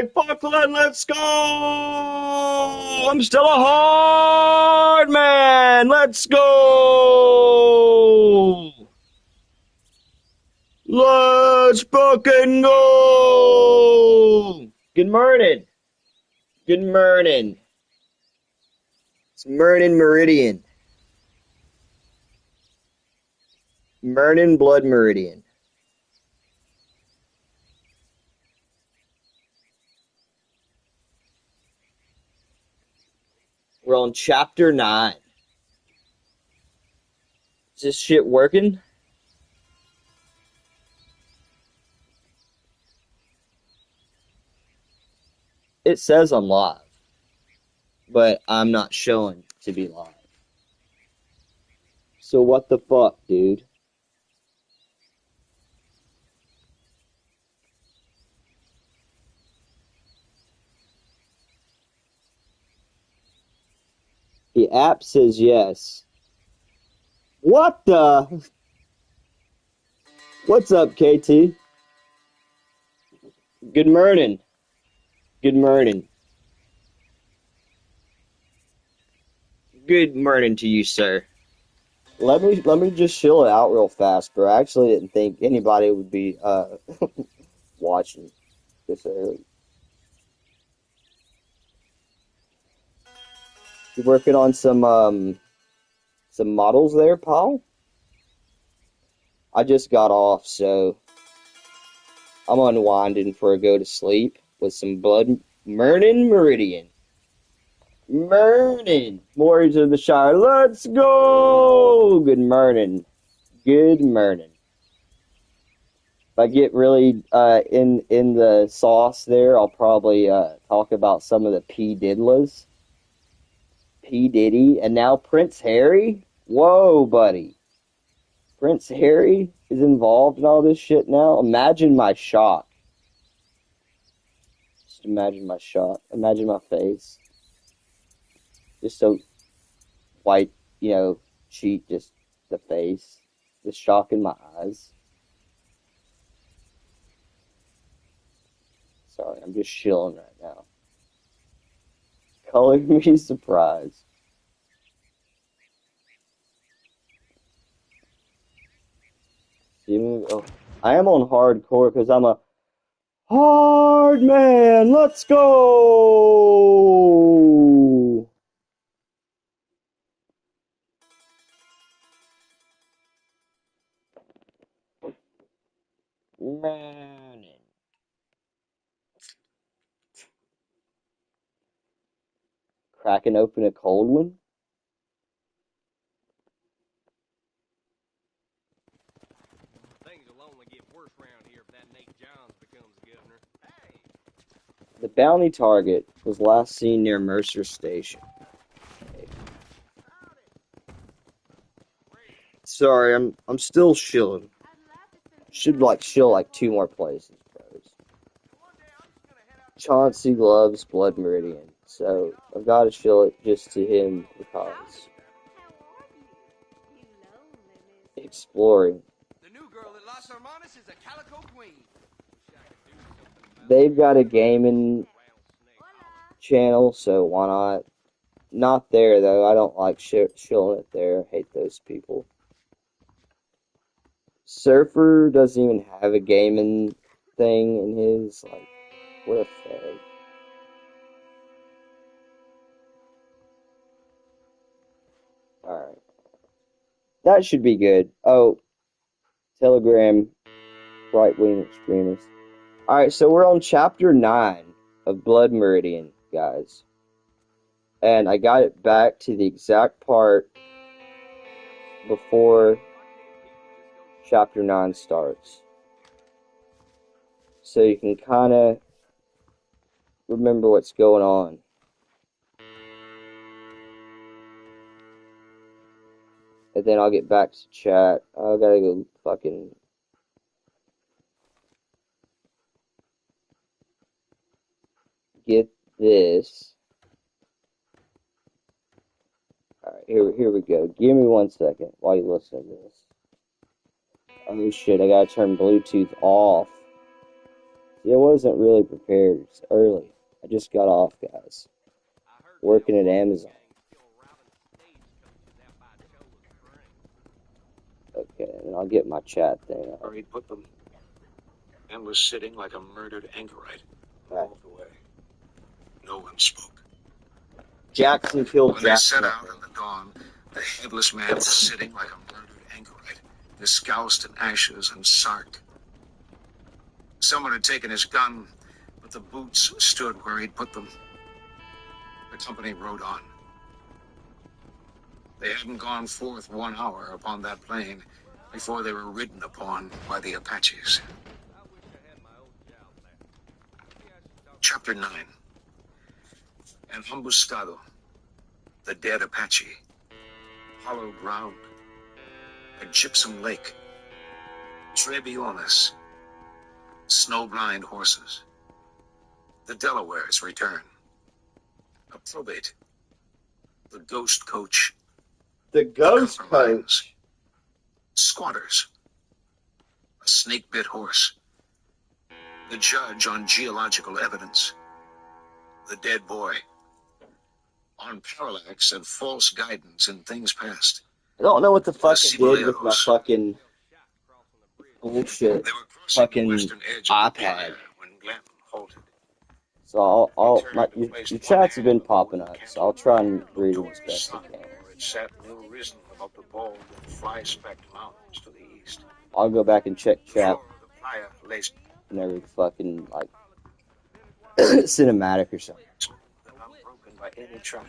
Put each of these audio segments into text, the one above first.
Falkland, let's go! I'm still a hard man. Let's go! Let's fucking go! Good morning. Good morning. It's Mirnin Meridian. Mirnin Blood Meridian. We're on chapter 9. Is this shit working? It says I'm live, but I'm not showing to be live. So what the fuck, dude? The app says yes. What the? What's up, KT? Good morning. Good morning. Good morning to you, sir. Let me just chill it out real fast, bro. I actually didn't think anybody would be watching this early. You working on some models there, Paul? I just got off, so I'm unwinding for a go to sleep with some blood. Mirnin Meridian. Mirnin. Warriors of the Shire. Let's go! Good morning. Good morning. If I get really in the sauce there, I'll probably talk about some of the P. Diddlas. P. Diddy. And now Prince Harry? Whoa, buddy. Prince Harry is involved in all this shit now? Imagine my shock. Just imagine my shock. Imagine my face. Just so white, cheek, just the face. The shock in my eyes. Sorry, I'm just chilling right now. Color me surprised. Oh, I am on hardcore because I'm a hard man. Let's go. Man. Cracking open a cold one. Things will only get worse around here if that Nate Johns becomes governor. Hey! The bounty target was last seen near Mercer Station. Okay. Sorry, I'm still chilling. Should chill like 2 more places, bros. Chauncey loves Blood Meridian, so I've got to chill it just to him because exploring. The new girl at Las Hermanas is a calico queen. They've got a gaming channel, so why not? Not there though. I don't like chilling it there. I hate those people. Surfer doesn't even have a gaming thing in his. What a fag. Alright. That should be good. Oh, Telegram, right-wing extremists. Alright, so we're on chapter 9 of Blood Meridian, guys. And I got it back to the exact part before chapter 9 starts. So you can kind of remember what's going on. And then I'll get back to chat. I gotta go fucking get this. Alright, here we go. Give me 1 second while you listen to this. Oh shit, I gotta turn Bluetooth off. See, I wasn't really prepared. It's early. I just got off, guys. I heard the Working old at Logan Amazon. gang's still robbing stagecoaches out by Chola's Spring. Okay, and I'll get my chat thing Where up. he'd put them, and was sitting like a murdered anchorite. Right. Moved away. No one spoke. Jackson killed When they Jackson. set out in the dawn, the headless man was sitting like a murdered anchorite, discalced in ashes and sark. Someone had taken his gun, but the boots stood where he'd put them. The company rode on. They hadn't gone forth 1 hour upon that plain before they were ridden upon by the Apaches. I wish I had my old job back. Maybe I should talk Chapter 9. An emboscado. The dead Apache. Hollow ground. A gypsum lake. Trebiones. Snowblind horses. The Delawares return. A probate. The ghost coach. The ghost coach. Squatters. A snake-bit horse. The judge on geological evidence. The dead boy. On parallax and false guidance in things past. I don't know what the fuck I did with my Ciboleros. fucking shots crossing the bridge. bullshit They were crossing fucking the western edge of the iPad. playa when Glenn halted. So your chats have been popping up, so I'll try and read them as best I can. It sat new risen above the bald and fly-specked mountains to the east. I'll go back and check The chat floor of the playa lay whenever fucking like cinematic or something. and unbroken by any track.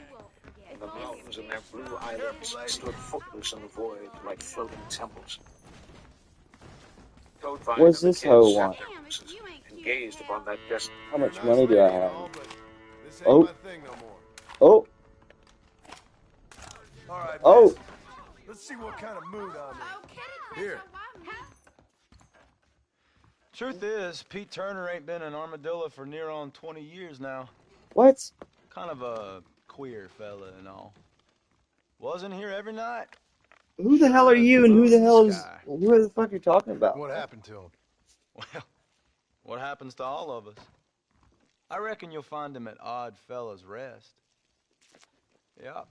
And the mountains and their blue islands stood footloose in the void like floating temples. What's this hoe want? And gazed upon that desolate. How much money do I have? This ain't Oh. my thing no more. Oh, All right, oh, miss. Let's see what kind of mood I'm in. Here. Truth is, Pete Turner ain't been in Armadillo for near on 20 years now. what? Kind of a queer fella and all. Wasn't here every night. Who the hell are you and who the hell is, who the fuck are you talking about? What happened to him? Well, what happens to all of us? I reckon you'll find him at Odd Fella's Rest. Yeah,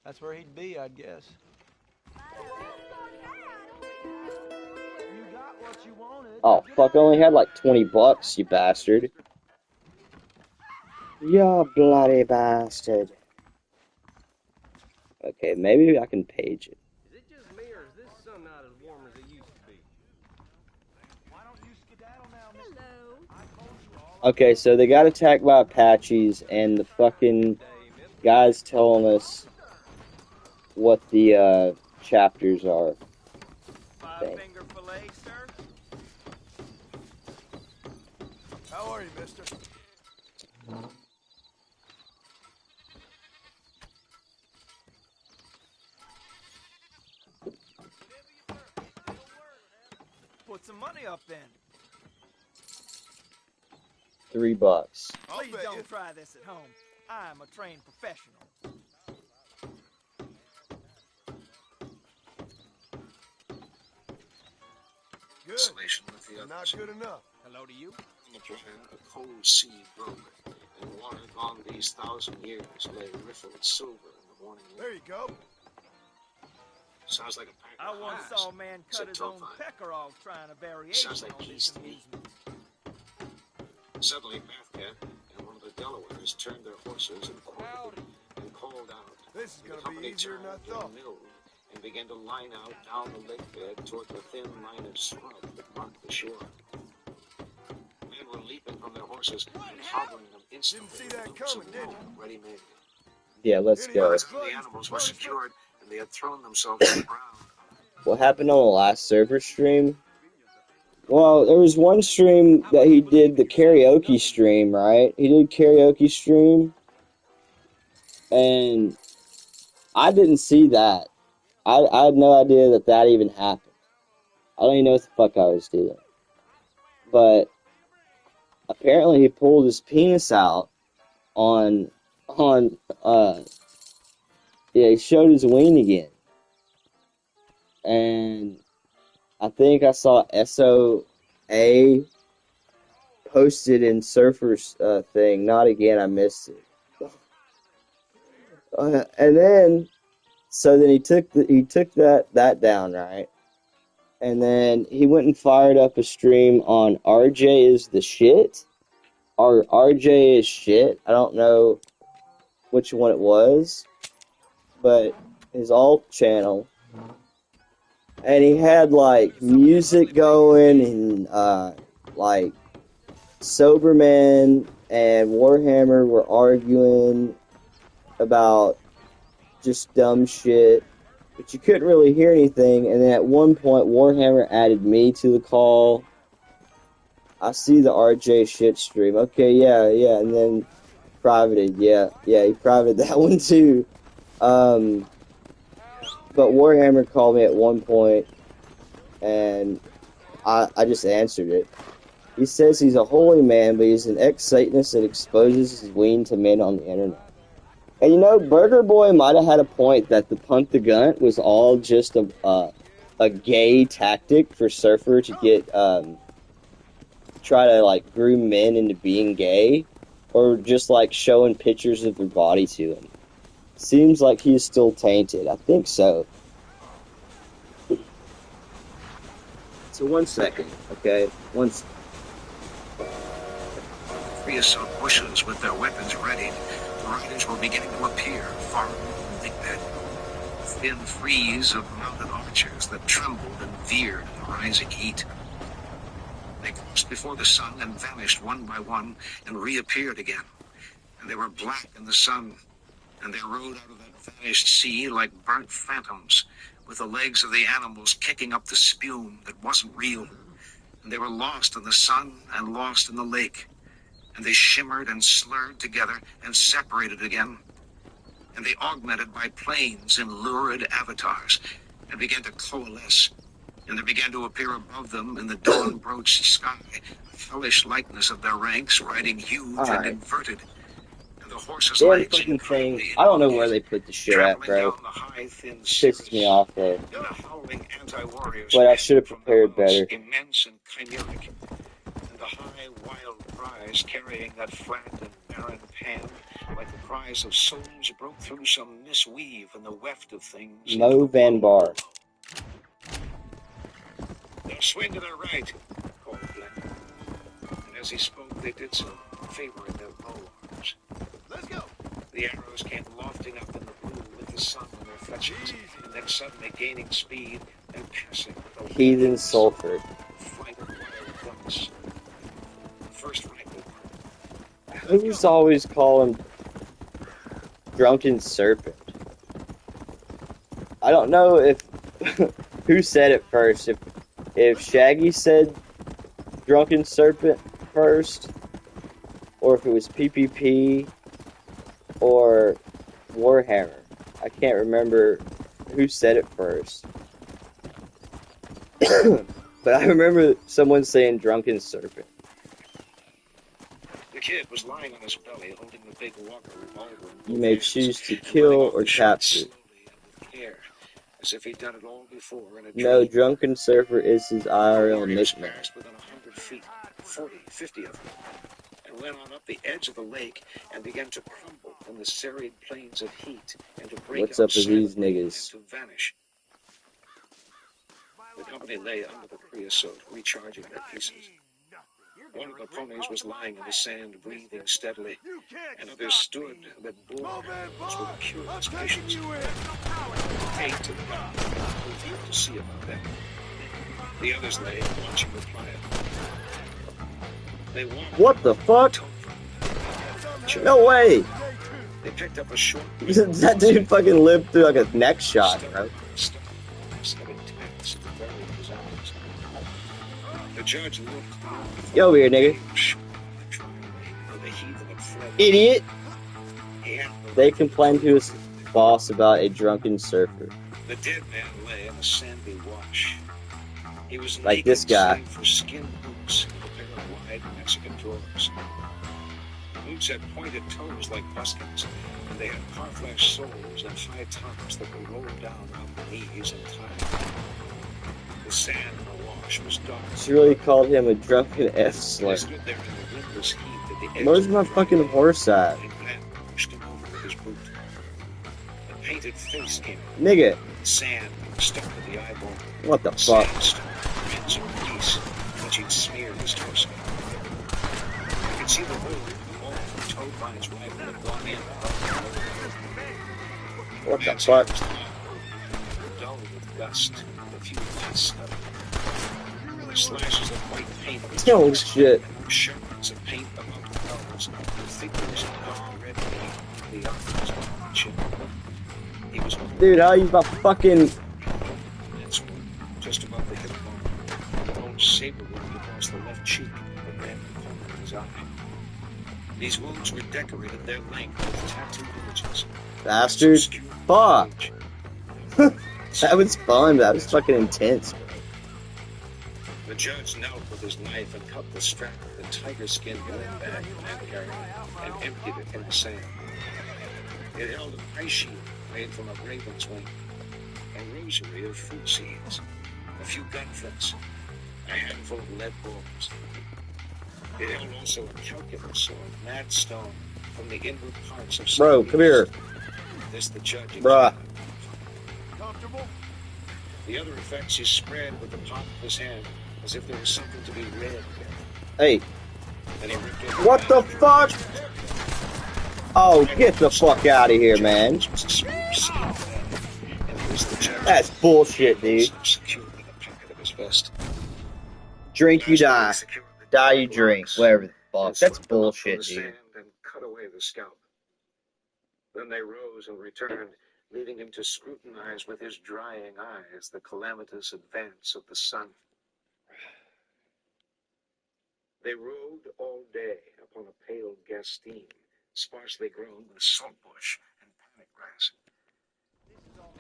that's where he'd be, I'd guess. You got what you wanted. Oh, fuck, I only had like 20 bucks, you bastard. You bloody bastard. Okay, maybe I can page it. Is it just me, or is this sun not as warm as it used to be? Why don't you skedaddle now, mister? Okay, so they got attacked by Apaches, and the fucking guy's telling us what the chapters are. Five-finger fillet, sir? How are you, mister? Put some money up then. $3 bucks. Please bet don't you. try this at home. I'm a trained professional. Good. Isolation with the But not others. good enough. Hello to you. On the playa, a cold sea broke, and water gone these 1,000 years lay riffled silver in the morning wind. There you go. Sounds like a pack I of once hives, saw a man cut said his own Tophi. pecker off trying a variation Sounds like on peace this to me. amusement. Suddenly, Bethcat and one of the Delawares turned their horses and called out. This is The gonna be company easier than I turned in thought. a mill and began to line out down the lake bed toward the thin line of scrub that marked the shore. Men were leaping from their horses and hobbling them instantly. Didn't see that with loops coming, of did rope you? ready-made. Yeah, let's go. The animals were secured and they had thrown themselves to the ground. What happened on the last server stream? Well, there was one stream that he did the karaoke stream, right? He did karaoke stream, and I didn't see that. I had no idea that that even happened. I don't even know what the fuck I was doing. But apparently he pulled his penis out yeah, he showed his ween again. And I think I saw SOA posted in Surfer's thing. Not again. I missed it. And then, so then he took that down, right? And then he went and fired up a stream on RJ is the shit, or RJ is shit. I don't know which one it was, but his alt channel, and he had like music going and like Soberman and Warhammer were arguing about just dumb shit, but you couldn't really hear anything. And then at one point, Warhammer added me to the call. I see the RJ shit stream. Okay, yeah, and then privated. Yeah, he privated that one too. But Warhammer called me at one point, and I just answered it. He says he's a holy man, but he's an ex-Satanist that exposes his ween to men on the internet. And you know, Burger Boy might have had a point that the Punk the Gun was all just a gay tactic for Surfer to get try to like groom men into being gay, or just like showing pictures of their body to him. Seems like he's still tainted. I think so. So 1 second, okay? Creosote bushes with their weapons readied. The riders were beginning to appear, far than they had. Thin frieze of mounted archers that trembled and veered in the rising heat. They crossed before the sun and vanished one by one and reappeared again. And they were black in the sun, and they rode out of that vanished sea like burnt phantoms, with the legs of the animals kicking up the spume that wasn't real. And they were lost in the sun and lost in the lake. And they shimmered and slurred together and separated again. And they augmented by planes in lurid avatars and began to coalesce. And there began to appear above them in the dawn-broached sky a hellish likeness of their ranks riding huge and inverted. And the horses' damn legs fucking thing. I don't know where they put the shit at, bro. Pisses me off there. But I should have prepared better. Immense and chimeric. And the high, wild cries carrying that flat and barren pan, like the cries of souls broke through some misweave in the weft of things. Mo Van Bar. Now swing to the right, called Glenn. And as he spoke, they did so, favoring their bow arms. Let's go. The arrows came lofting up in the blue with the sun on their fletchings, and then suddenly gaining speed and passing with a Heathen Sulfur. flight of wild guns. First rifle. Who's always calling Drunken Serpent? I don't know if who said it first. If Shaggy said Drunken Serpent first, or if it was PPP or Warhammer. I can't remember who said it first. But I remember someone saying Drunken Serpent. The kid was lying on his belly, holding the big Walker revolver. You may choose to kill or capture. As if he'd done it all before in a No, Drunken Surfer is his IRL nickname. Within 100 feet, 40, 50 of them, and went on up the edge of the lake and began to crumble in the serried plains of heat and to break What's up with these silently niggas? and to vanish. The company lay under the creosote, recharging their pieces. One of the ponies was lying in the sand, breathing steadily, and others stood that bore animals with a curious patience. Eight to the gun, to see about them. The others lay watching the pliant. They walked. What the fuck? No way! They picked up a short. That dude fucking lived through like a neck shot, bro. The judge looked. Get over here, nigga. Idiot! They complained to his boss about a drunken surfer. The dead man lay in a sandy wash. He was like this guy. For skin boots and a pair of wide Mexican drawers. The boots had pointed toes like buskins, and they had parfleche soles and high tops that were rolled down around the knees and thighs. The sand in the wash was dark. She really called him a drunken They F-slut. stood there in the windless heat at the edge Where's of my the fucking driveway, horse at? and Glenn pushed him over with his boot. A painted face came out. Nigga, Sand stuck to the eyeball. what the fuck? Sandstone, reds of grease, which he'd smeared his torso. You could see the hole towed by his rifle had gone in. What the Man's fuck? hair was dull with dust, a few lights of slashes of white paint. Oh shit. Shards of paint among the colors, the figures of red paint, the others on the chin. He was Dude, how you about fucking... that's just above the hip bone. The bone saber wound across the left cheek and ran the corner of his eye. These wounds were decorated their length with tattooed images. Bastard. Fuck. That was fun, but that was fucking intense. The judge knelt with his knife and cut the strap of the tiger skin gun bag and carried and emptied it in the sand. It held a ice shield made from a raven's wing, a rosary of fruit seeds, a few gun flints, a handful of lead balls. It held also a calculus or a mad stone from the inward parts of some Bro, come here. This the judge Bruh. Comfortable? The other effects he spread with the palm of his hand as if there was something to be read. Hey, Then he ripped open what the fuck? Oh, get the fuck out of here, man. That's bullshit, dude. Drink, you die. Die, you drink. Whatever the fuck. That's bullshit, dude. And cut away the scalp. Then they rose and returned, leaving him to scrutinize with his drying eyes the calamitous advance of the sun. They rode all day upon a pale gastine, sparsely grown with saltbush and panic grass.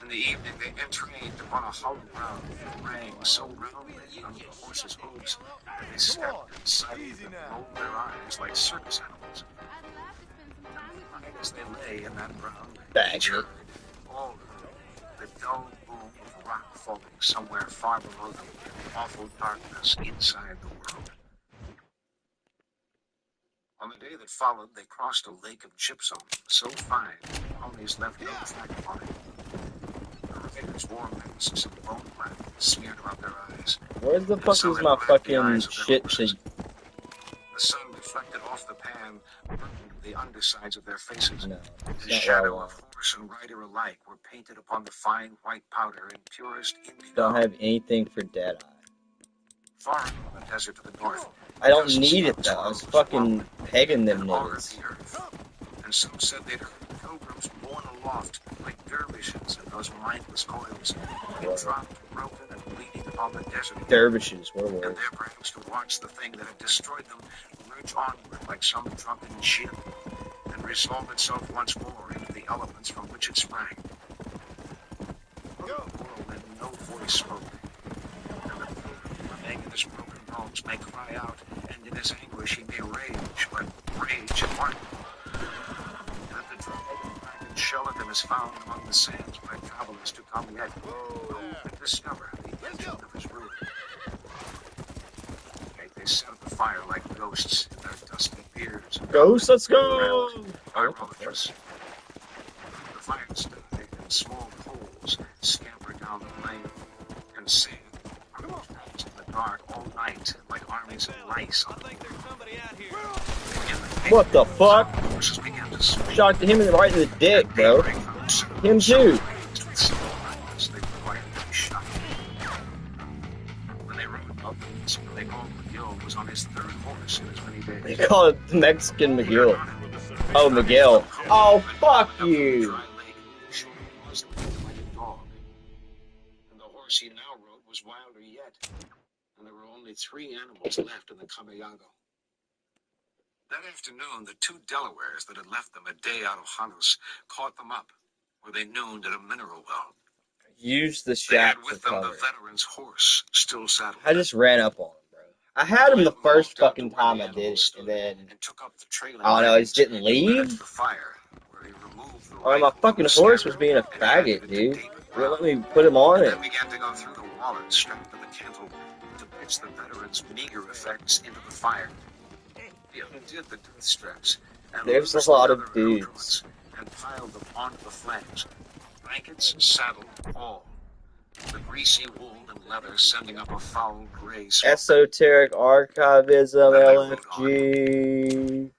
In the evening, they entrained upon a hollow ground that rang so roundly under the horses' hooves that they stepped and sidled and rolled their eyes like circus animals. As they lay in that ground, each heard, all heard, the dull boom of rock falling somewhere far below them in the awful darkness inside the world. On the day that followed, they crossed a lake of gypsum so fine the ponies left no track upon it. The riders wore masks of bone black smeared about their eyes. Where's the fuck is my fucking shit to... The sun reflected off the pan, burned the undersides of their faces. No, it's The not shadow what I of horse and rider alike were painted upon the fine white powder in purest indigo. don't have anything for Deadeye. Far out in the desert to the north, I don't need it though. I was fucking pegging them niggas. And some said they'd heard pilgrims borne aloft like dervishes in those mindless coils, dropped, broken, and bleeding upon the desert. Dervishes, what a And word. there perhaps to watch the thing that had destroyed them lurch onward like some drunken ship, and resolve itself once more into the elements from which it sprang. From the world and no voice spoke, and the pilgrim remain in his broken bones may cry out, and in his anguish he may rage, but rage at what? That the dragon skeleton is found among the sands by travelers to come yet and discover the end of his route. They set up the fire like ghosts in their dusty beards. Ghosts, let's go! Idolaters. The fires died, and small poles scampered down the lane, and sand cruised in the dark all night like armies of lice. I think there's somebody out here. What the fuck? Horses began to swing. Shot him right in the dick, bro. Him too. They required to be shot. When they rode up, they called McGill was on his third horse in as many days. They call it the Mexican McGill. Oh, Miguel. Oh, fuck you. Dry lake, short was like a dog. And the horse he now rode was wilder yet. And there were only 3 animals left in the Camayago. That afternoon, the 2 Delawares that had left them a day out of Janos caught them up, where they nooned at a mineral well. Use the They had shack for with them cover. the veteran's horse, still saddled. I just ran up on him, bro. I had him the first fucking time I did it, and then... And took up the trailing I don't know, he just didn't wagons and led leave? to the fire, where he removed the Or my rifle fucking from the horse was scabbard being a and handed faggot, it to dude. David Well, let me put him on and it. then began to go through the wallet strapped to the cantle to pitch the veteran's meager effects into the fire. He undid the death straps and There's loosed a lot the of other dudes. accoutrements and piled them onto the flames. Blankets, saddle, all. The greasy wool and leather sending up a foul gray smoke. Esoteric archivism, Then they rode LFG. They were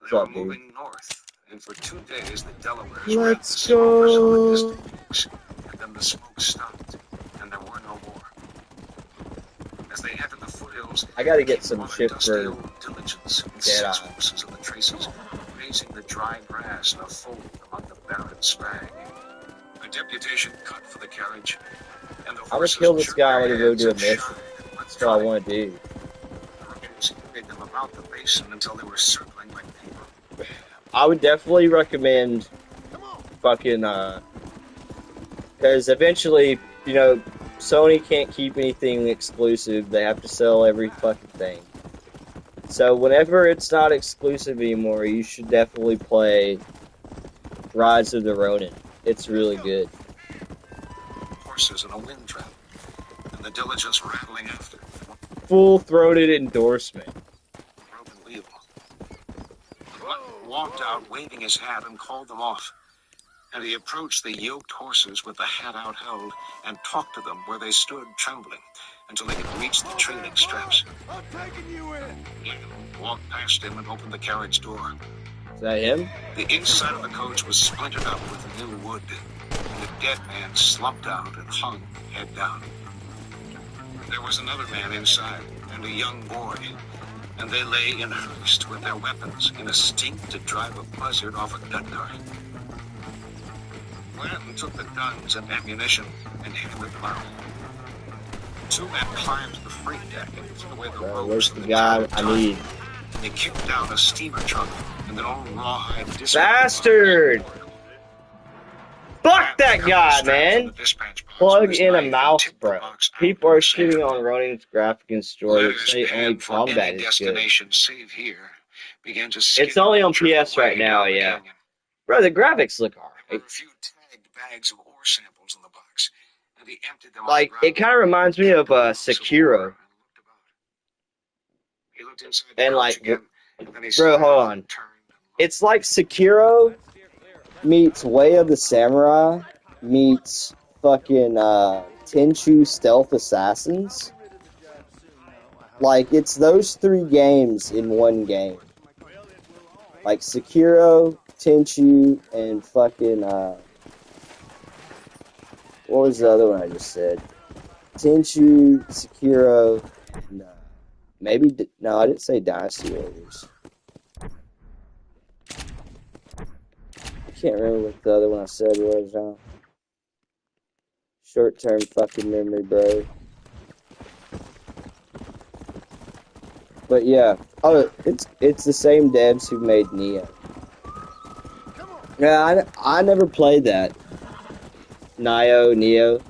What's up, dude? moving north, and for 2 days the Delawares Let's ran the smokers on the go. distant peaks, and then the smoke stopped, and there were no more. As they entered the foothills, I gotta get came some on a shit dusty for old diligence with Dead 6 Eye. horses of the traces, grazing the dry grass in a fold among the barren scrag. A deputation cut for the carriage, and the I'm gonna horses kill this jerked guy. I'm their gonna go heads do a and mission. shied and let That's what I drive. want to do. The Rangers carried them about the basin until they were circling like paper. I would definitely recommend fucking, because eventually, you know, Sony can't keep anything exclusive. They have to sell every fucking thing. So whenever it's not exclusive anymore, you should definitely play Rise of the Ronin. It's really good. Horses in a wind trap, and the diligence rattling after. Full-throated endorsement. Broken wheel. The button walked out, waving his hat, and called them off. And he approached the yoked horses with the hat outheld and talked to them where they stood trembling until they could reach the trailing straps. I'm taking you in. Glenn walked past him and opened the carriage door. Is that him? The inside of the coach was splintered up with new wood, and the dead man slumped out and hung head down. There was another man inside, and a young boy, and they lay in haste with their weapons in a stink to drive a buzzard off a gun dart. Glenn took the guns and ammunition and handed them out. 2 men climbed to the freight deck and threw away the ropes. Where's from the guy tow I tie. need? They kicked down a steamer trunk and an old rawhide dispatch Bastard! Fuck that guy, man! Plug in a mouse, bro. People are shitting on Ronin's graphic and story. Say only combat is good. Save here began to It's only on PS right now, yeah. Bro, the graphics look There were alright. a few tagged bags of ore samples in the box, and he emptied them Like, it kind of reminds me of Sekiro. He looked inside the And, coach like, again, and then he bro, hold smiled on. and turned and looked. It's like Sekiro meets Way of the Samurai meets fucking Tenchu Stealth Assassins. Like, it's those 3 games in one game. Like Sekiro, Tenchu, and fucking what was the other one I just said? Tenchu, Sekiro, and maybe no, I didn't say Dynasty Warriors. I can't remember what the other one I said was now. Short-term fucking memory, bro. But yeah, oh, it's the same devs who made Neo. Yeah, I never played that. Neo.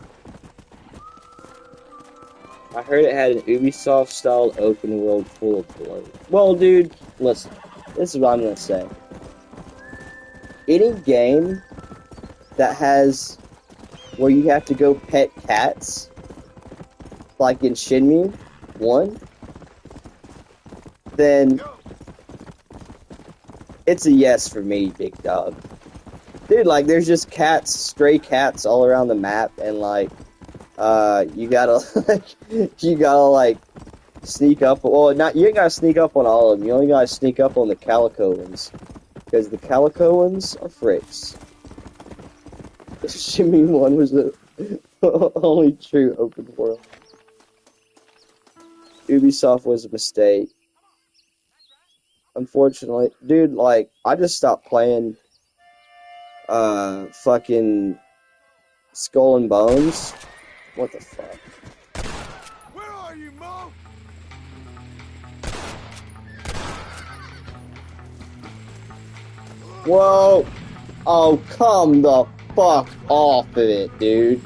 I heard it had an Ubisoft-style open world full of blood. Well, dude, listen. This is what I'm gonna say. Any game that has where you have to go pet cats, like in Shenmue 1, then it's a yes for me, big dog. Dude, like, there's just cats, stray cats all around the map, and, like, you gotta, like, sneak up. Well, you ain't gotta sneak up on all of them. You only gotta sneak up on the calico ones. Because the calico ones are fricks. Shimmy 1 was the only true open world. Ubisoft was a mistake. Unfortunately, dude, like, I just stopped playing fucking Skull and Bones. What the fuck? Where are you, Mo? Whoa! Oh, come the fuck off of it, dude.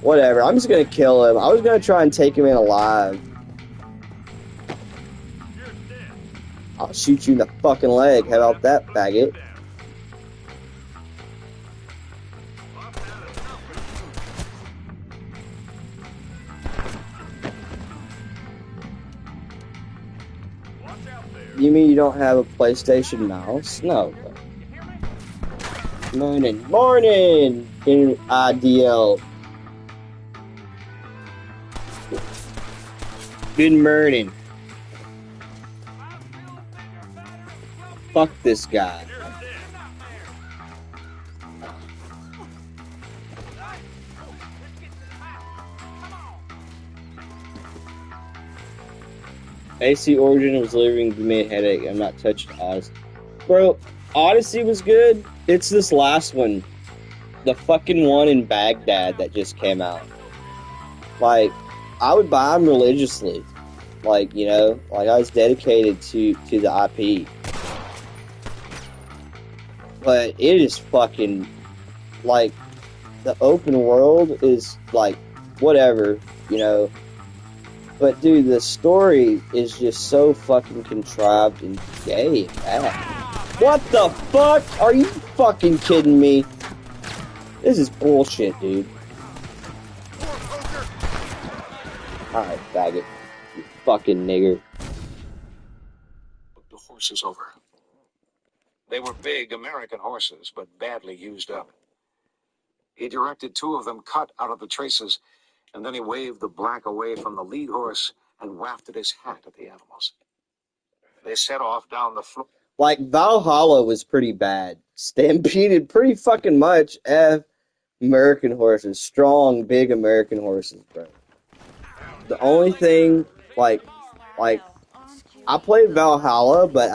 Whatever, I'm just gonna kill him. I was gonna try and take him in alive. I'll shoot you in the fucking leg. How about that, faggot? You mean you don't have a PlayStation mouse? No. Morning. Morning! In IDL. Good morning. Fuck this guy. AC Origin was delivering me a headache. I'm not touching Odyssey. Bro, Odyssey was good. It's this last one. The fucking one in Baghdad that just came out. Like, I would buy them religiously. Like, you know, like I was dedicated to the IP. But it is fucking, like, the open world is, like, whatever, you know. But, dude, the story is just so fucking contrived and gay and bad. What the fuck? Are you fucking kidding me? This is bullshit, dude. Alright, faggot. You fucking nigger. The horses over. They were big American horses, but badly used up. He directed two of them cut out of the traces, and then he waved the black away from the lead horse and wafted his hat at the animals. They set off down the floor. Like, Valhalla was pretty bad. Stampeded pretty fucking much American horses. Strong, big American horses, bro. The only thing, like, I played Valhalla, but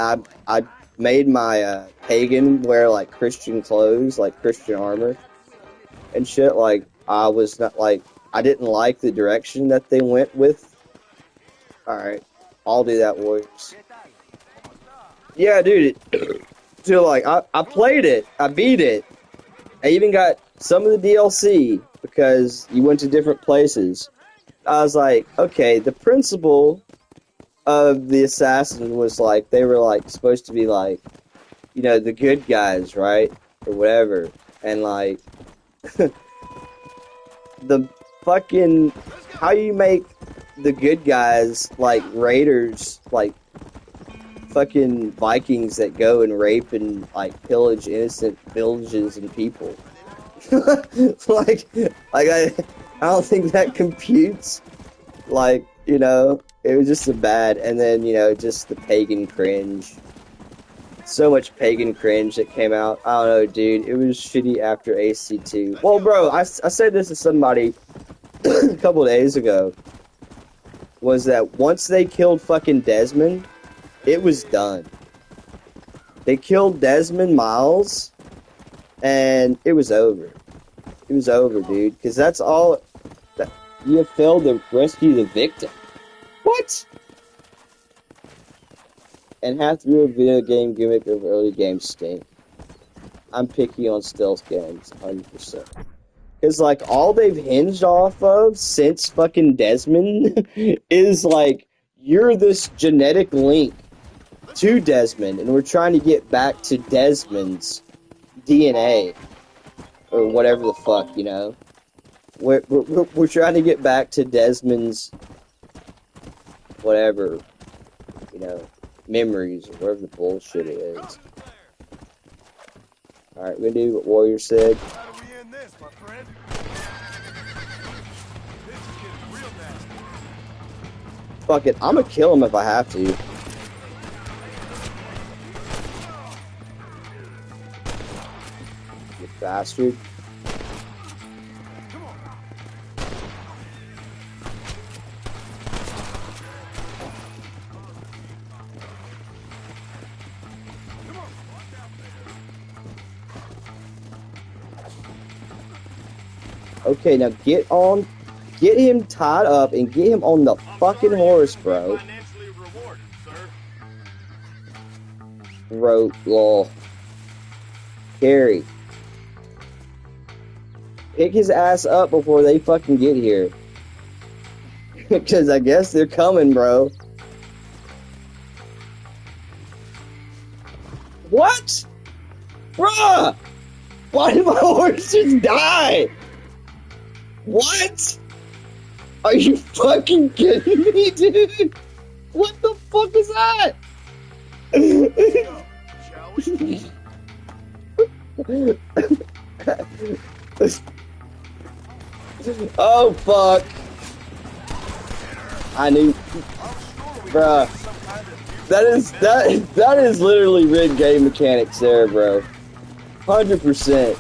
I made my pagan wear, like, Christian clothes, like Christian armor and shit. Like, I was not, like, I didn't like the direction that they went with. Alright, I'll do that, Warriors. Yeah, dude, so, like, I played it, I beat it, I even got some of the DLC, because you went to different places. I was like, okay, the principle of the assassin was, like, they were, like, supposed to be, like, you know, the good guys, right? Or whatever. And, like, the fucking, how you make the good guys, like, raiders, like, fucking Vikings that go and rape and, like, pillage innocent villages and people. like, I don't think that computes. Like, you know, it was just a bad, and then, you know, just the pagan cringe. So much pagan cringe that came out. I don't know, dude. It was shitty after AC2. Well, bro, I said this to somebody a couple days ago. Was that once they killed fucking Desmond, it was done. They killed Desmond Miles, and it was over. It was over, dude. Because that's all. You have failed to rescue the victim. What? And half the real video game gimmick of early games stink. I'm picky on stealth games, 100%. Because, like, all they've hinged off of since fucking Desmond is, like, you're this genetic link to Desmond, and we're trying to get back to Desmond's DNA. Or whatever the fuck, you know? We're trying to get back to Desmond's whatever, you know, memories or whatever the bullshit it is. Alright, we're gonna do what Warrior said. How do we end this, my friend? This is getting real nasty. Fuck it, I'm gonna kill him if I have to. You bastard. Okay, now get him tied up and get him on the fucking horse, bro. Bro, lol. Carry. Pick his ass up before they fucking get here. Because I guess they're coming, bro. What? Bruh! Why did my horse just die? What? Are you fucking kidding me, dude? What the fuck is that? Shall we? Oh fuck! I knew, bruh. That is literally rigged game mechanics there, bro. 100%.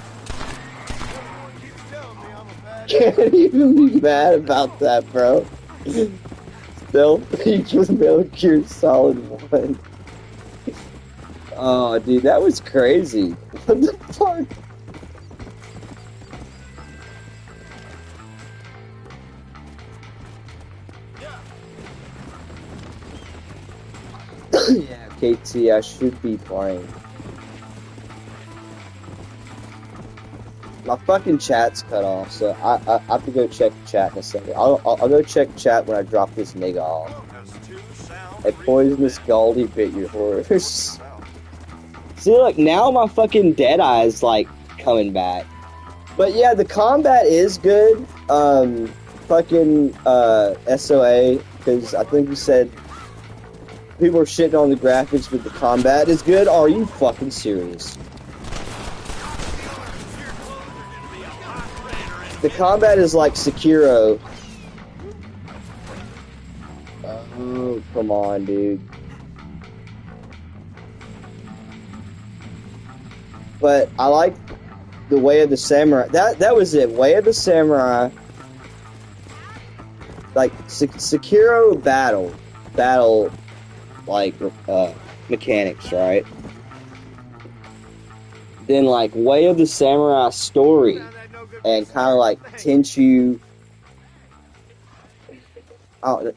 Can't even be mad about that, bro. Still, equals Metal Gear Solid 1. Oh, dude, that was crazy. What the fuck? Yeah, KT, I should be playing. My fucking chat's cut off, so I have to go check the chat in a second. I'll go check chat when I drop this nigga off. A poisonous Goldie bit your horse. See, look, now my fucking Deadeye is, like, coming back. But yeah, the combat is good. Fucking, SOA, because I think you said people are shitting on the graphics, but the combat is good. Are you fucking serious? The combat is like Sekiro. Oh, come on, dude. But I like the Way of the Samurai. That was it. Way of the Samurai. Like Sekiro battle, like mechanics, right? Then like Way of the Samurai story, and kind of like Tenchu.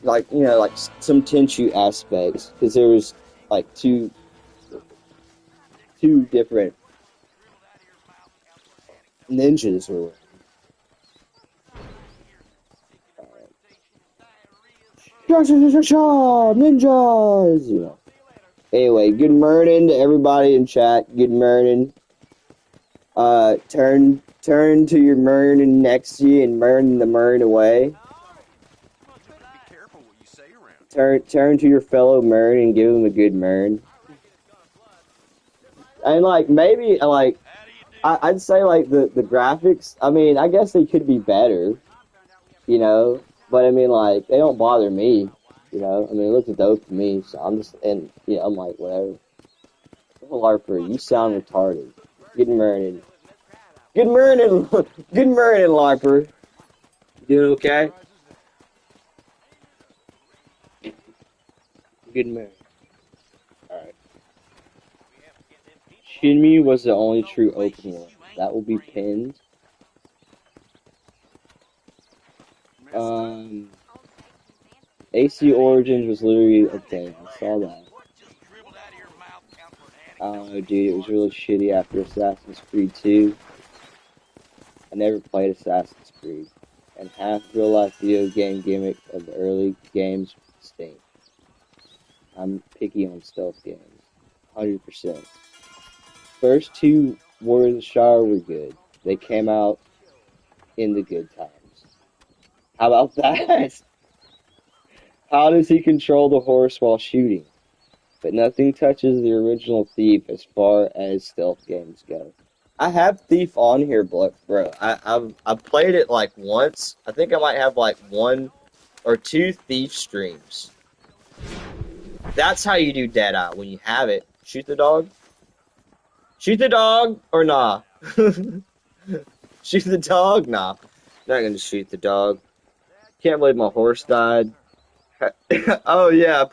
Like, you know, like some Tenchu aspects, because there was like two different ninjas or ninjas, you know. Anyway, good morning to everybody in chat. Good morning. Turn to your Mirnin next to you and Mirnin the Mirnin away. Turn to your fellow Mirnin and give him a good Mirnin. And like maybe like I'd say like the graphics. I mean, I guess they could be better, you know. But I mean, like they don't bother me, you know. I mean, it looks dope to me, so I'm just I'm like whatever. LARPer, you sound retarded. Good morning. Good morning, good morning, LARPer. You doing okay? Good morning. Alright. Shinmu was the only true open world. That will be pinned. AC Origins was literally okay. I saw that. I don't know, dude. It was really shitty after Assassin's Creed 2. I never played Assassin's Creed, and half real-life video game gimmick of the early games stink. I'm picky on stealth games, 100%. First two War of the Shire were good. They came out in the good times. How about that? How does he control the horse while shooting? But nothing touches the original Thief as far as stealth games go. I have Thief on here, bro. I've played it like once. I think I might have like one or two Thief streams. That's how you do Deadeye when you have it. Shoot the dog. Shoot the dog or nah. Shoot the dog? Nah. Not gonna shoot the dog. Can't believe my horse died. Oh yeah,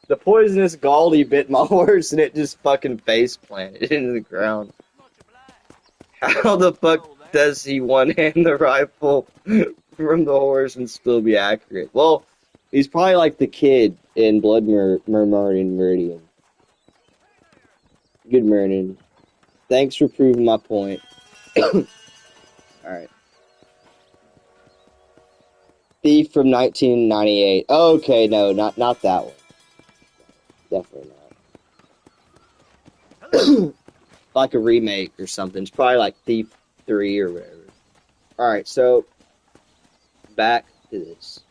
the poisonous Galdi bit my horse and it just fucking face planted into the ground. How the fuck does he one-hand the rifle from the horse and still be accurate? Well, he's probably like the kid in Blood Meridian. Good Mirnin. Thanks for proving my point. Alright. Thief from 1998. Okay, no, not that one. Definitely not. Like a remake or something. It's probably like Thief 3 or whatever. Alright, so back to this.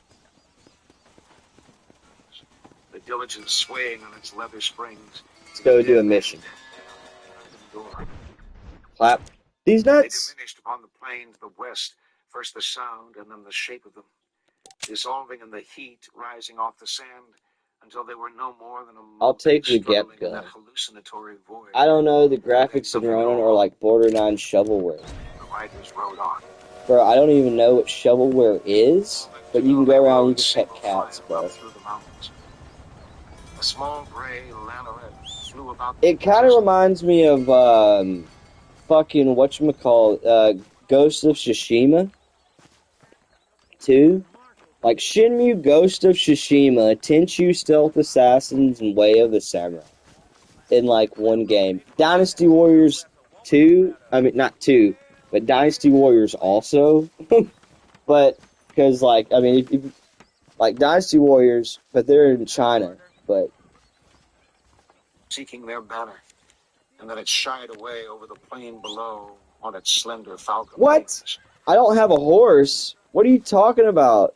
The diligence swaying on its leather springs, Let's go do a mission. Clap these They nuts. diminished upon the plain to the west, first the sound and then the shape of them, dissolving in the heat, rising off the sand, until they were no more than a I'll take the struggling Gep in that gun. hallucinatory void. I don't know, the graphics in Ronin are like borderline shovelware. The riders rode on. Bro, I don't even know what shovelware is, but you can go around and you can pet cats, bro. Through the mountains. A small gray lanauret flew about. It kind of reminds me of, fucking, whatchamacallit, Ghost of Tsushima 2. Like Shenmue, Ghost of Tsushima, Tenchu Stealth Assassins, and Way of the Samurai. In like one game. Dynasty Warriors 2, I mean, not 2, but Dynasty Warriors also. But, because, like, I mean, if like Dynasty Warriors, but they're in China, but. Seeking their banner, and then it shied away over the plain below on its slender falcon What? wings. I don't have a horse. What are you talking about?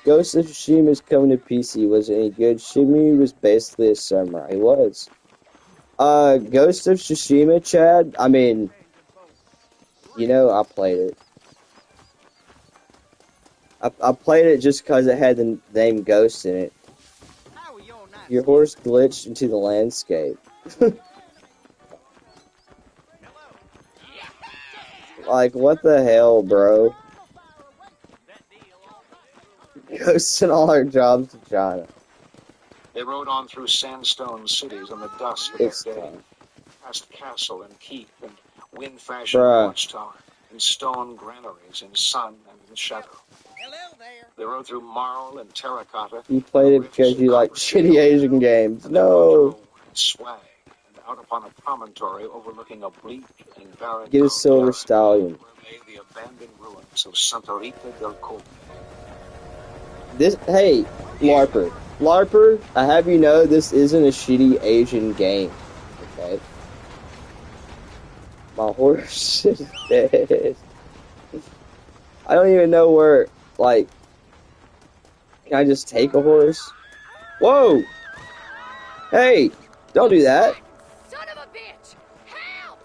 Ghost of Tsushima is coming to PC. Was it any good? Shimi was basically a samurai. He was. Ghost of Tsushima, Chad? I mean, you know, I played it. I played it just because it had the name Ghost in it. Your horse glitched into the landscape. Like, what the hell, bro? Ghosts and all our jobs to China. They rode on through sandstone cities in the dusk of It's their day, time. past castle and keep and wind-fashioned Bruh. watchtower, and stone granaries in sun and in shadow. They rode through marl and terracotta. You played it because you like shitty Asian games. No. Swag, and out upon a promontory overlooking a bleak and barren Get a silver caldera, stallion. where lay the abandoned ruins of Santa Rita del Colle. This, hey, LARPer. LARPer, I have you know this isn't a shitty Asian game. Okay? My horse is dead. I don't even know where, like, can I just take a horse? Whoa! Hey! Don't do that! Son of a bitch! Help!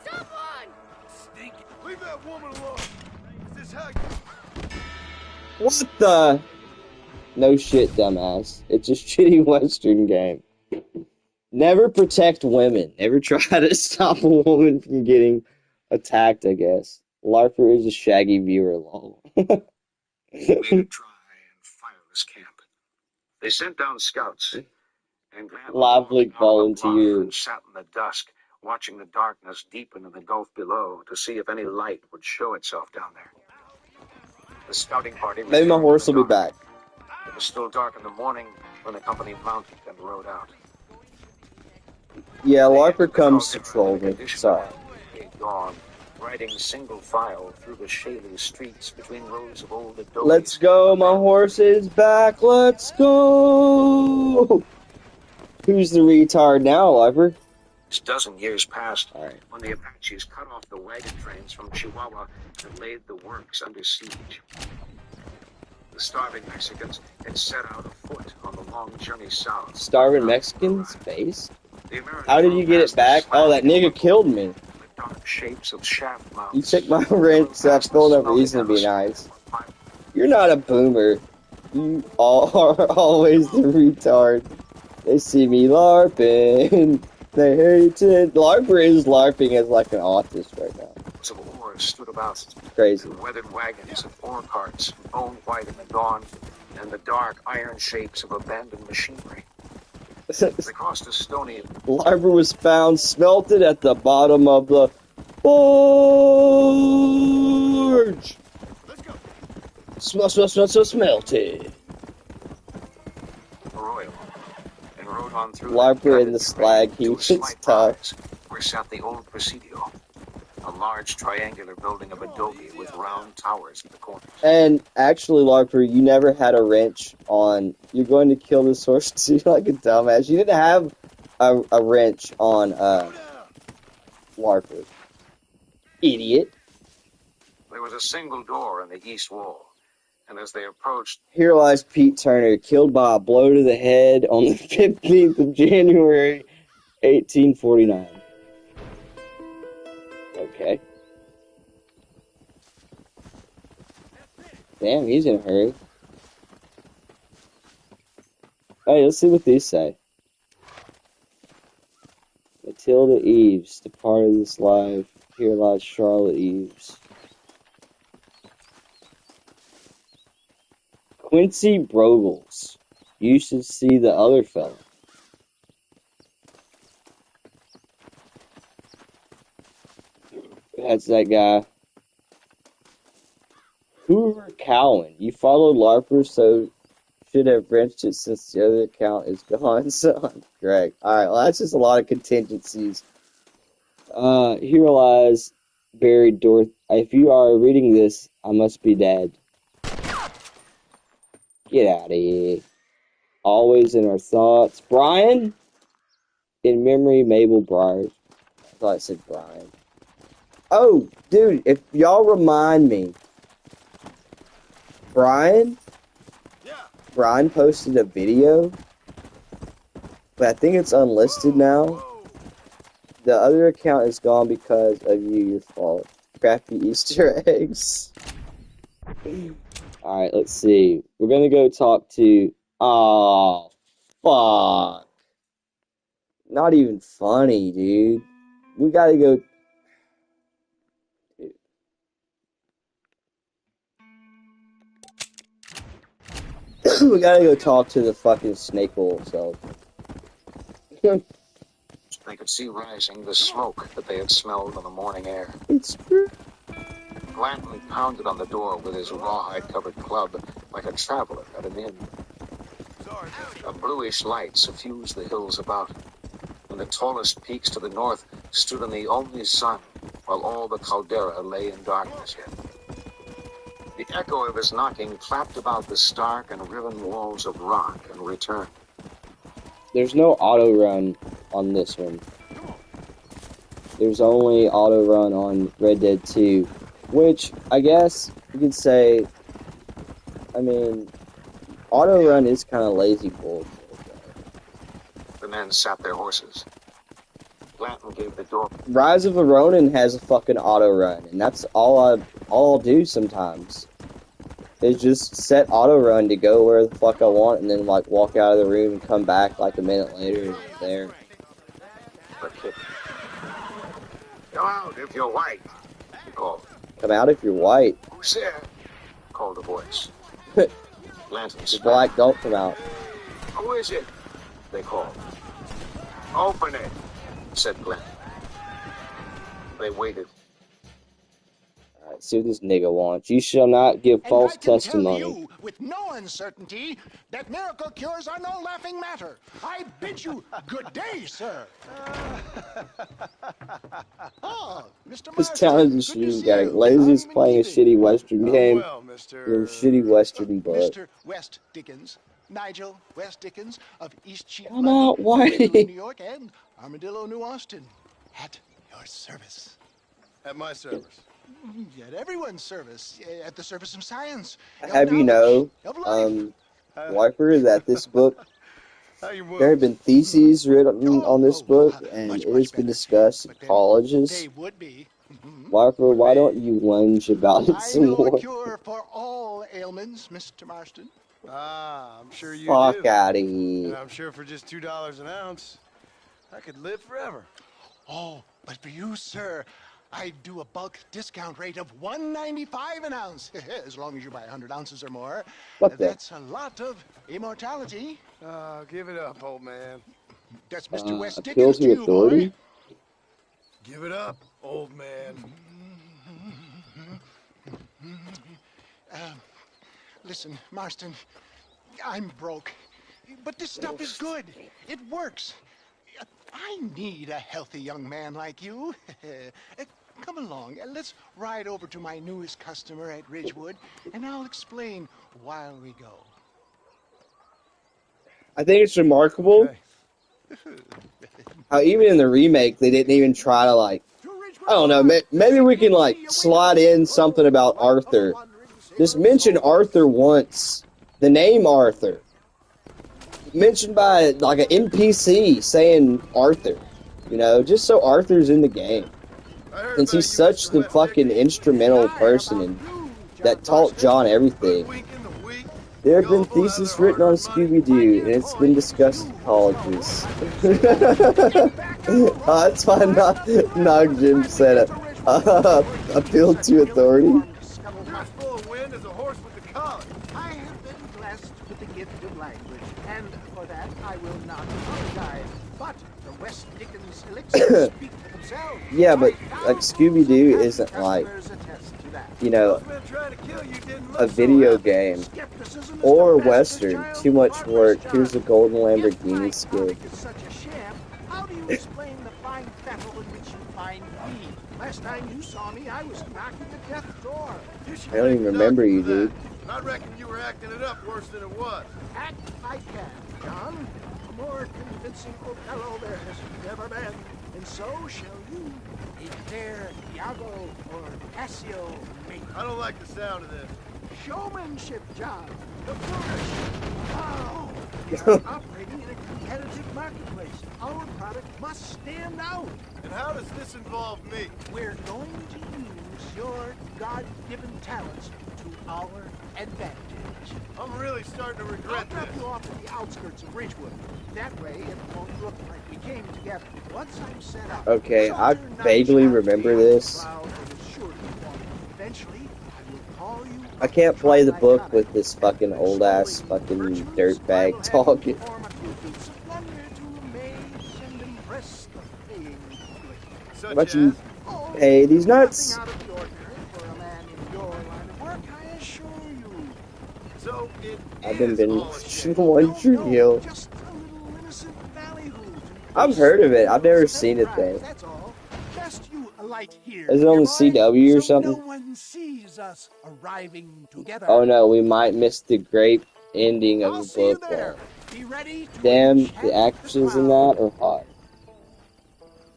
Someone! Leave that woman alone. Is this how What the? No shit, dumbass. It's a shitty Western game. Never protect women. Never try to stop a woman from getting attacked, I guess. LARPer is a shaggy viewer, lol. Made a dry and fireless camp. They sent down scouts and gladly Lively walked out on the bluff volunteer. and sat in the dusk, watching the darkness deepen in the gulf below to see if any light would show itself down there. The scouting party. Maybe my horse will be back. It was still dark in the morning when the company mounted and rode out. Yeah, LARPer comes to troll me. Sorry. Dawn, riding single file through the shaly streets between rows of old adobes. Let's go, my horse is back. Let's go. Who's the retard now, LARPer? A dozen years passed Alright. when the Apaches cut off the wagon trains from Chihuahua and laid the works under siege. The starving Mexicans had set out afoot on the long journey south. Starving Mexicans? Base? The Americans How did you get it back? Oh, that nigga killed me. with dark shapes of shaft mounts. You took my rent, so that's still no reason to be nice. You're not a boomer. You all are always the retard. They see me LARPing. They hate it. LARPer is LARPing as like an autist right now. Of oars stood about. Crazy. The weathered wagons and ore carts, bone white in the dawn, and the dark iron shapes of abandoned machinery. They crossed a stony. LARPer was found smelted at the bottom of the forge. Smelted. Arroyo, and rode on through. LARPer in the slag heap. It's tough. Where sat the old Presidio, a large triangular building of adobe with round towers at the corners. And actually, LARPer, you never had a wrench on. You're going to kill this horse too, like a dumbass. You didn't have a wrench on LARPer. Idiot. There was a single door in the east wall, And as they approached, Here lies Pete Turner, killed by a blow to the head on the 15th of January, 1849. Okay. Damn, he's in a hurry. Hey, let's see what these say. Matilda Eves, departed this life. Here lies Charlotte Eves. Quincy Brogles. You should see the other fella. That's that guy. Hoover Cowan. You followed LARPers, so should have wrenched it since the other account is gone. So I'm Greg. Alright, well, that's just a lot of contingencies. Here lies buried Dorothy. If you are reading this, I must be dead. Get out of here. Always in our thoughts. Brian? In memory, Mabel Briars. I thought it said Brian. Oh, dude, if y'all remind me. Brian? Yeah. Brian posted a video. But I think it's unlisted now. Whoa. The other account is gone because of you, your fault. Crafty Easter eggs. Alright, let's see. We're gonna go talk to... Oh, fuck. Not even funny, dude. We gotta go... We gotta go talk to the fucking snake hole itself. they could see rising the smoke that they had smelled on the morning air. It's true. Blanton pounded on the door with his rawhide-covered club like a traveler at an inn. Sorry. A bluish light suffused the hills about, and the tallest peaks to the north stood in the only sun, while all the caldera lay in darkness yet. The echo of his knocking clapped about the stark and riven walls of rock and returned. There's no auto run on this one. There's only auto run on Red Dead 2, which I guess you could say, I mean, auto run is kind of lazy bullshit. The men sat their horses. Blanton gave the door. Rise of the Ronin has a fucking auto run, and that's all I'll do sometimes. Is just set auto run to go where the fuck I want, and then like walk out of the room and come back like a minute later and it's there. Come out if you're white, he called. Come out if you're white. Who's there? Called the voice. Blanton If spat. you're black, don't come out. Who is it? They called. Open it, said Blanton. They waited. Alright, see what this nigga wants. You shall not give false testimony. Tell you with no uncertainty that miracle cures are no laughing matter. I bid you good day, sir. Oh, Mr. This Marston, talented good to shooting see guy. you. Lazy's Long playing a been shitty Western game Well, with a shitty Western book. Mr. West Dickens, Nigel West Dickens of East Sheep, Come out, Armadillo, Whitey. New York, and Armadillo, New Austin. At your service. At my service. At everyone's service. At the service of science. of Have you know, knowledge, of life. Wiper, that this book, How you move? there have been theses written on this book, and Much, it much has been better. discussed in But then colleges. They would be. Wiper, why don't you lunge about it I some know more? a cure for all ailments, Mr. Marston. Ah, I'm sure you Fuck do. out of And here. I'm sure for just $2 an ounce, I could live forever. Oh, but for you, sir, I do a bulk discount rate of $1.95 an ounce, as long as you buy 100 ounces or more. What the? That's a lot of immortality. Give it up, old man. That's Mr. West Appeal Dickens to to you, authority? boy. Give it up, old man. Listen, Marston, I'm broke, but this stuff is good. It works. I need a healthy young man like you. Come along, let's ride over to my newest customer at Ridgewood, and I'll explain while we go. I think it's remarkable Okay. how even in the remake they didn't even try to like, I don't know, maybe we can like slide in something about Arthur Just mention Arthur once. The name Arthur. Mentioned by like an NPC saying Arthur. You know, just so Arthur's in the game. Since he's such the fucking instrumental person and that taught John everything. There have been theses written on Scooby-Doo, and it's been discussed in colleges. That's why Nog Jim said it. Appeal to authority. I have been blessed with the gift of language, and for that I will not apologize. But the West Dickens elixirs speak for themselves. Yeah, but like Scooby-Doo isn't like, you know, a video game or Western. Too much work. Here's a golden Lamborghini skin. How do you explain the fine fettle in which you find me? Last time you saw me, I was knocking at death's door. I don't even remember you, dude. I reckon you were acting it up worse than it was. Act I can, John. A more convincing Othello there has never been. And so shall you. A fair Iago or Cassio mate. I don't like the sound of this. Showmanship, John. The flourish. Wow. We are operating in a competitive marketplace. Our product must stand out. And how does this involve me? We're going to use your God-given talents to our advantage. I'm really starting to regret I'll drop this. you off at the outskirts of Ridgewood. That way, it won't look like we came together. Once I'm set up, Okay, I vaguely remember this. Eventually, I will call you. I can't play the book with this fucking old ass fucking dirtbag talking. But you, hey, these nuts. I've been one true hill. I've heard of it. I've never seen it though. Is it on the CW or something? Oh no, we might miss the great ending of the book though. Damn, the actresses in that are hot.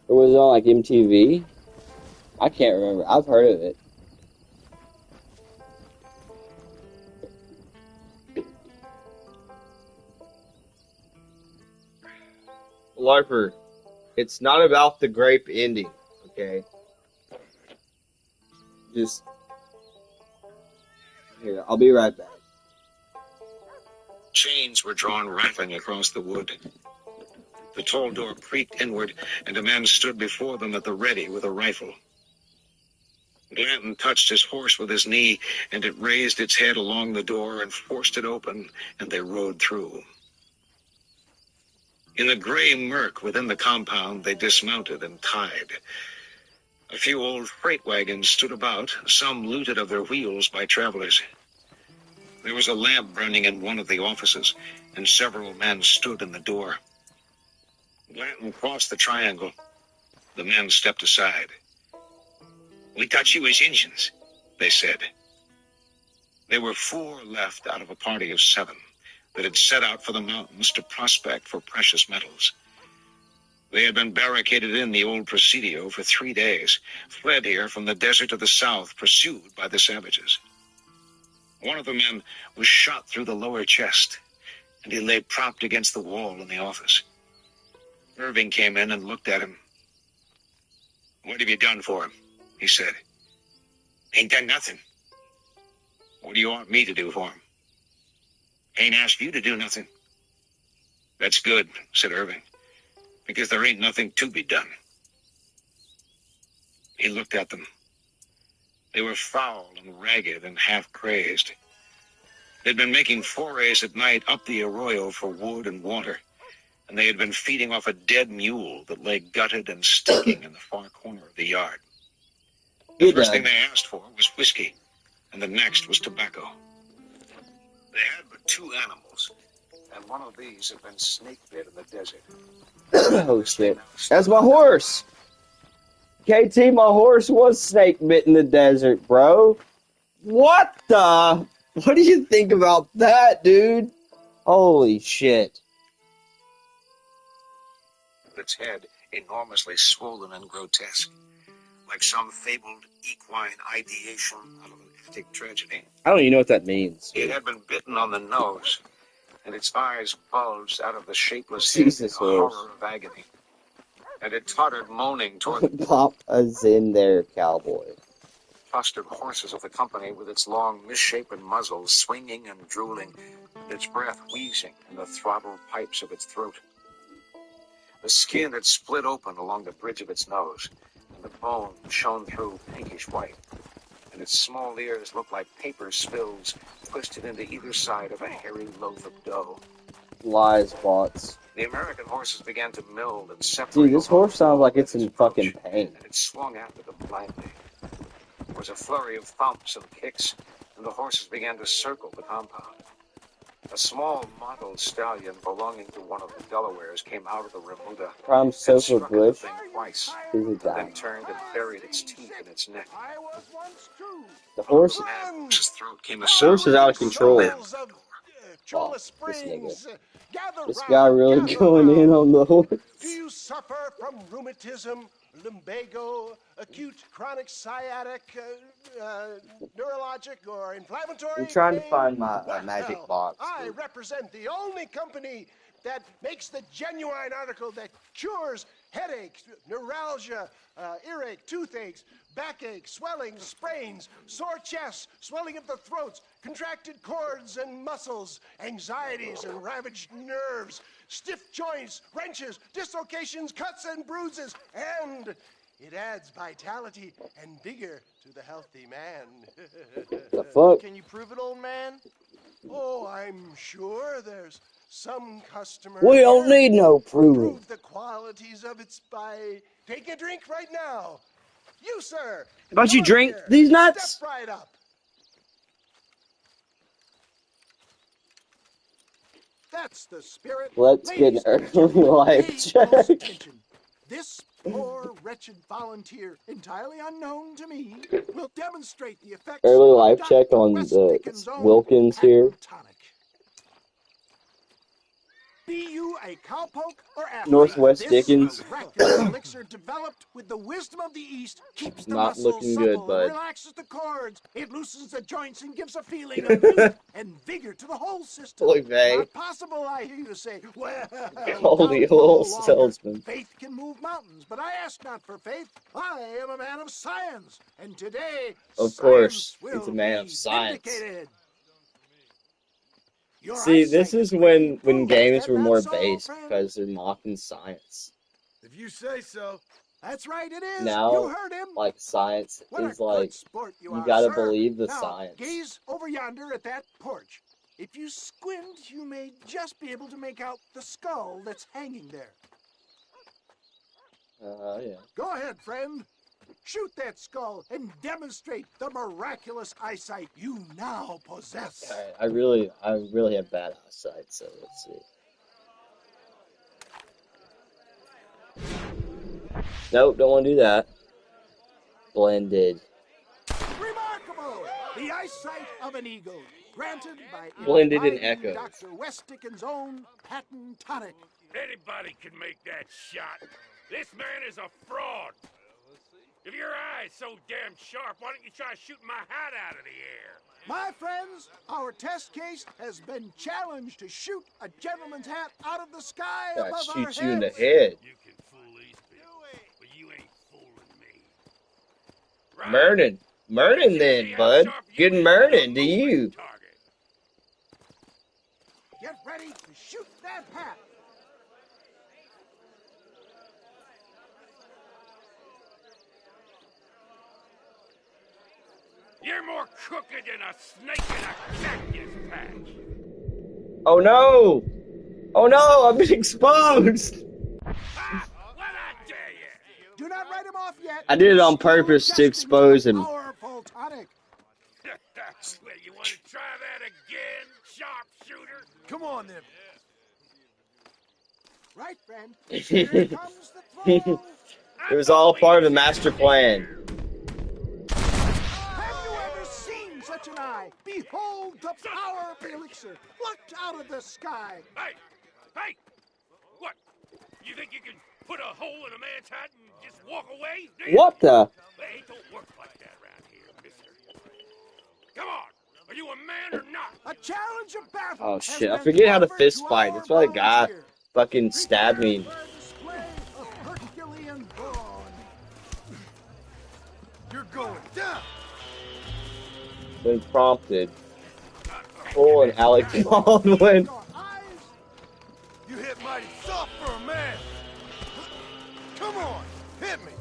Or was it on like MTV? I can't remember. I've heard of it. Larper, it's not about the grape ending, okay? Just here, I'll be right back. Chains were drawn rattling across the wood. The tall door creaked inward, and a man stood before them at the ready with a rifle. Glanton touched his horse with his knee, and it raised its head along the door and forced it open, and they rode through. In the gray murk within the compound, they dismounted and tied. A few old freight wagons stood about, some looted of their wheels by travelers. There was a lamp burning in one of the offices, and several men stood in the door. Glanton crossed the triangle. The men stepped aside. "We got you as Injuns," they said. There were 4 left out of a party of 7 that had set out for the mountains to prospect for precious metals. They had been barricaded in the old Presidio for 3 days, fled here from the desert of the south, pursued by the savages. One of the men was shot through the lower chest, and he lay propped against the wall in the office. Irving came in and looked at him. "What have you done for him?" he said. "Ain't done nothing." "What do you want me to do for him?" "Ain't asked you to do nothing." "That's good," said Irving, "because there ain't nothing to be done." He looked at them. They were foul and ragged and half-crazed. They'd been making forays at night up the arroyo for wood and water, and they had been feeding off a dead mule that lay gutted and stinking in the far corner of the yard. The first thing they asked for was whiskey, and the next was tobacco. They had but 2 animals, and one of these had been snake-bit in the desert. Oh shit. That's my horse! KT, my horse was snake bit in the desert, bro. What the? What do you think about that, dude? Holy shit. Its head enormously swollen and grotesque. like some fabled equine ideation out of an epic tragedy. I don't even know what that means. It had been bitten on the nose, and its eyes bulged out of the shapeless Jesus, head in a horror of agony. And it tottered moaning toward the Pop us in there, cowboy. clustered horses of the company with its long, misshapen muzzle swinging and drooling, and its breath wheezing in the throttled pipes of its throat. The skin had split open along the bridge of its nose, and the bone shone through pinkish white, and its small ears looked like paper spills twisted into either side of a hairy loaf of dough. Lies, bots. The American horses began to mill and separate. Dude, this horse sounds like it's in fucking pain. And it swung after them blindly. There was a flurry of thumps and kicks, and the horses began to circle the compound. A small mottled stallion belonging to one of the Delawares came out of the remuda Prime and Sofa struck Bush the thing twice, is a then guy. turned and buried its teeth in its neck. The horse, Horse's throat came a horse is out of control. Souls of Chola This Springs, nigga. gather This round, guy really gather going in round. on the horse. Do you suffer from rheumatism, lumbago, acute chronic sciatic, neurologic, or inflammatory I'm trying to pain? find my Well, magic box. I represent the only company that makes the genuine article that cures headaches, neuralgia, earache, toothaches, backache, swelling, sprains, sore chests, swelling of the throats, contracted cords and muscles, anxieties and ravaged nerves, stiff joints, wrenches, dislocations, cuts and bruises, and it adds vitality and vigor to the healthy man. The fuck? Can you prove it, old man? Oh, I'm sure there's some customer. We don't here need no proving. prove the qualities of it by taking a drink right now. You, sir. Why don't you come up drink here. these nuts? Step right up. That's the spirit. Let's get Ladies an and gentlemen, early life pay check. close attention. This poor, wretched volunteer, entirely unknown to me, will demonstrate the effects Early of life check Dr. on West the Dickens' own Wilkins here. patent tonic. Be you a cowpoke or athlete, Northwest this Dickens. miraculous elixir developed with the wisdom of the East keeps the Not muscles looking supple, good, bud. relaxes the cords, it loosens the joints and gives a feeling of youth and vigor to the whole system. Oy vey. Not possible, I hear you say. Well, Holy doubt no old longer. salesman. Faith can move mountains, but I ask not for faith. I am a man of science, and today, Of course, science will he's a man be of science. vindicated. Your See, this eyesight is greatly when improved. games Is were that more not so, based friend? because they're mocking science. If you say so. That's right, it is. Now, You heard him. like, science What a is good like, sport you you are, gotta sir. believe the Now, science. gaze over yonder at that porch. If you squint, you may just be able to make out the skull that's hanging there. Yeah. Go ahead, friend. Shoot that skull and demonstrate the miraculous eyesight you now possess. Alright, I really have bad eyesight, so let's see. Nope, don't want to do that. Blended. Remarkable! The eyesight of an eagle, granted by Blended in ill-advising echoes. Dr. West Dickens' own patent tonic. Anybody can make that shot. This man is a fraud. If your eye's so damn sharp, why don't you try shooting my hat out of the air? My friends, our test case has been challenged to shoot a gentleman's hat out of the sky Gotta above our shoot you in the heads. head. You can fool these people, but you ain't fooling me. Right? Mirnin. Mirnin then, bud. Good Mirnin to you. Target. Get ready to shoot that hat. You're more crooked than a snake in a cactus patch. Oh no! Oh no, I've been exposed! Ah, what I dare you? Do not write him off yet. I did it on Still purpose to adjusting expose the him. Powerful tonic. Well, you want to try that again, sharpshooter? Come on, then. Right, friend. Here comes the throw. It was all part of the master plan. Have you ever seen such an eye? Behold the power of the elixir, plucked out of the sky. Hey! Hey! What? You think you can put a hole in a man's hat and just walk away? Do you? What the? Well, work like that around here, mister. Come on! Are you a man or not? A challenge of battle. Oh has shit, I been forget how to offered fist to fight. our That's why the guy volunteer. fucking stabbed Prepare me. for a display of Herculean brawn. You're going down. When prompted. Cole and Alec Baldwin. Your eyes. You hit mighty soft for a man. Come on, hit me.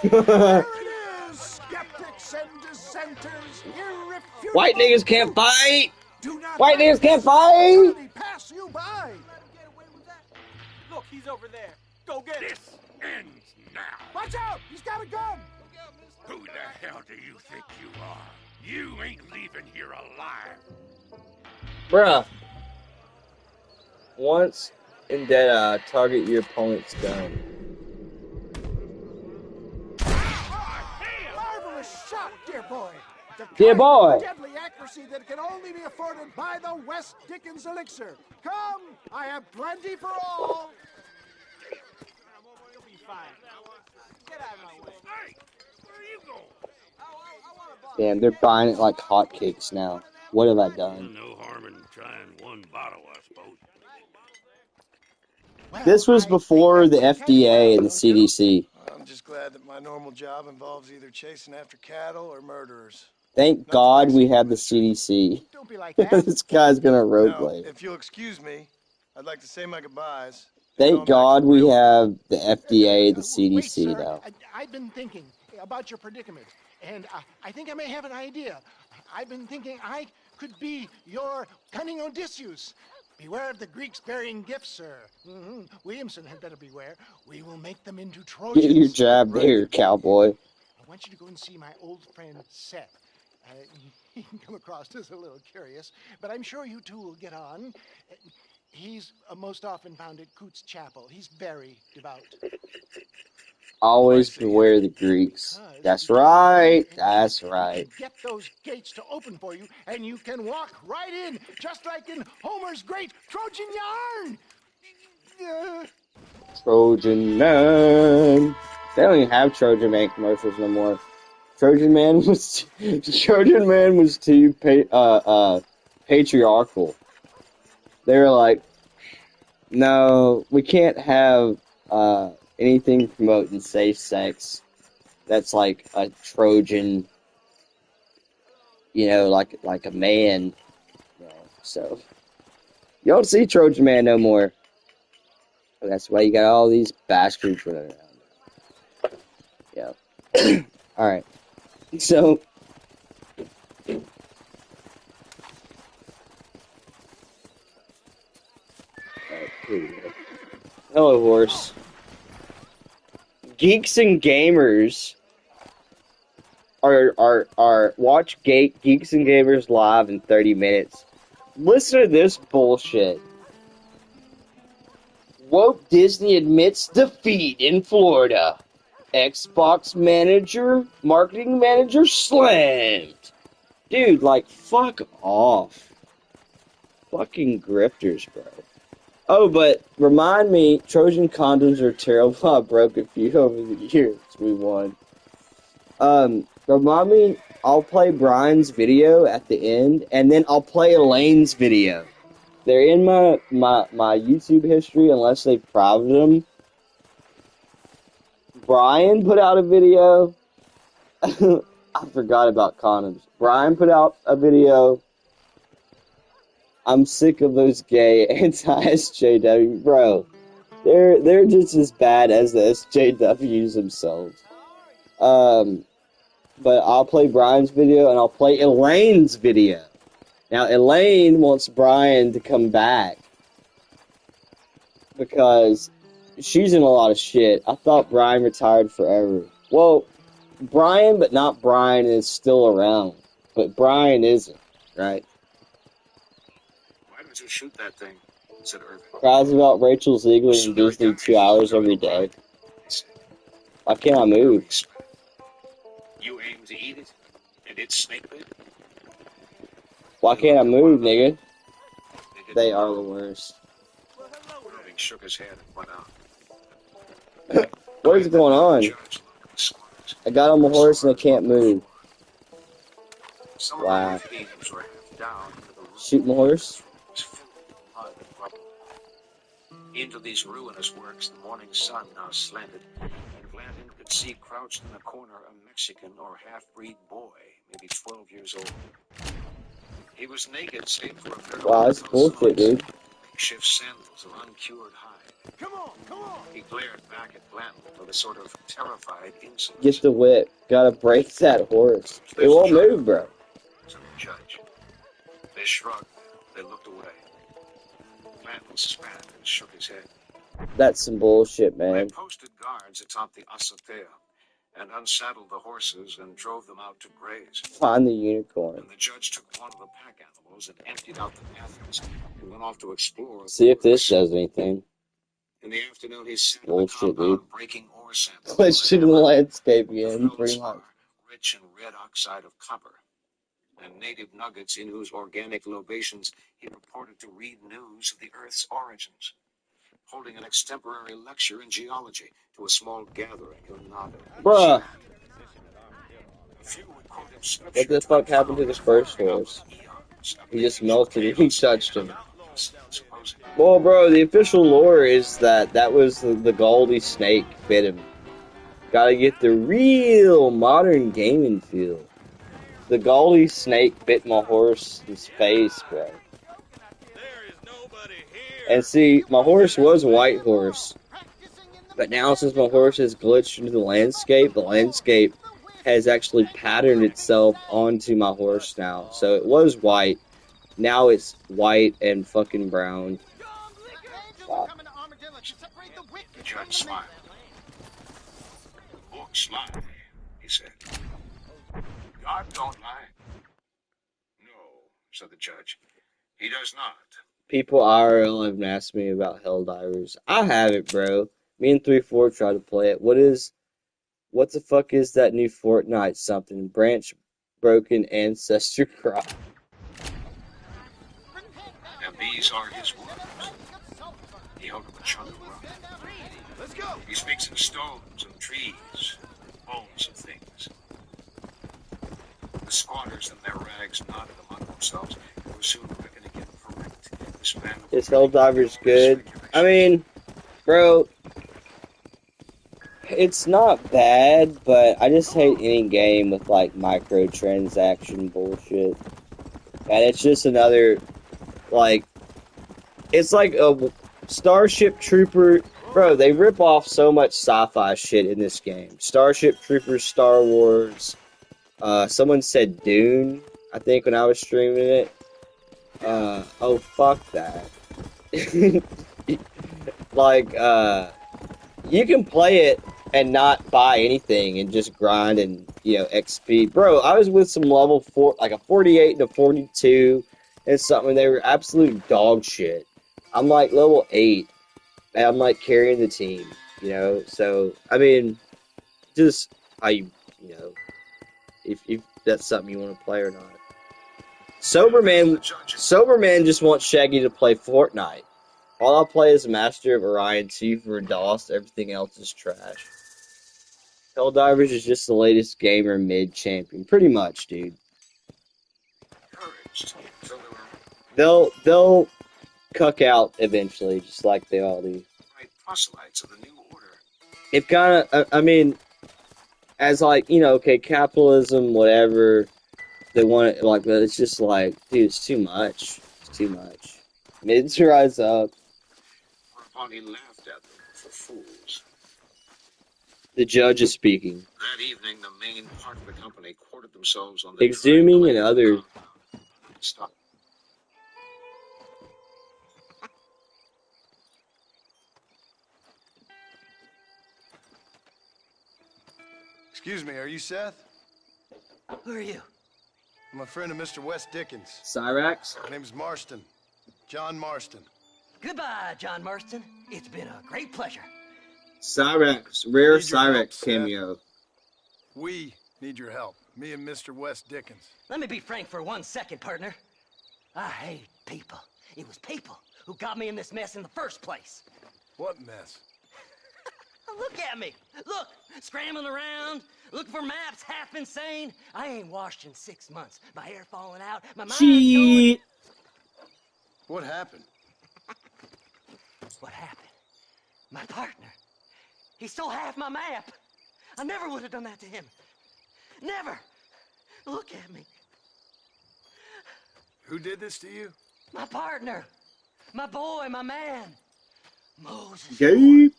There it is, skeptics and dissenters, irrefutable. White niggas can't fight! Do not White let niggas can't this fight! opportunity pass you by. Get away with that? Look, he's over there. Go get him. This ends now. Watch out! He's got a gun! Who the hell do you think you are? You ain't leaving here alive. Bruh. Once in Dead target your opponent's gun. Marvelous shot, dear boy. The Dear kind boy. of deadly accuracy that can only be afforded by the West Dickens elixir. Come, I have plenty for all. You'll be fine. Get out of my way. Hey, where are you going? Damn, they're buying it like hotcakes now. What have I done? No harm in trying one bottle, I suppose. Well, This was I before think the that's pretty FDA and the well, don't you? CDC. I'm just glad that my normal job involves either chasing after cattle or murderers. Thank Not God twice. we have the CDC. Don't be like that. This guy's gonna Now, roleplay. if you'll excuse me, I'd like to say my goodbyes. Thank God we have the FDA, the CDC Wait, sir. now. I've been thinking about your predicament, and I think I may have an idea. I've been thinking I could be your cunning Odysseus. Beware of the Greeks bearing gifts, sir. Williamson had better beware. We will make them into Trojans. Get your jab there, cowboy. I want you to go and see my old friend Seth. He can come across as a little curious, but I'm sure you two will get on. He's most often found at Coots Chapel. He's very devout. Always beware the Greeks. That's right. That's right. Get those gates to open for you, and you can walk right in, just like in Homer's great Trojan yarn. Trojan Man. They don't even have Trojan Man commercials no more. Trojan Man was too patriarchal. They were like, no, we can't have anything promoting safe sex. That's like a Trojan, like a man. So you don't see Trojan Man no more. That's why you got all these bastards running around. Yeah. Alright. So. Hello, horse. Geeks and Gamers watch Geeks and Gamers live in 30 minutes. Listen to this bullshit. Woke Disney admits defeat in Florida. Xbox marketing manager slammed. Dude, like, fuck off. Fucking grifters, bro. Oh, but remind me, Trojan condoms are terrible. I broke a few over the years. We won. Remind me, I'll play Brian's video at the end, and then I'll play Elaine's video. They're in my YouTube history unless they private them. Brian put out a video. I forgot about condoms. Brian put out a video. I'm sick of those gay anti-SJW. Bro, they're just as bad as the SJWs themselves. But I'll play Brian's video, and I'll play Elaine's video. Now, Elaine wants Brian to come back because she's in a lot of shit. I thought Brian retired forever. Well, Brian, but not Brian, is still around. But Brian isn't, right? Why don't you shoot that thing? Said Irving. Cries about Rachel Ziegler and Disney 2 hours every day. Why can't I move? You aim to eat it, and it's snake bit? Why can't I move, nigga? They are the worst. Irving shook his head and went out. What is going on? I got on my horse and I can't move. Wow. Shoot my horse? Into these ruinous works, the morning sun now slanted, and Blanton could see crouched in a corner a Mexican or half-breed boy, maybe 12 years old. He was naked, save for a pair Wow, that's bullshit, dude. makeshift sandals of uncured hide. Come on, come on. He glared back at Blanton with a sort of terrified insolence. Get the whip. Gotta break that horse. It won't move, bro. Said the judge. They shrugged. They looked away. Blanton spat and shook his head. That's some bullshit, They man. posted guards atop the azotea and unsaddled the horses and drove them out to graze. Find the unicorn. And the judge took one of the pack animals and emptied out the pathways and went off to explore. See if this does anything. In the afternoon, he sat in the Bullshit, compound dude. breaking ore samples. Question in the landscape again, pretty much. Rich in red oxide of copper and native nuggets in whose organic lobations he purported to read news of the Earth's origins. Holding an extemporary lecture in geology to a small gathering who nodded. Bruh. A few would quote him scripture. What the fuck happened to the first horse? He just melted and he touched him. Well, bro, the official lore is that that was the Galdi snake bit him. Gotta get the real modern gaming feel. The Galdi snake bit my horse's face, bro. And see, my horse was a white horse. But now since my horse has glitched into the landscape has actually patterned itself onto my horse now. So it was white. Now it's white and fucking brown. Wow. The judge smiled. Books lie, he said. God don't lie. No, said the judge. He does not. People IRL have asked me about Helldivers. I have it, bro. Me and 3-4 tried to play it. What the fuck is that new Fortnite something? Branch Broken Ancestor Crop. And these are his words. He held up a chunk of rock. Let's go. He speaks in stones and trees, bones and things. The squatters in their rags nodded among themselves and were soon reckoning him correct. This man Is Helldivers good? I mean, bro, it's not bad, but I just hate any game with like microtransaction bullshit. And it's just another, like, it's like a Starship Trooper. Bro, they rip off so much sci-fi shit in this game. Starship Troopers, Star Wars. Someone said Dune, I think, when I was streaming it. Oh, fuck that. Like, you can play it and not buy anything and just grind and, XP. Bro, I was with some level 4, like a 48 and a 42 and something. They were absolute dog shit. I'm like level 8. And I'm like carrying the team, So, I mean, just how if that's something you want to play or not. Soberman just wants Shaggy to play Fortnite. All I play is Master of Orion 2 for DOS. Everything else is trash. Helldivers is just the latest gamer mid champion, pretty much, dude. They'll cuck out eventually, just like they all do. proselytes of the new order. It kind of, I mean, as like, okay, capitalism, whatever, they want it, like, but it's just like, dude, it's too much. It's too much. Mids rise up. Whereupon he laughed at them for fools. The judge is speaking. That evening, the main part of the company quartered themselves on the Exhuming and other. Stop. Excuse me, are you Seth? Who are you? I'm a friend of Mr. Wes Dickens. Cyrax? My name's Marston. John Marston. Goodbye, John Marston. It's been a great pleasure. Cyrax. Rare Need your help, Cyrax Seth. cameo. We need your help. Me and Mr. Wes Dickens. Let me be frank for 1 second, partner. I hate people. It was people who got me in this mess in the first place. What mess? Look at me. Look, scrambling around, looking for maps, half insane. I ain't washed in 6 months. My hair falling out, my mind's going. Shit. What happened? What happened? My partner. He stole half my map. I never would have done that to him. Never. Look at me. Who did this to you? My partner. My boy, my man. Moses. Gabe.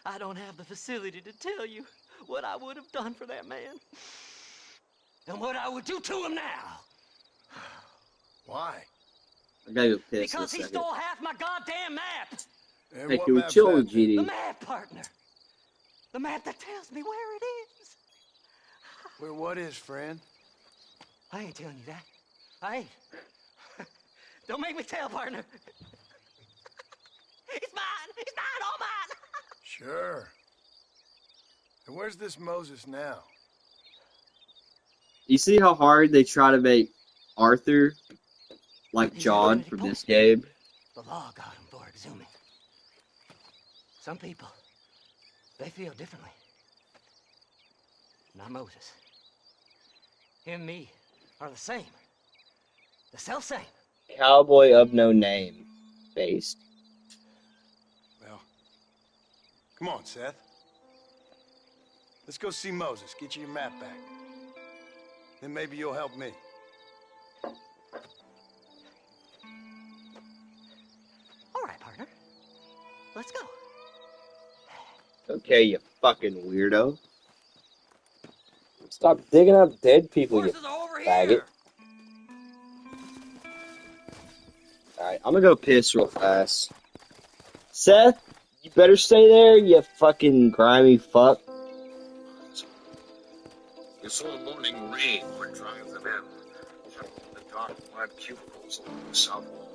I don't have the facility to tell you what I would have done for that man. And what I would do to him now. Why? I gotta go piss Because in he a second. stole half my goddamn map. And Hey, what can we map's chill that with then? The GD? map, partner. The map that tells me where it is. Where what is, friend? I ain't telling you that. I ain't. Don't make me tell, partner. It's mine. It's mine. All mine. Sure. And where's this Moses now? You see how hard they try to make Arthur like He's John already from born. this game? The law got him for exhuming. Some people, they feel differently. Not Moses. Him and me are the same. The self-same. Cowboy of no name. Based. Well, come on, Seth. Let's go see Moses. Get you your map back. Then maybe you'll help me. All right, partner. Let's go. Okay, you fucking weirdo. Stop digging up dead people, you Horses are over faggot. here. Alright, I'm gonna go piss real fast. Seth, you better stay there, you fucking grimy fuck. Before morning rain would drive them in the dark mud cubicles along the south wall.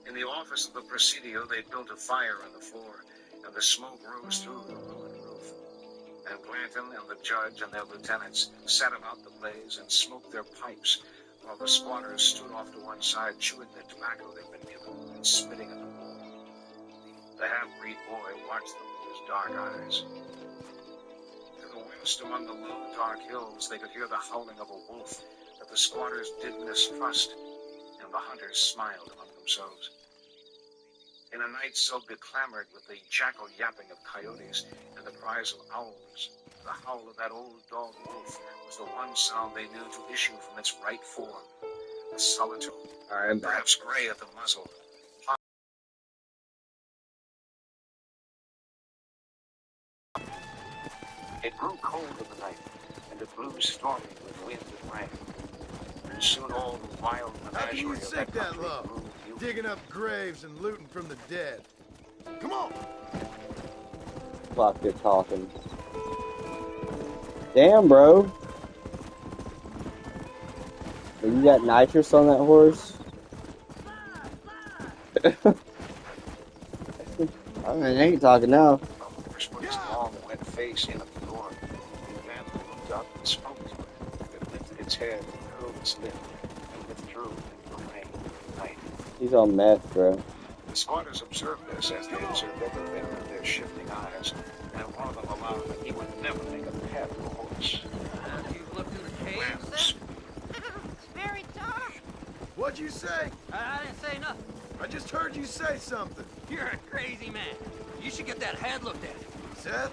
In the office of the Presidio, they built a fire on the floor, and the smoke rose through the ruined roof. And Blanton and the judge and their lieutenants sat about the blaze and smoked their pipes, while the squatters stood off to one side, chewing the tobacco they'd been given and spitting at the wall. The half-breed boy watched them with his dark eyes. To the west, among the low, dark hills, they could hear the howling of a wolf that the squatters did mistrust, and the hunters smiled among themselves. In a night so beclamored with the jackal yapping of coyotes and the cries of owls, the howl of that old dog wolf was the one sound they knew to issue from its right form, a solitary, Alright, I'm back. perhaps gray at the muzzle. It grew cold in the night, and it blew stormy with wind and rain. And soon all the wild How can you menagerie of sink that country low? grew human. Digging up graves and looting from the dead. Come on! Fuck, you're talking. Damn, bro. You got nitrous on that horse? I mean, they ain't talking now. First put his long, wet face in at the door. The man looked up and spoke to it. It lifted its head and curled its lip and withdrew into the rain and night. He's on meth, bro. The squatters observed this as they observed everything with their shifting eyes, and one of them allowed that he would never make a pet of a horse. Have you looked in the cave, Rams. Seth? It's very dark. What'd you say? I didn't say nothing. I just heard you say something. You're a crazy man. You should get that head looked at. Seth,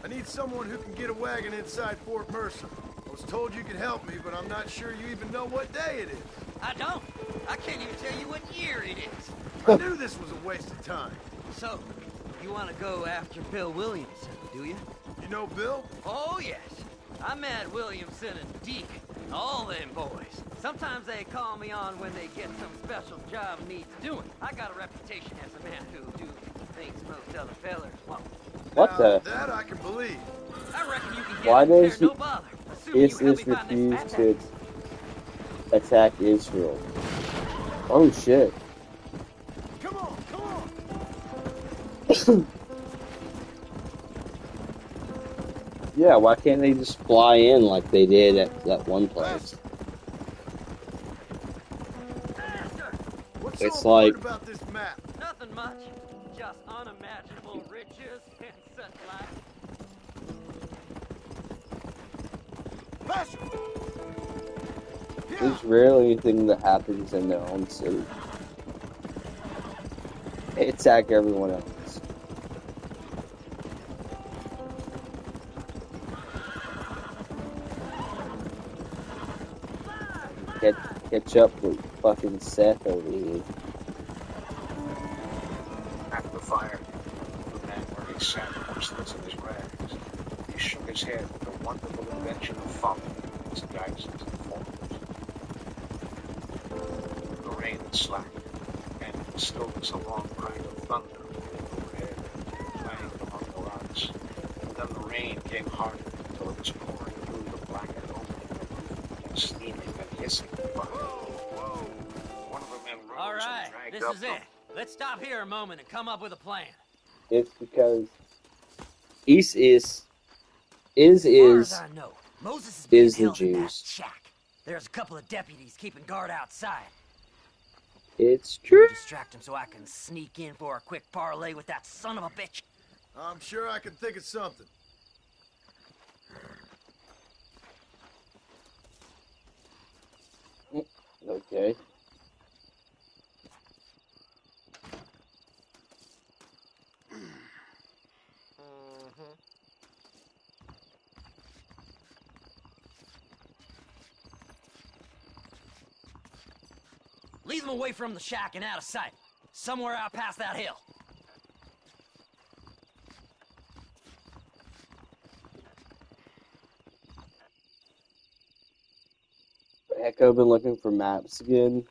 I need someone who can get a wagon inside Fort Mercer. I was told you could help me, but I'm not sure you even know what day it is. I don't. I can't even tell you what year it is. I knew this was a waste of time. So, you want to go after Bill Williamson, do you? You know Bill? Oh, yes. I met Williamson and Deke, all them boys. Sometimes they call me on when they get some special job needs doing. I got a reputation as a man who do things most other fellers won't. What Now, the? that I can believe. I reckon you can get Why in there, does no bother. Assuming ISIS you help me find this refuse fat to ass. attack Israel? Oh shit. Come on, come on! Yeah, why can't they just fly in like they did at that one place? What's It's so like- important about this map? Nothing much. just unimaginable riches and such like. There's rarely anything that happens in their own city. They attack everyone else. Catch up with fucking Seth over here. After the fire, the man wearing sandals in his rags. He shook his head at the wonderful invention of folly, his guides and informers. The rain had slacked, and in the stillness a long cry of thunder overhead, playing among the rocks. And then the rain came harder until it was pouring through the blackened opening and steaming and hissing the fire. One of the men rose All right, and dragged this up is it. Let's stop here a moment and come up with a plan. It's because East As far as I know, Moses is being is the held in that Jews. shack. There's a couple of deputies keeping guard outside. It's Can you true. distract him so I can sneak in for a quick parlay with that son of a bitch? I'm sure I can think of something. Okay. Lead them away from the shack and out of sight. Somewhere out past that hill. Echo been looking for maps again.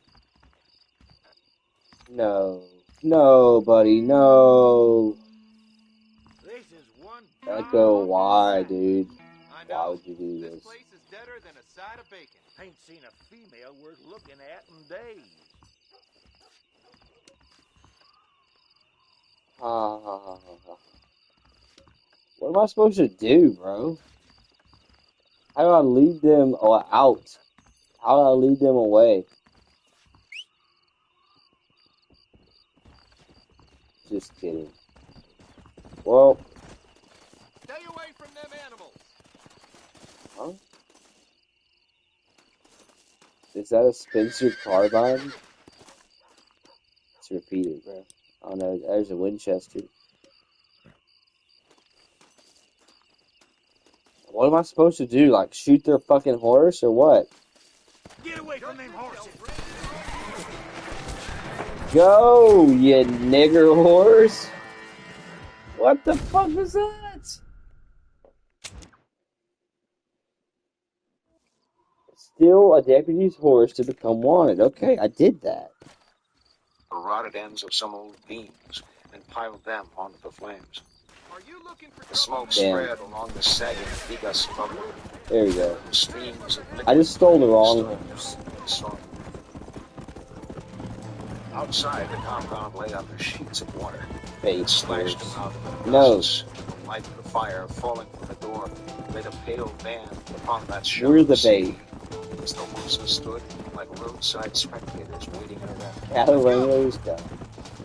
No. No, buddy, no. This is one Echo, why, dude? I Why know. would you do this? place is deader than a side of bacon. Ain't seen a female worth looking at in days. What am I supposed to do, bro? How do I lead them out? How do I lead them away? Just kidding. Well, Stay away from them animals. huh? Is that a Spencer carbine? Let's repeat it, bro. Oh no, there's a Winchester. What am I supposed to do? Like shoot their fucking horse or what? Get away from them horses. Go, you nigger horse! What the fuck was that? Steal a deputy's horse to become wanted. Okay, I did that. The rotted ends of some old beams and piled them onto the flames. Are you looking for The smoke Damn. spread along the sagging vigas above them. There we go. Streams of liquid I just stole the wrong stood horse. in the storm. Outside, the compound lay under sheets of water. Fake It slashed horse. about the No. gusts. The light of the fire falling from the door laid a pale band upon that Where's the sea. bait? As the horses stood like roadside spectators waiting at that. Catarango's got.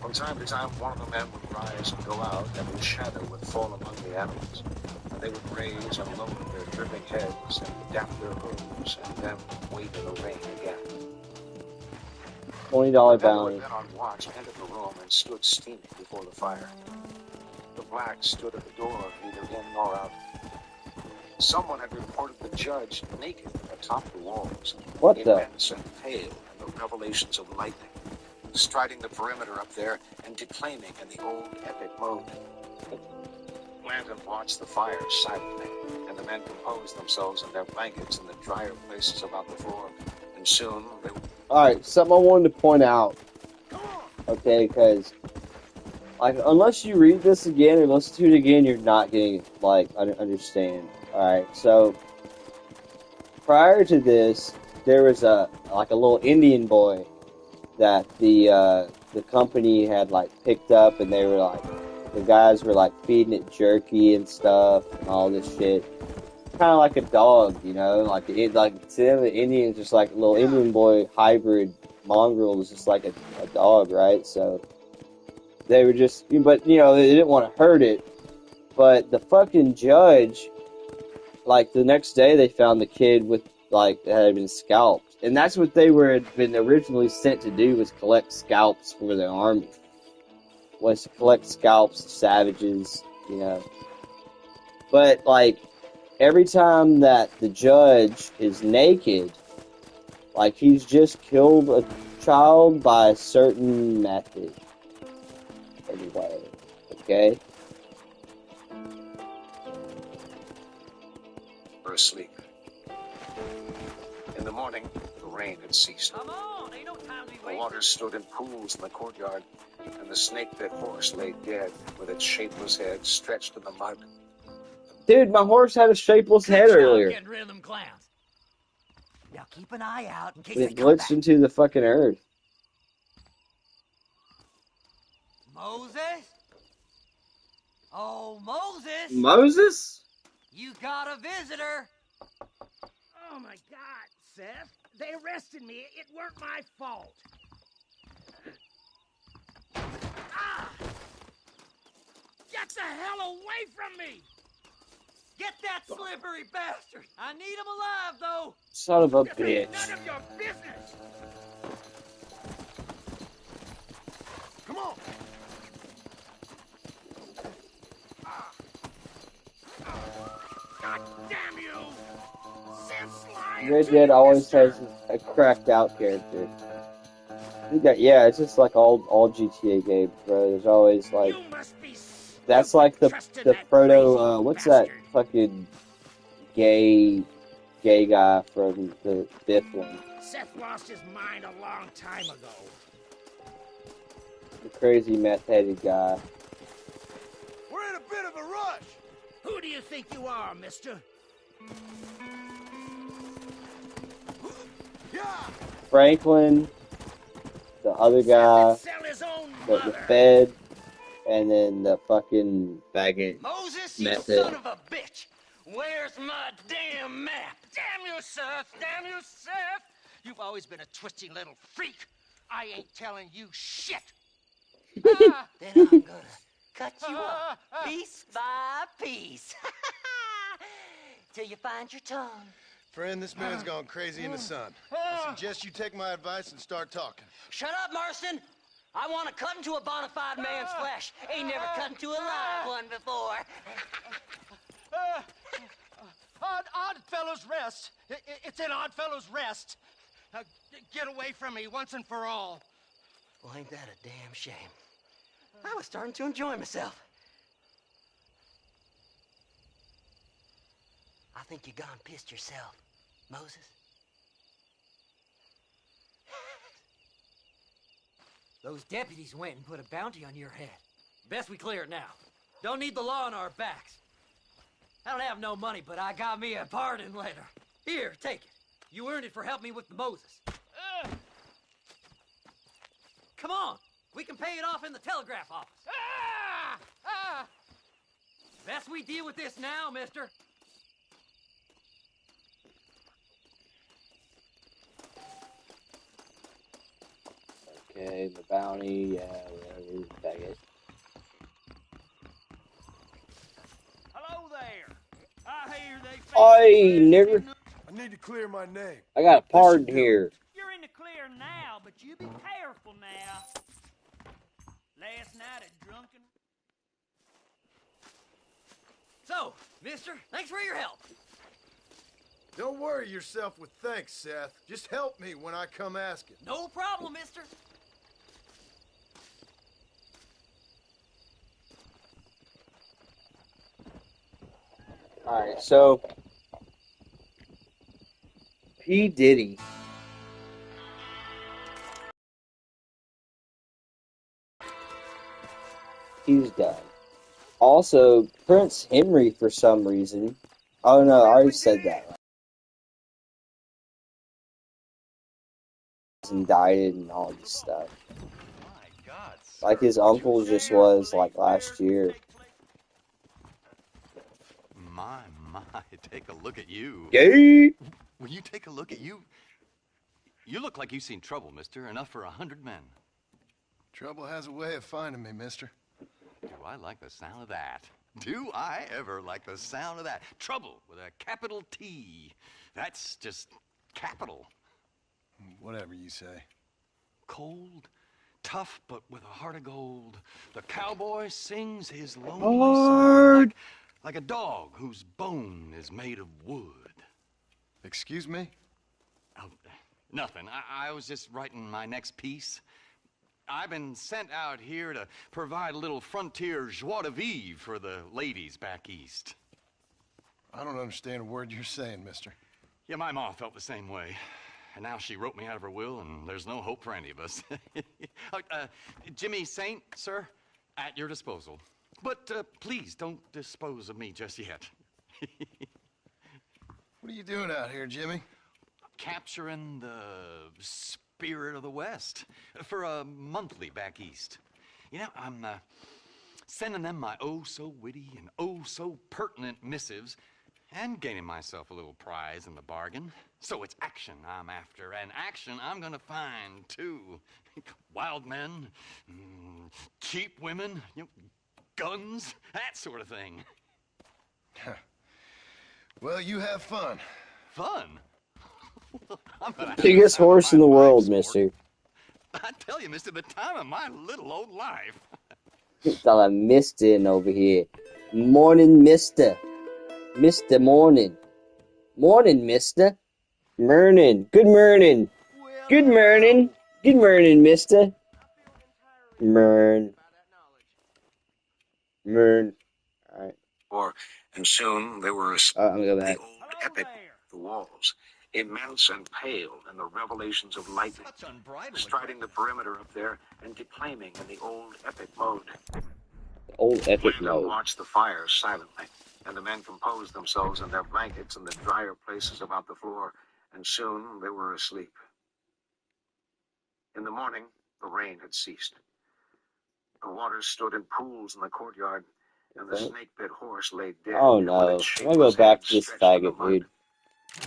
From time to time, one of the men would rise and go out, and his shadow would fall among the animals. And they would raise and lower their dripping heads and dap their hooves, and then wait in the rain again. $20 The men who bounty. had been on watch entered the room and stood steaming before the fire. The blacks stood at the door, neither in nor out. Someone had reported the judge naked atop the walls, What the? immense and pale in the revelations of lightning, striding the perimeter up there and declaiming in the old epic mode. Blanton watched the fire silently, and the men composed themselves in their blankets in the drier places about the floor, and soon they would. Alright, something I wanted to point out. Okay, because, like, unless you read this again or listen to it again, you're not getting, like, understand. Alright, so, prior to this, there was a little Indian boy that the company had, like, picked up, and they were, like, the guys were, like, feeding it jerky and stuff, and all this shit. Kind of like a dog, you know, like to them, the Indian's just like a little Indian boy hybrid mongrel is just like a dog, right? So They were just, but you know, they didn't want to hurt it. But the fucking judge, like the next day, they found the kid with like that had been scalped, and that's what they were had been originally sent to do, was collect scalps for the army. Was to collect scalps of savages, you know. But like every time that the judge is naked, like he's just killed a child by a certain method. Anyway, okay? Were asleep. In the morning, the rain had ceased. Come on, ain't no time to be The waiting. water stood in pools in the courtyard, and the snake-bit horse lay dead with its shapeless head stretched in the mud. Dude, my horse had a shapeless head Good job earlier. getting rid of them clowns. Now keep an eye out in case It they come glitched back. into the fucking earth. Moses? Oh, Moses! Moses? You got a visitor. Oh my God, Seth. They arrested me. It weren't my fault. Ah! Get the hell away from me! Get that slippery bastard. I need him alive, though. Son of a This ain't bitch. none of your business. Come on. God damn you! Seth's lying Red to Dead you, always mister. has a cracked out character. Yeah, it's just like all GTA games, bro. There's always like, You must be that's like the trusting the that proto crazy what's that bastard. fucking gay guy from the fifth one? Seth lost his mind a long time ago. The crazy meth headed guy. We're in a bit of a rush. Who do you think you are, mister? Yeah. Franklin, the other guy, Sell his own the mother. Fed, and then the fucking faggot Moses, you method. son of a bitch. Where's my damn map? Damn you, Seth! Damn you, Seth! You've always been a twisty little freak. I ain't telling you shit. Ah, Then I'm gonna cut you up piece by piece. Till you find your tongue. Friend, this man's gone crazy in the sun. I suggest you take my advice and start talking. Shut up, Marston. I want to cut into a bona fide man's flesh. Ain't never cut into a live one before. Odd Fellow's Rest. It's in Odd Fellow's Rest. Get away from me once and for all. Well, ain't that a damn shame? I was starting to enjoy myself. I think you gone pissed yourself, Moses. Those deputies went and put a bounty on your head. Best we clear it now. Don't need the law on our backs. I don't have no money, but I got me a pardon letter. Here, take it. You earned it for helping me with the Moses. Come on. We can pay it off in the telegraph office. Best we deal with this now, mister. Okay, the bounty, yeah, whatever, faggot. Hello there. I hear they... Oi, nigger. I need to clear my name. I got a pardon here. You're in the clear now, but you be careful now. Last night at drunken... So, mister, thanks for your help. Don't worry yourself with thanks, Seth. Just help me when I come asking. No problem, mister. Alright, so P. Diddy. He's done. Also, Prince Henry, for some reason. Oh no, I already said that. Right? Indicted and all this stuff. My God, Like his uncle just was like last year. My, take a look at you. Gay. When you take a look at you, you look like you've seen trouble, mister. Enough for 100 men. Trouble has a way of finding me, mister. Do I like the sound of that? Do I ever like the sound of that? Trouble with a capital T. That's just capital. Whatever you say. Cold, tough, but with a heart of gold. The cowboy sings his lonely Hard. song like a dog whose bone is made of wood. Excuse me? Oh, nothing. I was just writing my next piece. I've been sent out here to provide a little frontier joie de vivre for the ladies back east. I don't understand a word you're saying, mister. Yeah, my ma felt the same way. And now she wrote me out of her will, and there's no hope for any of us. Jimmy Saint, sir, at your disposal. But please don't dispose of me just yet. What are you doing out here, Jimmy? Capturing the spirit of the West for a monthly back east. You know, I'm sending them my oh-so-witty and oh-so-pertinent missives and gaining myself a little prize in the bargain. So it's action I'm after, and action I'm gonna find, too. Wild men, cheap women, guns, that sort of thing. Well, you have fun. Fun? Biggest horse in the world, mister. I tell you, mister, the time of my little old life. Thought I missed it over here. Morning, mister. Mr. Morning. Morning, mister. Mirnin. Good morning. Good morning. Good morning, mister. Mern. Mern. Alright. And soon they were I'm gonna go the back. old epic, the walls, immense and pale in the revelations of lightning, striding the perimeter up there and declaiming in the old epic mode. Old epic Landon mode. watched the fires silently, and the men composed themselves in their blankets in the drier places about the floor, and soon they were asleep. In the morning, the rain had ceased. The water stood in pools in the courtyard, and the snake-bit horse lay dead. Oh no. I'm gonna go back to this faggot, dude.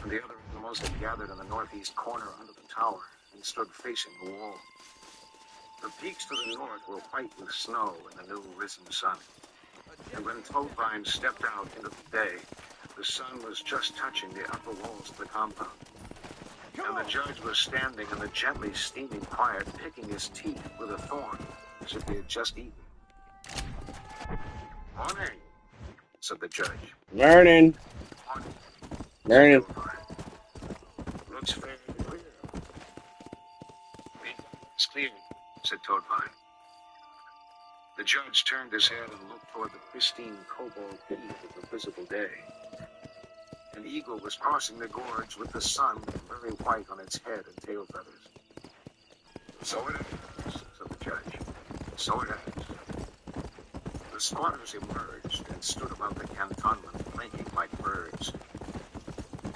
And the other animals had gathered in the northeast corner under the tower and stood facing the wall. The peaks to the north were white with snow in the new risen sun. And when Toadvine stepped out into the day, the sun was just touching the upper walls of the compound. And the judge was standing in the gently steaming fire, picking his teeth with a thorn, as if he had just eaten. "Morning," said the judge. Learning. "Morning." Learning. "Looks fairly clear." "It's clear," said Toadvine. The judge turned his head and looked toward the pristine cobalt heat of the visible day. An eagle was crossing the gorge with the sun very white on its head and tail feathers. "So it is," said the judge. "So it is." The squatters emerged and stood about the cantonment, blinking like birds.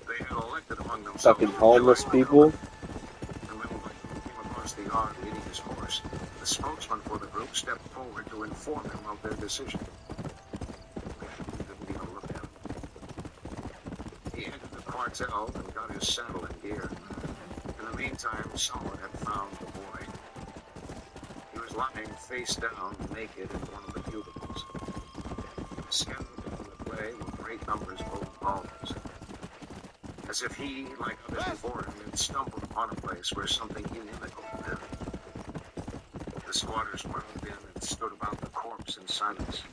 They had elected among themselves Fucking homeless people. And when White came across the yard leading his horse, the spokesman for the group stepped forward to inform him of their decision. He didn't even look at him. He entered the quartel and got his saddle and gear. In the meantime, someone had found the boy. He was lying face down, naked, in one of the cubicles. Scattered on the clay were great numbers of old bones. As if he, like others before him, had stumbled upon a place where something inimical lived. The squatters moved in and stood about the corpse in silence.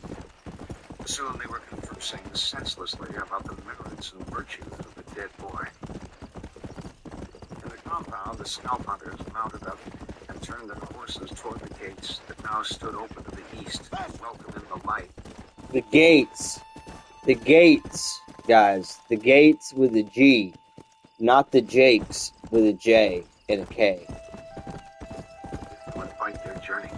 Soon they were conversing senselessly about the merits and virtues of the dead boy. In the compound, the scalp hunters mounted up and turned their horses toward the gates that now stood open to the east to welcome in the light. The gates. The gates, guys. The gates with a G. Not the Jakes with a J and a K. To invite their journey.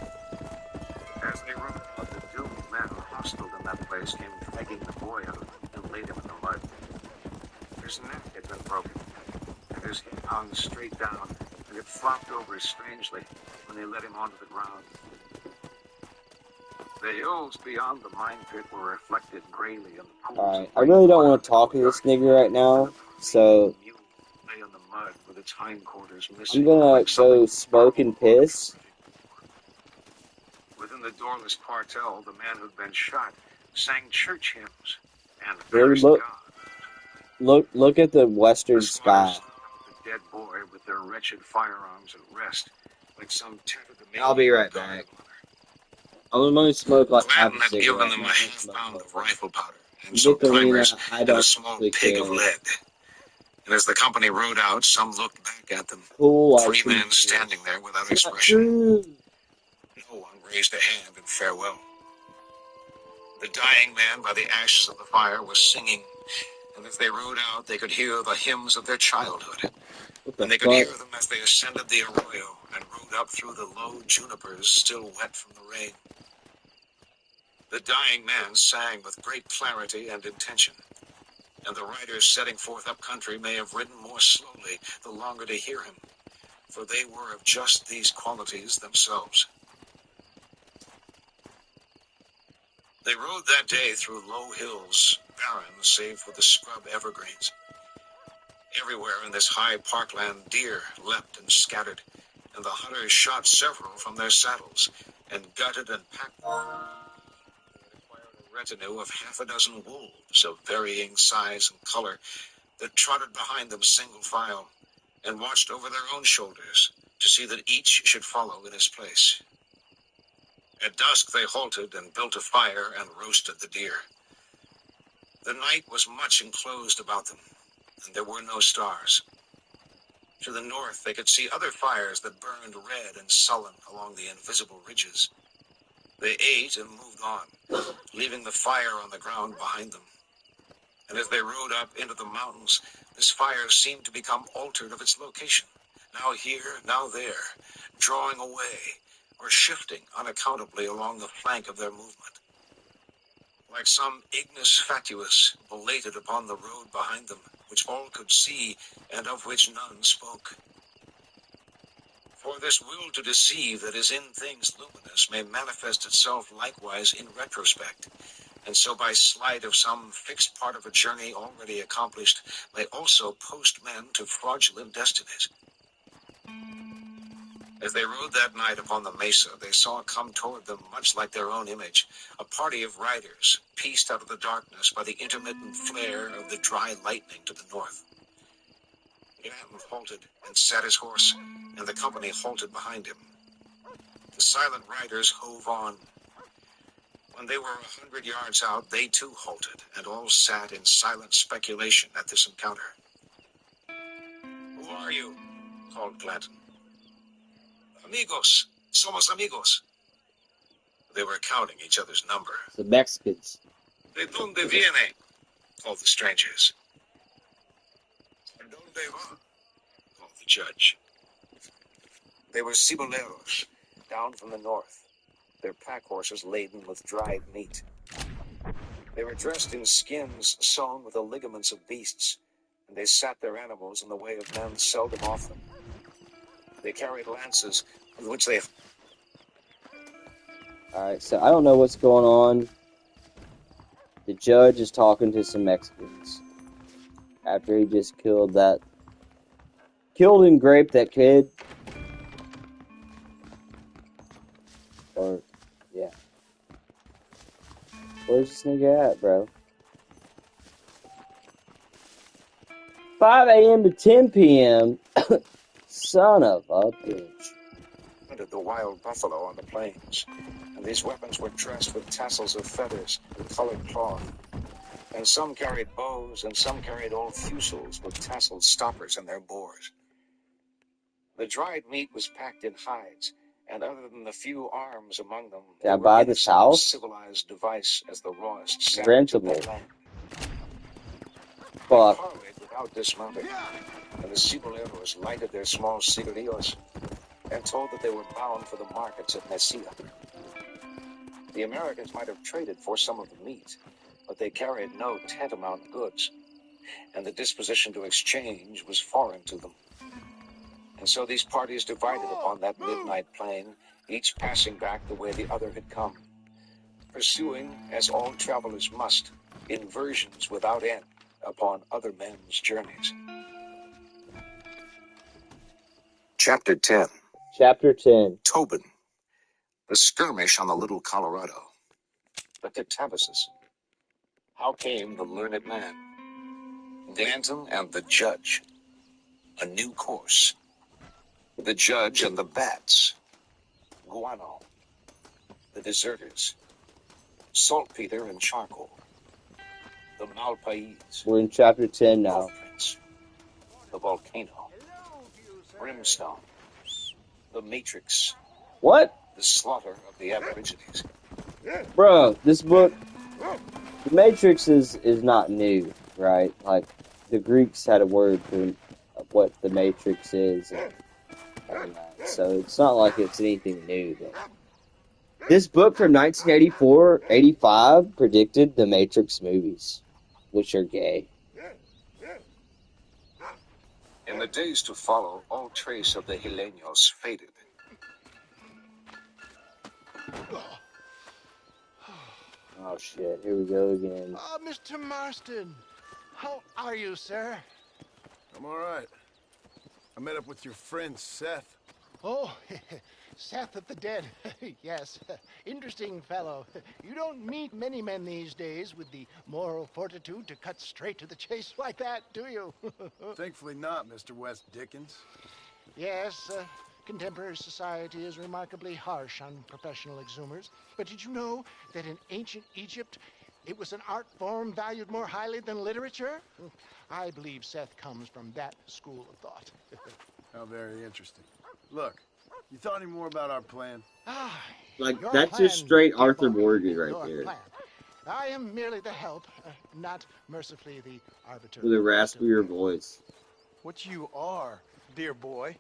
As they rode out, the doomed men hostled in that place came dragging the boy out and laid him in the mud. His neck had been broken, and his head hung straight down, and it flopped over strangely when they let him onto the ground. The hills beyond the mine pit were reflected grayly in the pools. Alright, I really don't want to talk to this nigga right now, so Lay on the mud with its hindquarters I'm missing. gonna go smoke and piss. Within the doorless quartel, the man who'd been shot sang church hymns and Here, cursed God. look at the The western sky. squatters left the dead boy with their wretched firearms at rest, like some tatterdemalion. I'll be right back. I'm gonna smoke like half Gladden a had cigarette. given them I'm a not gonna half smoke pound more. of rifle powder and You some get the primers Lena, I and don't a small actually pig care. of lead. And as the company rode out, some looked back at them. Cool, Three men standing there without it's not expression. true. No one raised a hand in farewell. The dying man by the ashes of the fire was singing, and as they rode out, they could hear the hymns of their childhood. And they could hear them as they ascended the arroyo and rode up through the low junipers still wet from the rain. The dying man sang with great clarity and intention, and the riders setting forth up country may have ridden more slowly the longer to hear him, for they were of just these qualities themselves. They rode that day through low hills, barren save for the scrub evergreens. Everywhere in this high parkland deer leapt and scattered, and the hunters shot several from their saddles, and gutted and packed them. They had acquired a retinue of half a dozen wolves of varying size and color that trotted behind them single file, and watched over their own shoulders to see that each should follow in his place. At dusk they halted and built a fire and roasted the deer. The night was much enclosed about them, and there were no stars. To the north they could see other fires that burned red and sullen along the invisible ridges. They ate and moved on, leaving the fire on the ground behind them. And as they rode up into the mountains, this fire seemed to become altered of its location, now here, now there, drawing away, or shifting unaccountably along the flank of their movement. Like some ignis fatuus belated upon the road behind them, which all could see, and of which none spoke. For this will to deceive that is in things luminous may manifest itself likewise in retrospect, and so by sleight of some fixed part of a journey already accomplished may also post men to fraudulent destinies. As they rode that night upon the mesa, they saw come toward them, much like their own image, a party of riders, pieced out of the darkness by the intermittent flare of the dry lightning to the north. Glanton halted and sat his horse, and the company halted behind him. The silent riders hove on. When they were 100 yards out, they too halted, and all sat in silent speculation at this encounter. "Who are you?" called Glanton. "Amigos. Somos amigos." They were counting each other's number. The Mexicans. "De donde viene?" called the strangers. "A donde va?" called the judge. They were ciboleros, down from the north, their pack horses laden with dried meat. They were dressed in skins sewn with the ligaments of beasts, and they sat their animals in the way of men seldom off them. They carried lances with which they... Alright, so I don't know what's going on. The judge is talking to some Mexicans after he just killed and raped that kid. Or, yeah. Where's this nigga at, bro? 5 a.m. to 10 p.m. Son of a bitch. ...hunted the wild buffalo on the plains, and these weapons were dressed with tassels of feathers and colored cloth. And some carried bows, and some carried old fusils with tasseled stoppers in their bores. The dried meat was packed in hides, and other than the few arms among them, Did I buy this house? civilized device as the rawest savage of Rentable. their land. Fuck. They parleyed without dismounting, and the ciboleros lighted their small cigarillos and told that they were bound for the markets at Mesilla. The Americans might have traded for some of the meat, but they carried no tantamount goods, and the disposition to exchange was foreign to them. And so these parties divided upon that midnight plain, each passing back the way the other had come, pursuing, as all travelers must, inversions without end upon other men's journeys. Chapter 10. Chapter 10. Tobin, The skirmish on the Little Colorado. The catabasis. How came the learned man? Danton and the judge. A new course. The judge and the bats. Guano. The deserters. Saltpeter and charcoal. The Malpais. We're in chapter 10 now. Prince. The volcano. Brimstone. The Matrix. What? The slaughter of the Aborigines. Bro, this book, The Matrix is not new, right? Like, the Greeks had a word for what the Matrix is, and that. So it's not like it's anything new. But this book from 1984-85 predicted the Matrix movies, which are gay. In the days to follow, all trace of the Hileños faded. Oh shit, here we go again. Mr. Marston, how are you, sir? I'm all right. I met up with your friend Seth. Oh, Seth of the Dead. Yes, interesting fellow. You don't meet many men these days with the moral fortitude to cut straight to the chase like that, do you? Thankfully not, Mr. West Dickens. Yes, contemporary society is remarkably harsh on professional exhumers. But did you know that in ancient Egypt, it was an art form valued more highly than literature? I believe Seth comes from that school of thought. How very interesting. Look, you thought any more about our plan? Like, that's just straight Arthur Morgan right there. Plan. I am merely the help, not mercifully the arbiter. With a raspier voice. What you are, dear boy,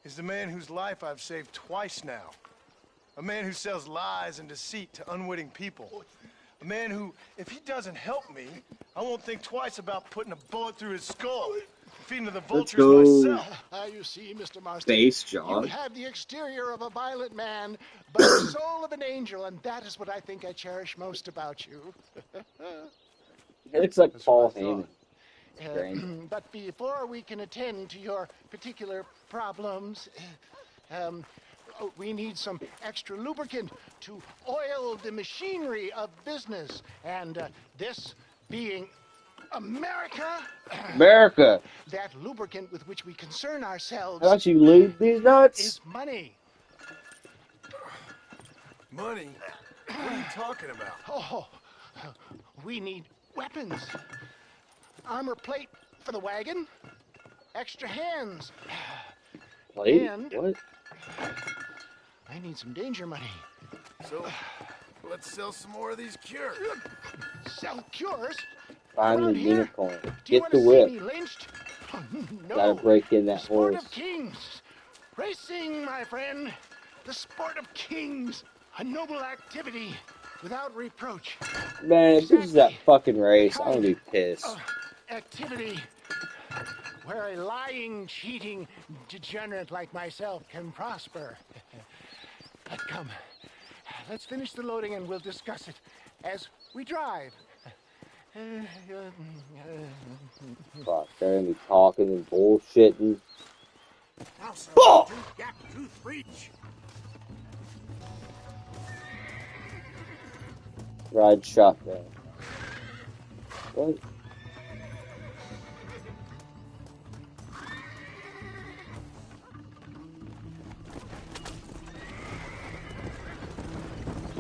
is the man whose life I've saved twice now. A man who sells lies and deceit to unwitting people. A man who, if he doesn't help me, I won't think twice about putting a bullet through his skull. Feeding to the vultures myself. You see, Mr. Marston, Face John. You have the exterior of a violent man, but the soul of an angel, and that is what I think I cherish most about you. He looks like Paul Heyman. But before we can attend to your particular problems, we need some extra lubricant to oil the machinery of business, and this being America. That lubricant with which we concern ourselves. How about you lube these nuts? Is money. Money? What are you talking about? Oh, we need weapons. Armor plate for the wagon. Extra hands. Plate? And what? I need some danger money. So, let's sell some more of these cures. Sell cures? Find the Around here? unicorn. Do you Get the want to whip. see me lynched? No. Gotta break in that Sport horse. of kings. Racing, my friend. The sport of kings. A noble activity without reproach. Man, if this is that fucking race, I'm gonna be pissed. Activity where a lying, cheating degenerate like myself can prosper. But come, let's finish the loading and we'll discuss it as we drive. Fuck, they're gonna be talking and bullshitting. Now, sir, Oh! gap tooth breach. Ride shotgun. What?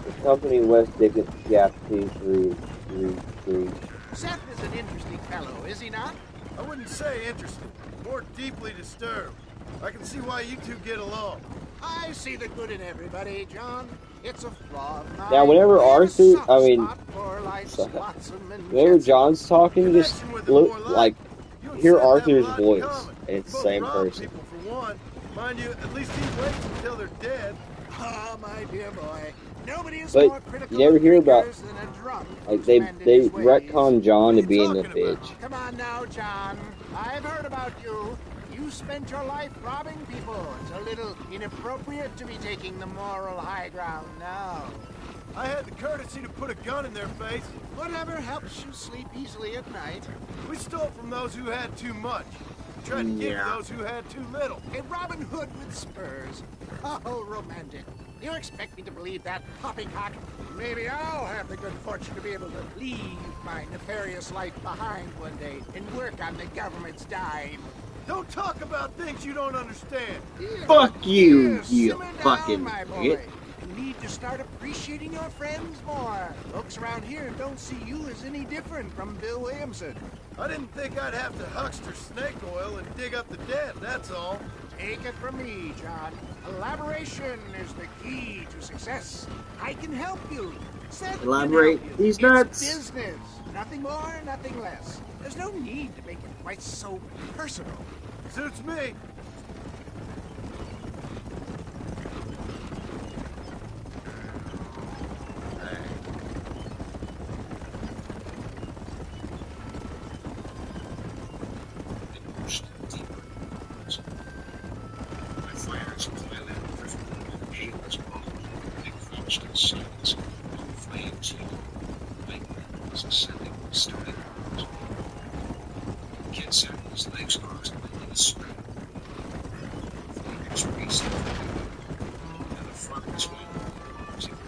The company West Dickens Gap T3. Seth is an interesting fellow, is he not? I wouldn't say interesting, more deeply disturbed. I can see why you two get along. I see the good in everybody, John. It's a flaw of mine. Now, whenever Arthur, I mean, whenever Jets. John's talking, just look like hear Arthur's voice, and it's the same person. People for one. Mind you, at least he waits until they're dead. Ah, my dear boy. Nobody is But more critical you never of hear about drinkers than a drunk like who's they mended they his ways. retcon John to being the bitch. Come on now, John. I've heard about you. You spent your life robbing people. It's a little inappropriate to be taking the moral high ground now. I had the courtesy to put a gun in their face. Whatever helps you sleep easily at night. We stole from those who had too much. Tried to give to those who had too little. A Robin Hood with spurs. Oh, romantic. You expect me to believe that poppycock? Maybe I'll have the good fortune to be able to leave my nefarious life behind one day and work on the government's dime. Don't talk about things you don't understand. Fuck you, Here, you simmer down, fucking my boy. idiot. You need to start appreciating your friends more. Folks around here don't see you as any different from Bill Williamson. I didn't think I'd have to huckster snake oil and dig up the dead, that's all. Take it from me, John. Collaboration is the key to success. I can help you. Seth can Elaborate help you. these It's nuts. business. Nothing more, nothing less. There's no need to make it quite so personal. Suits me.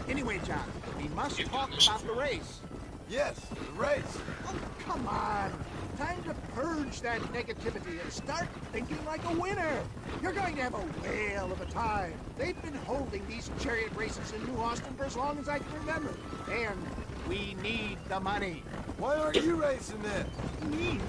Anyway, John, we must talk about the race. Yes, the race. Oh, come on. Time to purge that negativity and start thinking like a winner. You're going to have a whale of a time. They've been holding these chariot races in New Austin for as long as I can remember. And we need the money. Why aren't you racing then? Me?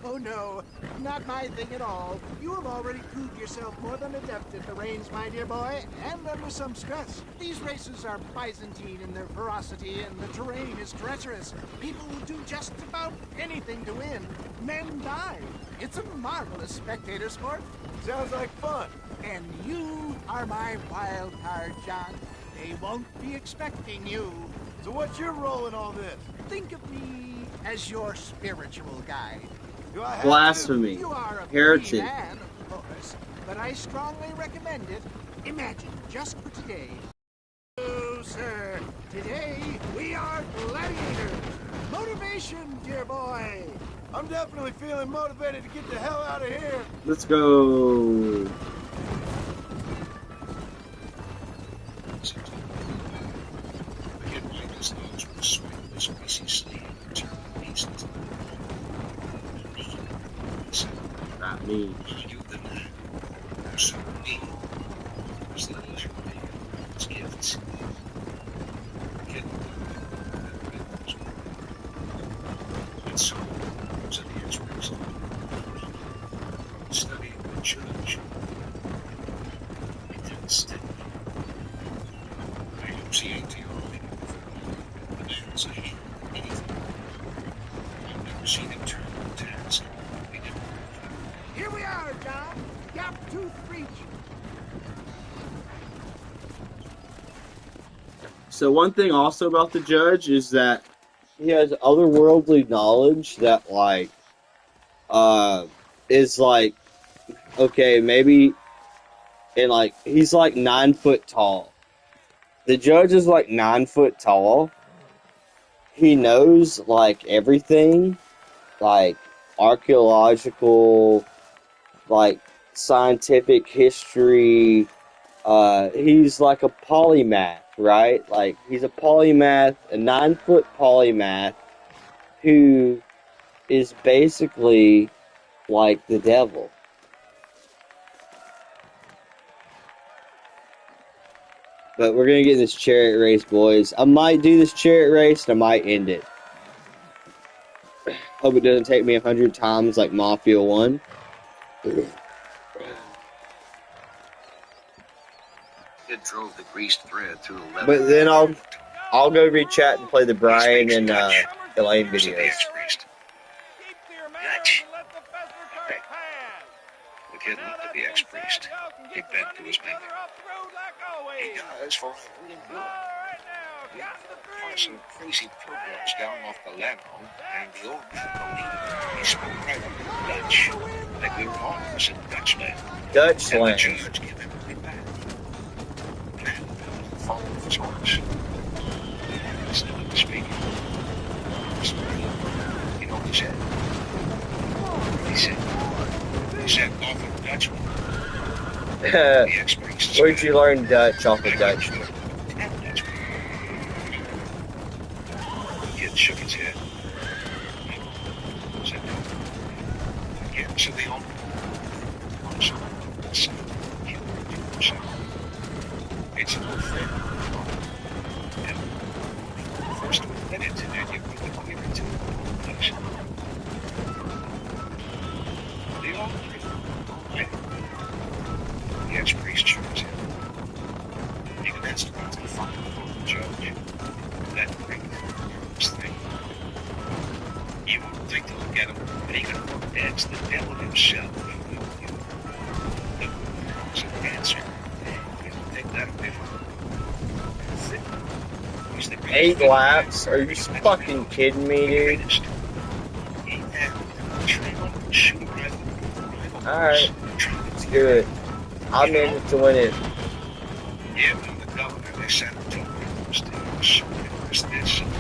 Oh no, not my thing at all. You have already proved yourself more than adept at the reins, my dear boy, and under some stress. These races are Byzantine in their ferocity, and the terrain is treacherous. People will do just about anything to win. Men die. It's a marvelous spectator sport. Sounds like fun. And you are my wild card, John. They won't be expecting you. So what's your role in all this? Think of me as your spiritual guide. Do I have Blasphemy. You are a free Heretic. man, of course, but I strongly recommend it. Imagine, just for today. Oh, sir, today we are gladiators. Motivation, dear boy. I'm definitely feeling motivated to get the hell out of here. Let's go. Not me. Here we are, John. Gap tooth reach. So one thing also about the judge is that he has otherworldly knowledge that is like, okay, maybe, and like he's like 9 foot tall. The judge is like 9 foot tall. He knows like everything, like archaeological, like scientific history. He's like a polymath, right? Like he's a polymath, a 9 foot polymath who is basically like the devil. But we're gonna get in this chariot race, boys. I might do this chariot race and I might end it. Hope it doesn't take me 100 times like Mafia 1. It drove the greased thread through the leather. But then I'll go re-chat and play the Brian and Elaine videos. The kid looked at the ex-priest. He bent to his mending. Hey guys, for all in good. Some crazy pilgrims down off the Lano, and the old man he spoke right up in Dutch, like we were all innocent Dutchmen. Dutch And the slang. judge gave everything back. And followed his horse. Instead of speaking, you know what he said? He said, Northern Dutchman. The ex-priest. Where'd you learn Dutch off of Dutch? The kid shook his head. Said, again, so they all it's no fair. And first to admit it, and you really clear it to the they all agree. The ex-priest shook his head. You can ask about the fire before the judge. That great thing. You won't think to look at him, but he could work that's the devil himself. It's an answer. You don't take that away from him. 8 laps? Are you fucking kidding me, dude? Alright, let's do it. I'm in it to win it. Yeah, when the governor, they sent him to this and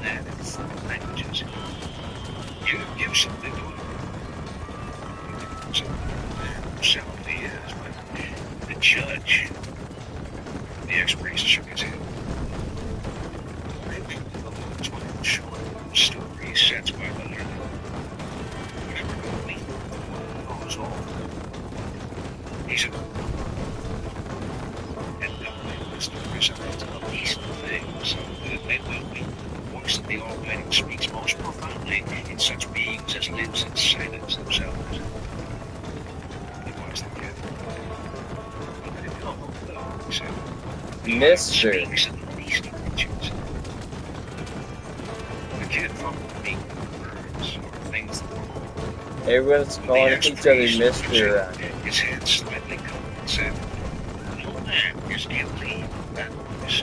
that in foreign languages. You give something to him. Something is, but the judge, the ex-priest shook his head. Maybe the Lord's one of the short story sets by the learner. Whatever will be, goes on. He said, and the stories are the least things, that they will be. Voice of the Almighty speaks most profoundly in such beings as lives in silence themselves. He watched the kid. He said, Mister. speaks in the least of creatures. The kid from the birds or things that Everyone's calling each other Mister around here. his head slightly covered and said, no man is guilty of that voice.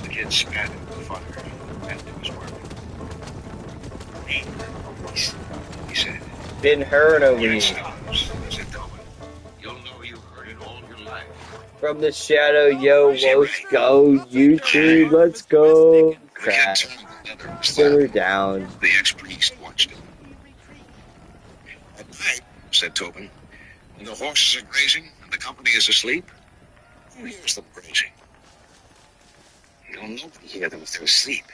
The kid spat into the fire and it was working. He said, Been heard over when here. it stops, said Tobin, you'll know you heard it all your life. From the shadow, yo, let's go. YouTube, let's go. Crash. Simmer down. The ex-priest watched him. At night, said Tobin, when the horses are grazing and the company is asleep, who hears them grazing? You'll nobody hear them if they're asleep.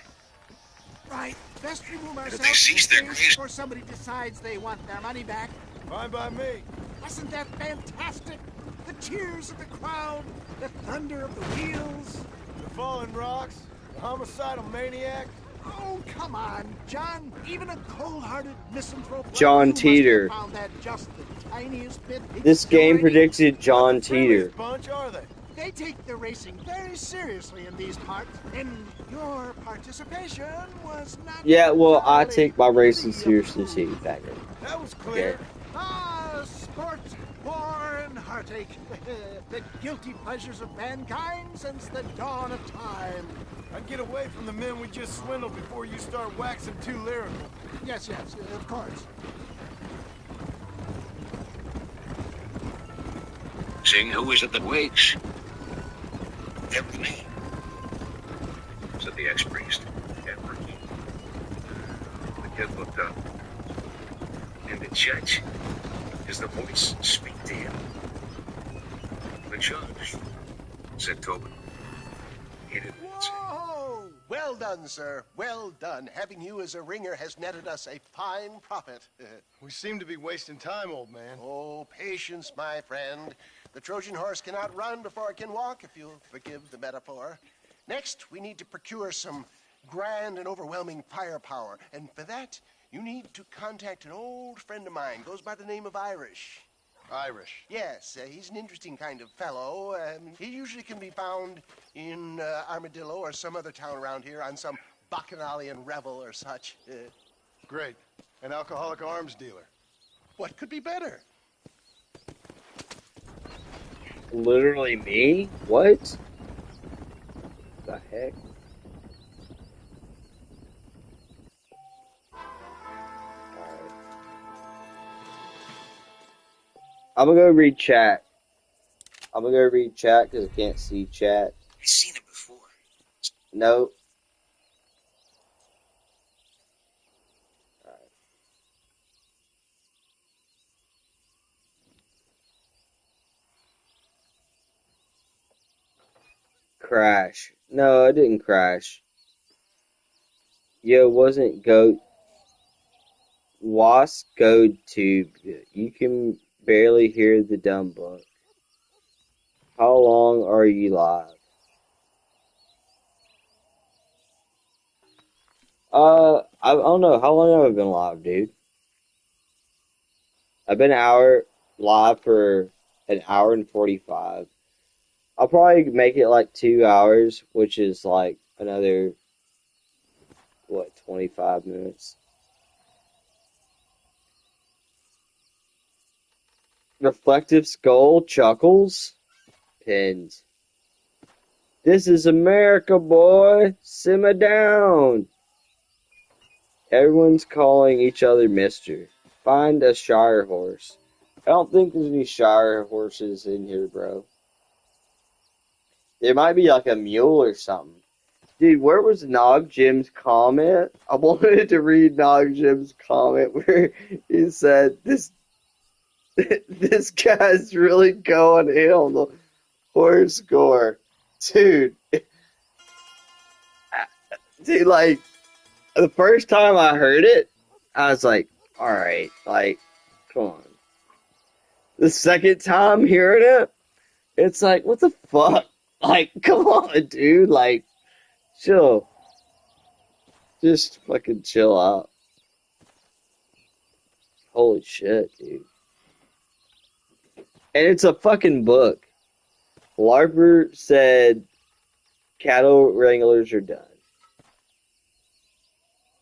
Right. Best remove But if ourselves they cease their grazing before somebody decides they want their money back. Fine by me. Wasn't that fantastic? The cheers of the crowd, the thunder of the wheels. The falling rocks, the homicidal maniac. Oh, come on, John. Even a cold-hearted misanthrope like John you Teeter. must have found that just the tiniest bit This game exhilarating. predicted John Teeter. Bunch, are they? They take the racing very seriously in these parts, and your participation was not. Yeah, well, I entirely take my racing worthy of seriously approval. too, Bagger. That was clear. Ah, sport, war, and heartache. The guilty pleasures of mankind since the dawn of time. I'd get away from the men we just swindled before you start waxing too lyrical. Yes, of course. Sing, who is it that wakes? Every man, said the ex-priest. Every. The kid looked up. And the judge, does the voice speak to him? The judge, said Tobin. He didn't answer. Whoa! Well done, sir. Well done. Having you as a ringer has netted us a fine profit. We seem to be wasting time, old man. Oh, patience, my friend. The Trojan horse cannot run before it can walk, if you'll forgive the metaphor. Next, we need to procure some grand and overwhelming firepower. And for that, you need to contact an old friend of mine. Goes by the name of Irish. Irish. Yes, he's an interesting kind of fellow. He usually can be found in Armadillo or some other town around here on some bacchanalian revel or such. Great. An alcoholic arms dealer. What could be better? Literally me? What? The heck? Alright. I'm gonna go read chat. I'm gonna go read chat because I can't see chat. I've seen it before. No. crash. No, it didn't crash. Yo, wasn't goat. Wasp goat tube. You can barely hear the dumb book. How long are you live? I don't know. How long have I been live, dude? I've been live for an hour and 45. I'll probably make it like 2 hours, which is like another, what, 25 minutes. Reflective skull chuckles. Pins. This is America, boy. Simmer down. Everyone's calling each other Mister. Find a Shire horse. I don't think there's any Shire horses in here, bro. There might be like a mule or something. Dude, where was Nog Jim's comment? I wanted to read Nog Jim's comment where he said, this guy's really going in on the horse score. Dude, like, the first time I heard it, I was like, alright, like, come on. The second time hearing it, it's like, what the fuck? Like, come on, dude. Like, chill. Just fucking chill out. Holy shit, dude. And it's a fucking book. Larper said cattle wranglers are done.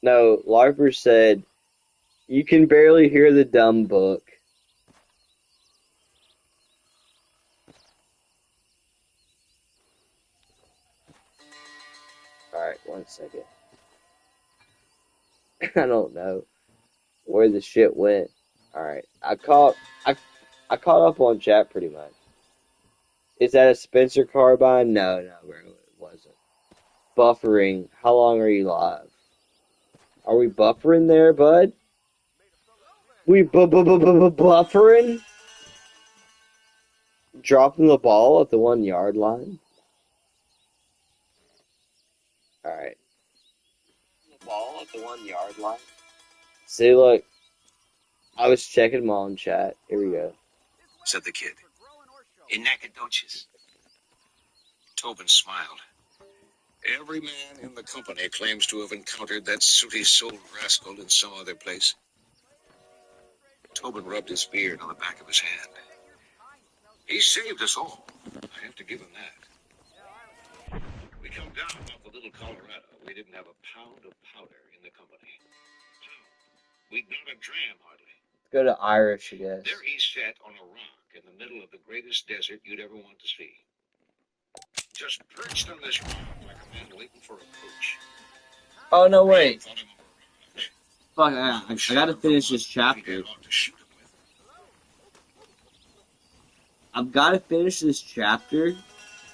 No, Larper said you can barely hear the dumb book. Alright, 1 second. I don't know where the shit went. Alright, I caught up on chat pretty much. Is that a Spencer carbine? No, bro, it wasn't. Buffering. How long are you live? Are we buffering there, bud? We buffering? Dropping the ball at the 1 yard line? Alright. The ball at the 1 yard line? See, look. I was checking my own chat. Here we go. Said the kid. In Nacogdoches. Tobin smiled. Every man in the company claims to have encountered that sooty-souled rascal in some other place. Tobin rubbed his beard on the back of his hand. He saved us all. I have to give him that. We come down off the little Colorado. We didn't have a pound of powder in the company. We'd not a dram, hardly. Let's go to Irish, I guess. There he sat on a rock in the middle of the greatest desert you'd ever want to see. Just perched on this rock like a man waiting for a coach. Oh, no, wait. Fuck, I gotta finish this chapter. I've gotta finish this chapter,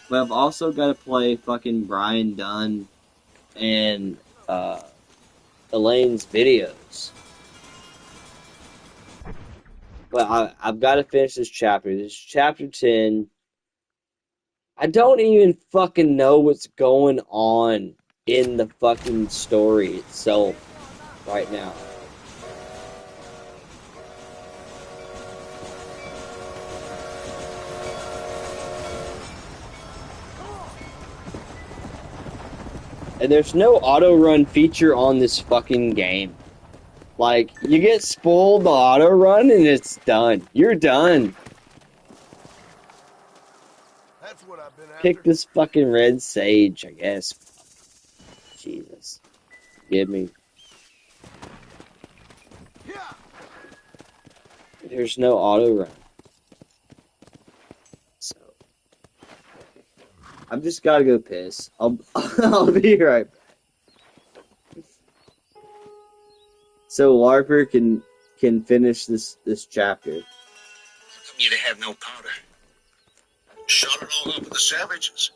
but I've also gotta play fucking Brian Dunn and Elaine's videos. But I've gotta finish this chapter. This is chapter 10. I don't even fucking know what's going on in the fucking story itself right now. And there's no auto run feature on this fucking game. Like, you get spoiled the auto run and it's done. You're done. That's what I've been after. Pick this fucking red sage, I guess. Jesus. Forgive me. There's no auto run. So I've just gotta go piss. I'll be right back. So Larper can finish this chapter. How come you to have no powder? Shot it all up with the savages.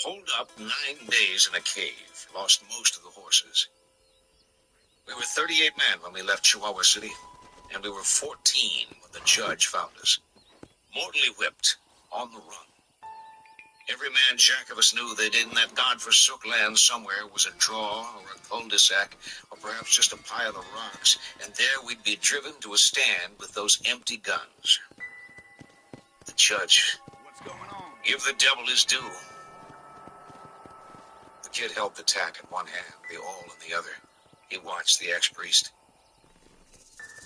Holed up 9 days in a cave. Lost most of the horses. We were 38 men when we left Chihuahua City, and we were 14 when the judge found us. Mortally whipped, on the run. Every man jack of us knew that in that godforsook land somewhere was a draw or a cul-de-sac or perhaps just a pile of rocks, and there we'd be driven to a stand with those empty guns. The judge. What's going on? Give the devil his due. The kid held the tack in one hand, the awl in the other. He watched the ex-priest.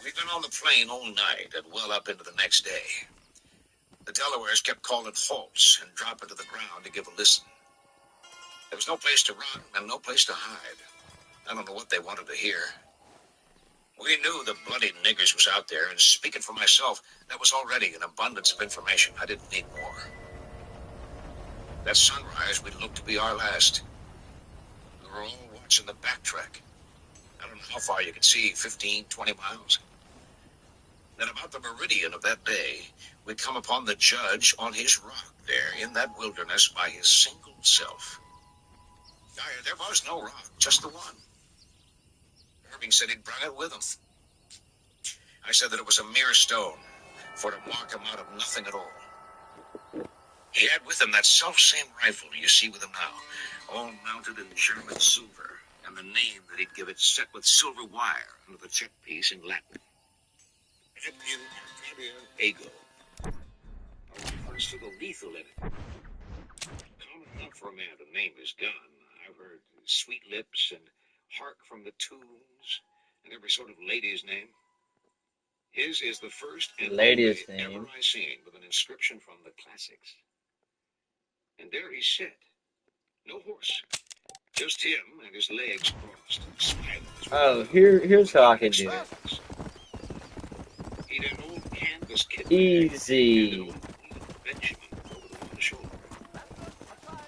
We'd been on the plain all night and well up into the next day. The Delawares kept calling halts and dropping to the ground to give a listen. There was no place to run and no place to hide. I don't know what they wanted to hear. We knew the bloody niggers was out there, and speaking for myself, that was already an abundance of information. I didn't need more. That sunrise would look to be our last. We were all watching the backtrack. I don't know how far you could see, 15, 20 miles. Then about the meridian of that day, we'd come upon the judge on his rock there in that wilderness by his single self. There was no rock, just the one. Irving said he'd brought it with him. I said that it was a mere stone, for to mark him out of nothing at all. He had with him that self-same rifle you see with him now, all mounted in German silver, and the name that he'd give it set with silver wire under the check piece in Latin. Ego. A reference to the lethal in it. Common enough for a man to name his gun. I've heard Sweet Lips and Hark from the Tombs and every sort of lady's name. His is the first and Lady's only name. ever I seen with an inscription from the classics. And there he sat. No horse. Just him and his legs crossed, smiling. Oh, here's how I can do it. He'd an old canvas kit Easy. Benjamin over the one shoulder.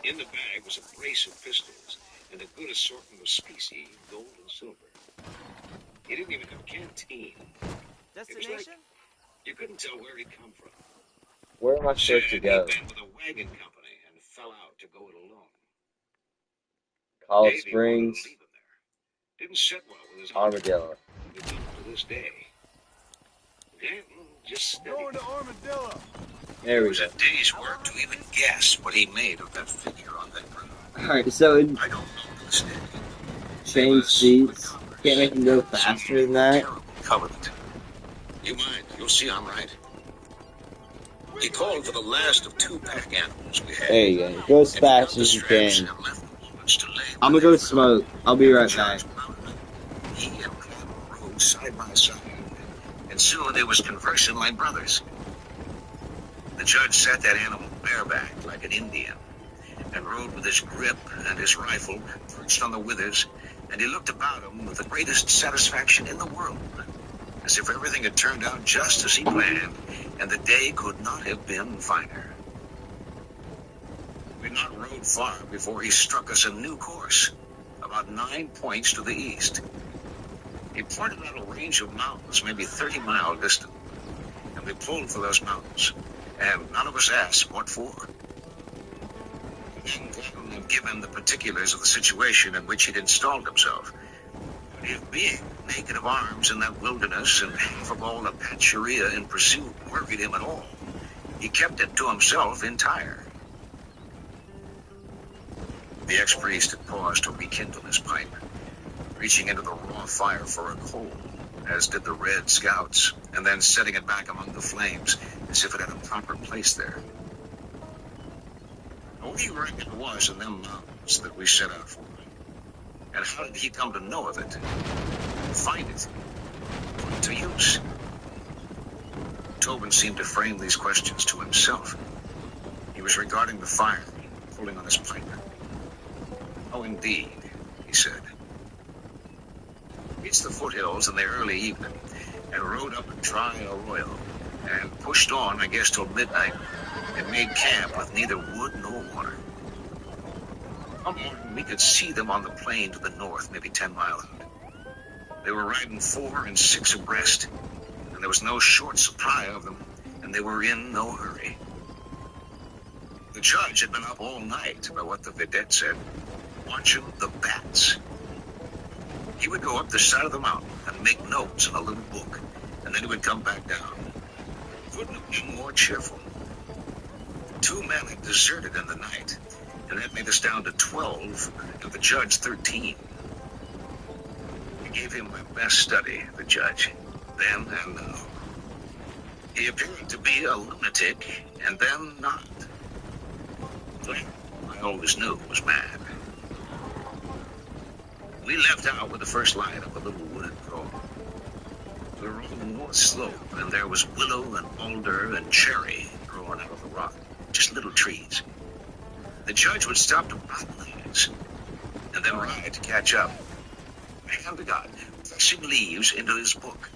In the bag was a brace of pistols and a good assortment of specie, gold and silver. He didn't even have a canteen. Destination? It was like you couldn't tell where he'd come from. Where am I supposed to go? He'd been with a wagon company and fell out to go it alone. Colorado Davey Springs, wanted to leave him there. Didn't sit well with his Armadillo. We've done it to this day. Danton just Going to Armadillo. There it we was go. a day's work to even guess what he made of that figure on that ground. Alright, so in I don't know to this day. change seats, can't make him go faster than that. Terrible covenant. You mind? You'll see I'm right. He called for the last of 2 pack animals we had. There you go. Go as fast as you can. I'm gonna go smoke. I'll be right back. He and Clem rode side by side, and soon they was conversing like brothers. The judge sat that animal bareback like an Indian, and rode with his grip and his rifle perched on the withers, and he looked about him with the greatest satisfaction in the world, as if everything had turned out just as he planned, and the day could not have been finer. We'd not rode far before he struck us a new course, about 9 points to the east. He pointed out a range of mountains, maybe 30 miles distant, and we pulled for those mountains, and none of us asked what for. Then Gordon had given the particulars of the situation in which he'd installed himself. But if being naked of arms in that wilderness and half of all the patcheria in pursuit worried him at all, he kept it to himself entire. The ex-priest had paused to rekindle his pipe, reaching into the raw fire for a coal, as did the Red Scouts, and then setting it back among the flames as if it had a proper place there. What do you reckon it was in them mountains that we set out for? And how did he come to know of it? Find it? Put it to use? Tobin seemed to frame these questions to himself. He was regarding the fire, pulling on his pipe. Oh, indeed, he said. Reached the foothills in the early evening, and rode up a dry arroyo, and pushed on, I guess, till midnight, and made camp with neither wood nor water. One morning, we could see them on the plain to the north, maybe 10 miles out. They were riding 4 and 6 abreast, and there was no short supply of them, and they were in no hurry. The judge had been up all night, by what the vidette said, watching the bats. He would go up the side of the mountain and make notes in a little book, and then he would come back down. Couldn't have been more cheerful. 2 men had deserted in the night, and that made us down to 12, and the judge 13. I gave him my best study, the judge, then and now. He appeared to be a lunatic, and then not. Glenn, I always knew, was mad. We left out with the first light of a little wooded road. We were on the north slope, and there was willow and alder and cherry growing out of the rock. Just little trees. The judge would stop to bottle these, and then ride to catch up. Hand to God, pressing leaves into his book.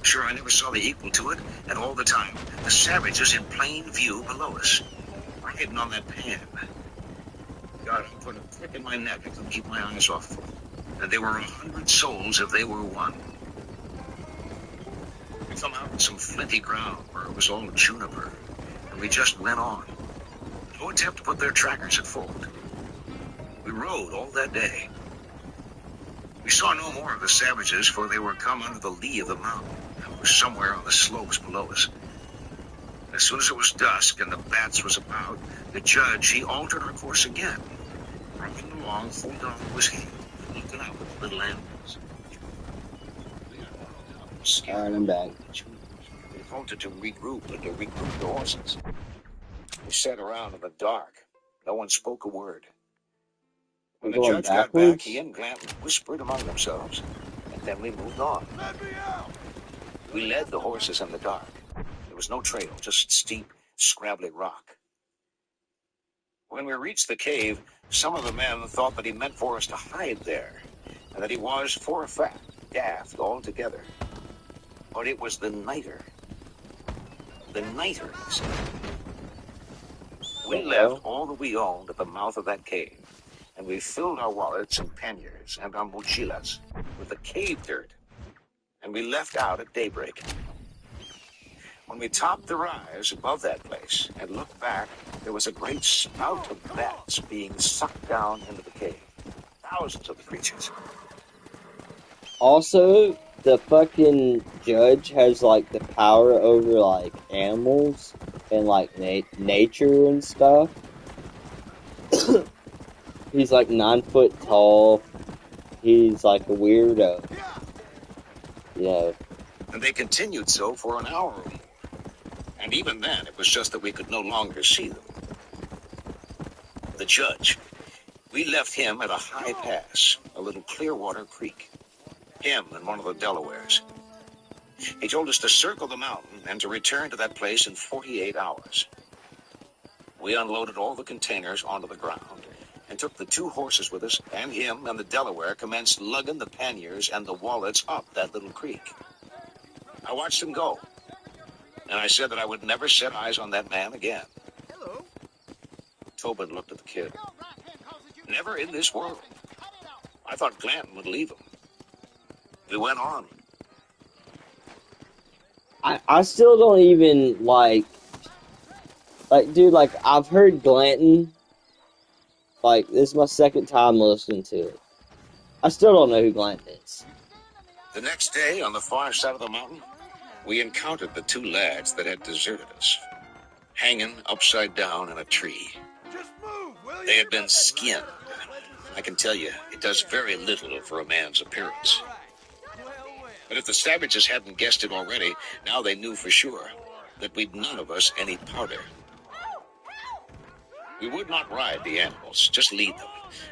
Sure, I never saw the equal to it, and all the time, the savages in plain view below us, riding on that pan. God, I put a prick in my neck. I couldn't keep my eyes off them. And they were 100 souls if they were one. We come out in some flinty ground where it was all juniper, and we just went on. No attempt to put their trackers at fault. We rode all that day. We saw no more of the savages, for they were come under the lee of the mountain and were somewhere on the slopes below us. As soon as it was dusk and the bats was about, the judge, he altered our course again, riding along, holding on to his hand, looking out at the little animals. All right, I'm back. We halted to regroup and to regroup the horses. We sat around in the dark. No one spoke a word. When the judge got back, he and Glanton whispered among themselves, and then we moved on. Let me out! We led the horses in the dark. There was no trail, just steep, scrabbly rock. When we reached the cave, some of the men thought that he meant for us to hide there, and that he was, for a fact, daft altogether. But it was the nighter. The nighter, he said. We left all that we owned at the mouth of that cave, and we filled our wallets and panniers and our mochilas with the cave dirt, and we left out at daybreak. When we topped the rise above that place and looked back, there was a great spout of bats being sucked down into the cave. Thousands of the creatures. Also, the fucking judge has, like, the power over, like, animals and, like, nature and stuff. He's, like, 9 foot tall. He's, like, a weirdo. You know. And they continued so for an hour or more. And even then, it was just that we could no longer see them. The judge, we left him at a high pass, a little Clearwater Creek. Him and one of the Delawares. He told us to circle the mountain and to return to that place in 48 hours. We unloaded all the containers onto the ground and took the 2 horses with us, and him and the Delaware commenced lugging the panniers and the wallets up that little creek. I watched him go, and I said that I would never set eyes on that man again. Hello. Tobin looked at the kid. Never in this world. I thought Glanton would leave him. We went on. I still don't even, like, dude, like, I've heard Glanton, like, this is my second time listening to it. I still don't know who Glanton is. The next day, on the far side of the mountain, we encountered the 2 lads that had deserted us, hanging upside down in a tree. Just move, will you? They had been skinned. I can tell you, it does very little for a man's appearance. But if the savages hadn't guessed it already, now they knew for sure that we'd none of us any powder. We would not ride the animals, just lead them,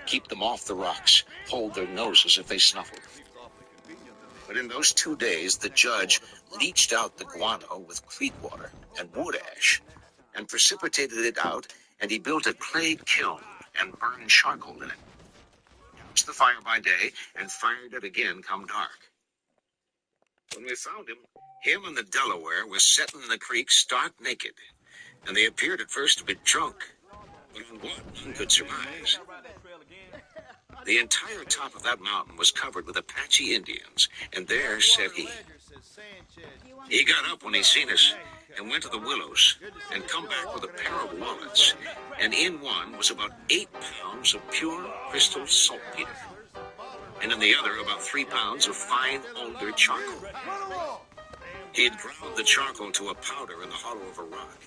keep them off the rocks, hold their noses if they snuffled. But in those 2 days, the judge leached out the guano with creek water and wood ash, and precipitated it out, and he built a clay kiln and burned charcoal in it. Used the fire by day and fired it again come dark. When we found him and the Delaware were sitting in the creek stark naked, and they appeared at first to be drunk, but on what none could surmise. The entire top of that mountain was covered with Apache Indians, and there sat he. He got up when he seen us, and went to the willows, and come back with a pair of wallets, and in one was about 8 pounds of pure crystal saltpeter, and in the other about 3 pounds of fine alder charcoal. He had ground the charcoal to a powder in the hollow of a rock,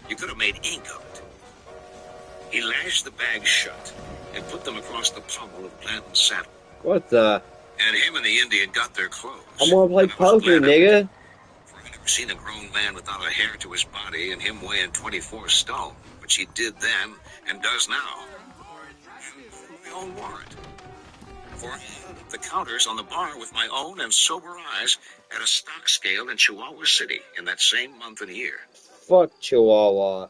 You could have made ink of it. He lashed the bags shut and put them across the pommel of Blanton's saddle. What the? And him and the Indian got their clothes. I'm gonna play poker, nigga. I've never seen a grown man without a hair to his body and him weighing 24 stone, which he did then and does now. My own warrant. For the counters on the bar with my own and sober eyes at a stock scale in Chihuahua City in that same month and year. Fuck Chihuahua.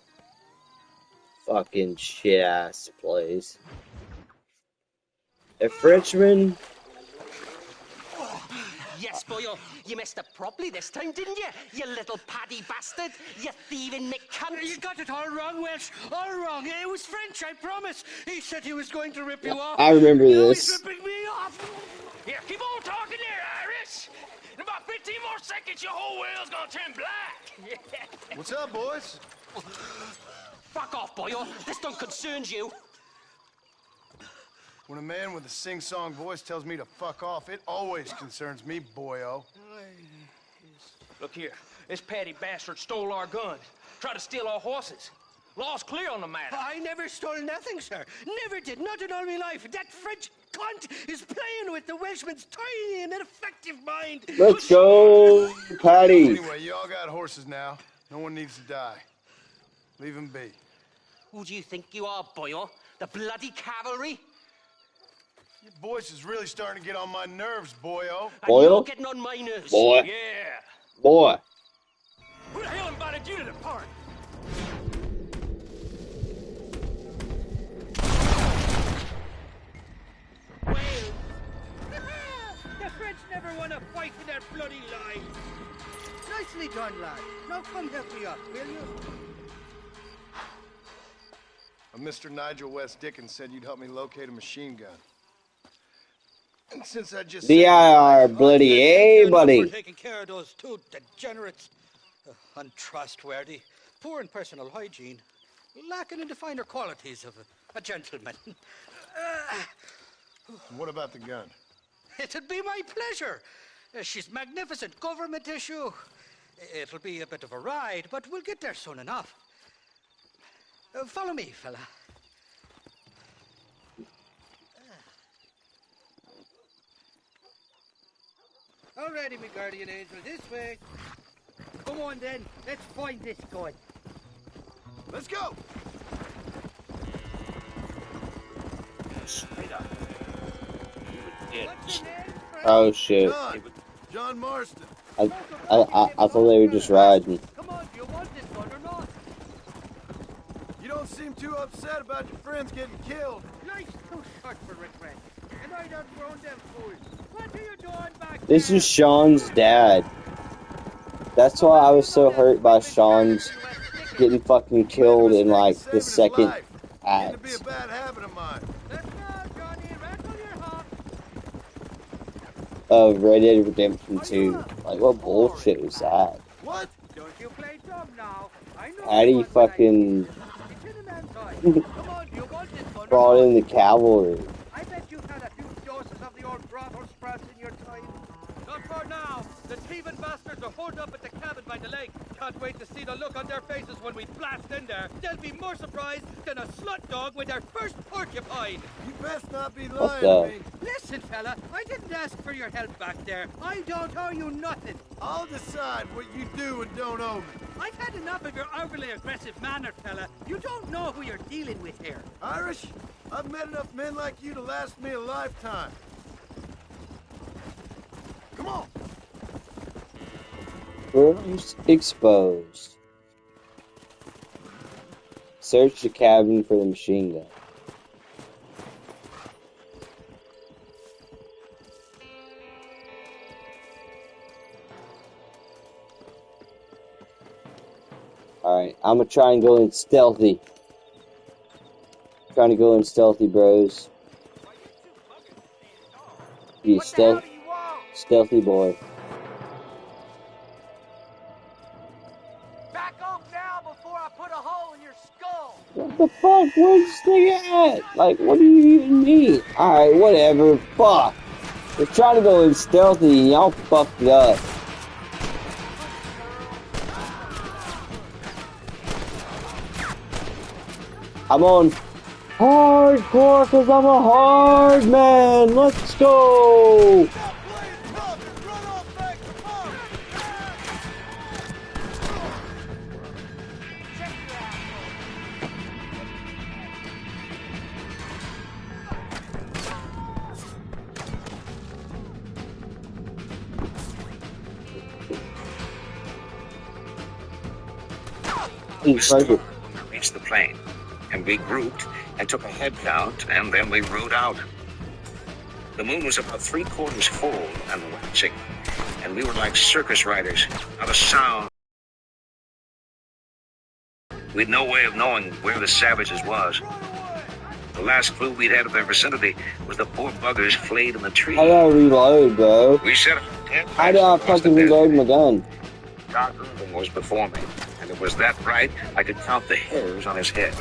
Fucking shit ass place. A Frenchman. Yes, boyo, you messed up properly this time, didn't you? You little paddy bastard. You thieving McCunt. You got it all wrong, Welsh. All wrong. It was French, I promise. He said he was going to rip you off. I remember Now this. he's ripping me off. Here, keep on talking there, Irish. In about 15 more seconds, your whole world's gonna turn black. What's up, boys? Fuck off, boyo. This don't concern you. When a man with a sing-song voice tells me to fuck off, it always concerns me, boyo. Look here, this petty bastard stole our guns, tried to steal our horses. Law's clear on the matter. I never stole nothing, sir. Never did, not in all my life. That French cunt is playing with the Welshman's tiny and ineffective mind. Let's go, Patty. Anyway, you all got horses now. No one needs to die. Leave him be. Who do you think you are, boyo? The bloody cavalry? Your voice is really starting to get on my nerves, boyo. Boyo? You're getting on my nerves. Boy. Yeah. Boy. Who the hell invited you to the party? The French never won a fight in their bloody lives. Nicely done, lad. Now come help me up, will you? Mr. Nigel West Dickens said you'd help me locate a machine gun. And since I just DIR, bloody A, For buddy. taking care of those two degenerates. Untrustworthy, poor in personal hygiene, lacking in the finer qualities of a gentleman. What about the gun? It'd be my pleasure. She's magnificent, government issue. It'll be a bit of a ride, but we'll get there soon enough. Follow me, fella. Alrighty, my guardian angel, this way. Come on then, let's find this gun. Let's go! Straight up. What's your name, friend? Oh shit. John Marston. I thought they were just riding. Come on, do you want this gun or not? You don't seem too upset about your friends getting killed. Life's too short for regret. And I don't grown them fools. What are you doing back This there? is Sean's dad. That's why I was so hurt by Sean's getting fucking killed in like the second Getting to be a act bad habit of mine. Let's go, Johnny. Rattle your hop. of Red Dead Redemption 2. Like, what bullshit was that? What? Don't you play dumb now. I know How do you fucking Come on, you want this gun or brought not? in the cavalry? I bet you've had a few doses of the old brothel sprouts in your time. Not for now. The thieving bastards are holed up at the cabin by the lake. Can't wait to see the look on their faces when we blast in there. They'll be more surprised than a slut dog with their first porcupine. You best not be What lying the? to me. Listen, fella, I didn't ask for your help back there. I don't owe you nothing. I'll decide what you do and don't owe me. I've had enough of your overly aggressive manner, fella. You don't know who you're dealing with here. Irish, I've met enough men like you to last me a lifetime. Come on. First exposed. Search the cabin for the machine gun. Alright, I'm gonna try and go in stealthy. Trying to go in stealthy, bros. Be stealthy boy. Back off now before I put a hole in your skull. What the fuck? Where's this nigga at? Like, what do you even mean? Alright, whatever. Fuck. We're trying to go in stealthy and y'all fucked it up. I'm on hardcore because I'm a hard man. Let's go. We stopped when we reached the plane, and we grouped and took a head count, and then we rode out. The moon was about 3/4 full and waxing, and we were like circus riders, not a sound. We'd no way of knowing where the savages was. The last clue we'd had of their vicinity was the poor buggers flayed in the tree. I gotta reload, bro. We set up How do I fucking reload my gun? Doc Irving was before me, and it was that bright I could count the hairs on his head.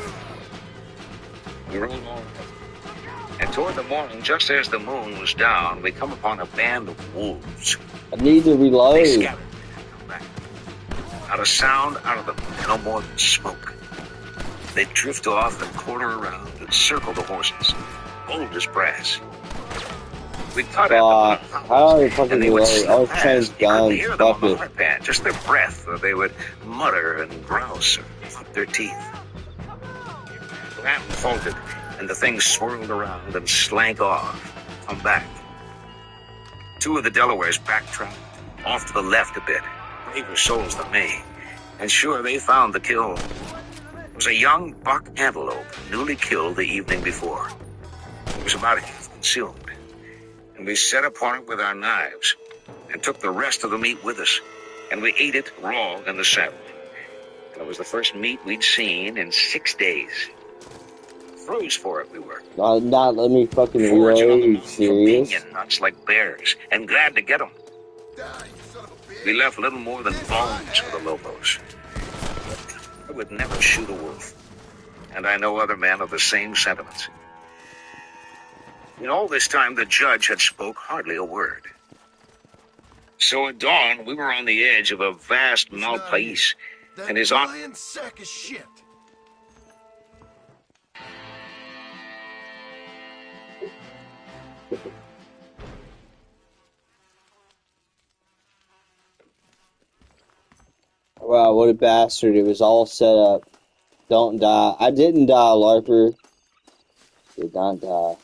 We rolled on, and toward the morning, just as the moon was down, we come upon a band of wolves. I need to reload. They scattered and come back. Not a sound out of them, no more than smoke. They drift off and quarter around and circle the horses, bold as brass. We cut at them, how do I fucking they would reload? I was slap trying past. to You couldn't gun. hear them on Fuck the it. hard pan, just their breath, or they would mutter and grouse or flip their teeth. The lantern faltered, and the thing swirled around and slank off, come back. Two of the Delawares backtracked, off to the left a bit, braver souls than me. And sure, they found the kill. It was a young buck antelope, newly killed the evening before. It was about half consumed, and we set upon it with our knives, and took the rest of the meat with us, and we ate it raw in the saddle. And it was the first meat we'd seen in 6 days. Froze for it, we were. Not let me fucking Foraging on the reload. mountain for Serious? pinyon nuts like bears, and glad to get them. We left little more than bones for the Lobos. I would never shoot a wolf, and I know other men of the same sentiments. In all this time, the judge had spoke hardly a word. So at dawn, we were on the edge of a vast Malpais, and his lion sack of shit. Wow, what a bastard. It was all set up. Don't die. I didn't die, LARPer. Did not die.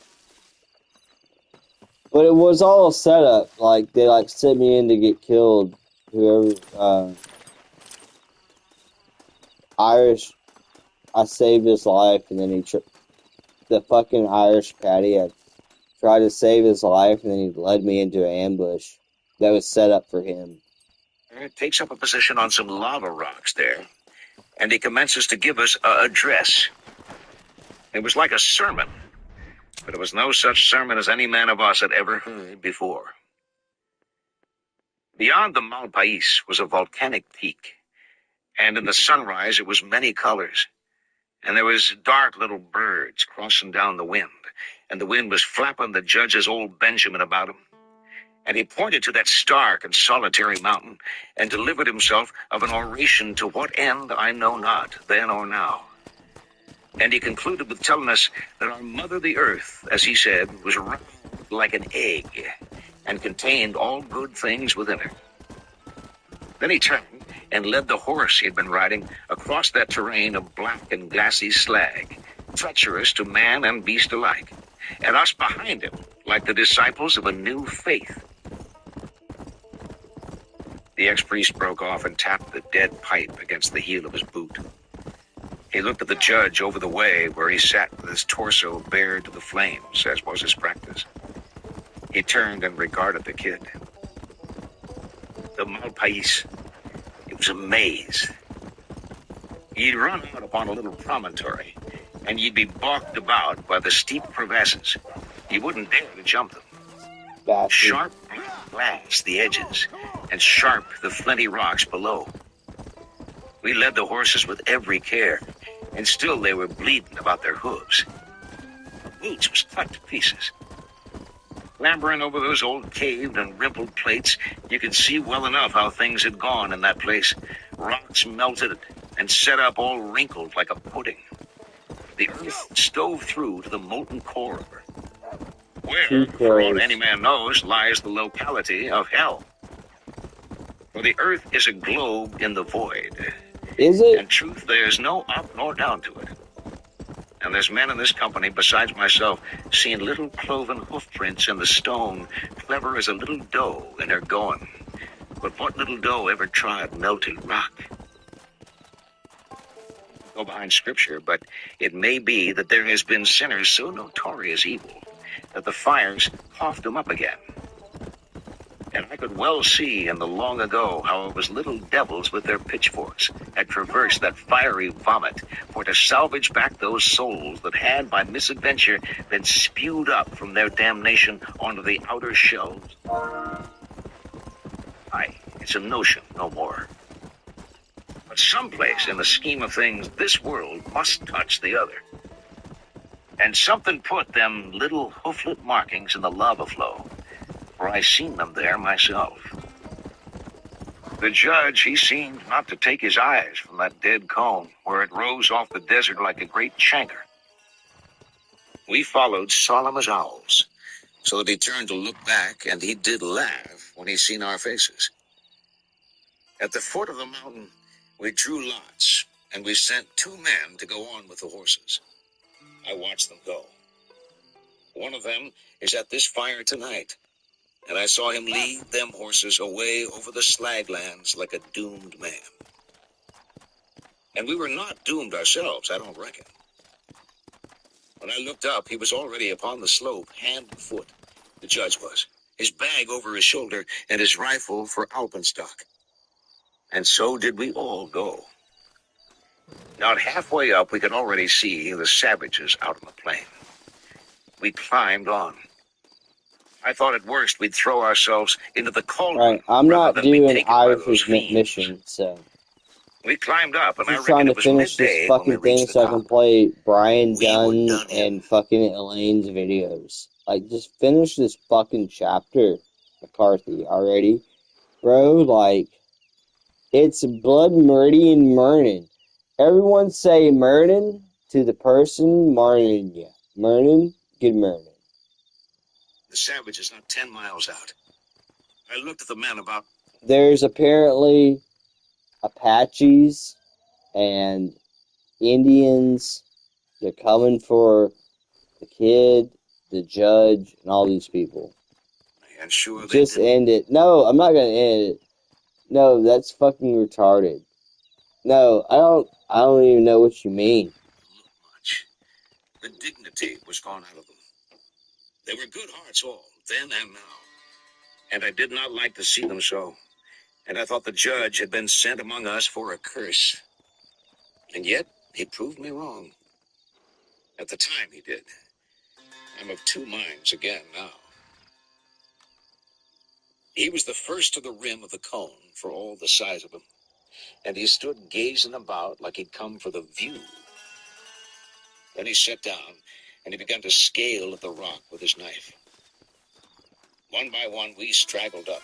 But it was all set up. Like, they, like, sent me in to get killed. Whoever, Irish, I saved his life, and then the fucking Irish Patty had tried to save his life, and then he led me into an ambush that was set up for him. It takes up a position on some lava rocks there, and he commences to give us a address. It was like a sermon, but it was no such sermon as any man of us had ever heard before. Beyond the Malpais was a volcanic peak, and in the sunrise it was many colors, and there was dark little birds crossing down the wind, and the wind was flapping the judge's old Benjamin about him. And he pointed to that stark and solitary mountain, and delivered himself of an oration to what end I know not, then or now. And he concluded with telling us that our mother the earth, as he said, was round like an egg, and contained all good things within her. Then he turned and led the horse he had been riding across that terrain of black and glassy slag, treacherous to man and beast alike, and us behind him, like the disciples of a new faith. The ex-priest broke off and tapped the dead pipe against the heel of his boot. He looked at the judge over the way where he sat with his torso bared to the flames, as was his practice. He turned and regarded the kid. The Malpais, it was a maze. You'd run out upon a little promontory, and you'd be balked about by the steep crevasses. You wouldn't dare to jump them. Sharp black glass, the edges, and sharp the flinty rocks below. We led the horses with every care, and still they were bleeding about their hooves. The boots was cut to pieces. Clambering over those old caved and rimpled plates, you could see well enough how things had gone in that place. Rocks melted and set up all wrinkled like a pudding. the earth stove through to the molten core of her. Where, for aught any man knows, lies the locality of hell. For the earth is a globe in the void. Is it? And truth, there's no up nor down to it. And there's men in this company, besides myself, seeing little cloven hoof prints in the stone, clever as a little doe in her going. But what little doe ever trod melted rock? Go behind Scripture, but it may be that there has been sinners so notorious evil that the fires coughed them up again. And I could well see in the long ago how it was little devils with their pitchforks had traversed that fiery vomit for to salvage back those souls that had, by misadventure, been spewed up from their damnation onto the outer shelves. Aye, it's a notion, no more. But someplace in the scheme of things, this world must touch the other. And something put them little hooflet markings in the lava flow, for I seen them there myself. The judge, he seemed not to take his eyes from that dead cone, where it rose off the desert like a great chancre. We followed solemn as owls, so that he turned to look back, and he did laugh when he seen our faces. At the foot of the mountain, we drew lots, and we sent 2 men to go on with the horses. I watched them go. One of them is at this fire tonight, and I saw him lead them horses away over the slag lands like a doomed man. And we were not doomed ourselves, I don't reckon. When I looked up, he was already upon the slope, hand and foot. The judge was, his bag over his shoulder, and his rifle for alpenstock. And so did we all go. Not halfway up, we could already see the savages out on the plain. We climbed on. I thought at worst we'd throw ourselves into the cauldron. Right, I'm not doing Irish's mission, so. We climbed up, and I Just trying reckon to it was finish this midday when we fucking thing reached the so I top. can play Brian Dunn and fucking Elaine's videos. Like, just finish this fucking chapter, McCarthy, already. Bro, like, it's Blood Meridian Mirnin. Everyone say Mirnin to the person Mirnin, yeah. Mirnin, good Mirnin. The savage is not 10 miles out. I looked at the men about. There's apparently Apaches and Indians. They're coming for the kid, the judge, and all these people. And sure Just end it. No, I'm not gonna end it. No, that's fucking retarded. No, I don't even know what you mean. Much. The dignity was gone out of them. They were good hearts all, then and now. And I did not like to see them so. And I thought the judge had been sent among us for a curse. And yet, he proved me wrong. At the time, he did. I'm of 2 minds again now. He was the first to the rim of the cone, for all the size of him. And he stood gazing about like he'd come for the view. Then he sat down, and he began to scale at the rock with his knife. One by one, we straggled up,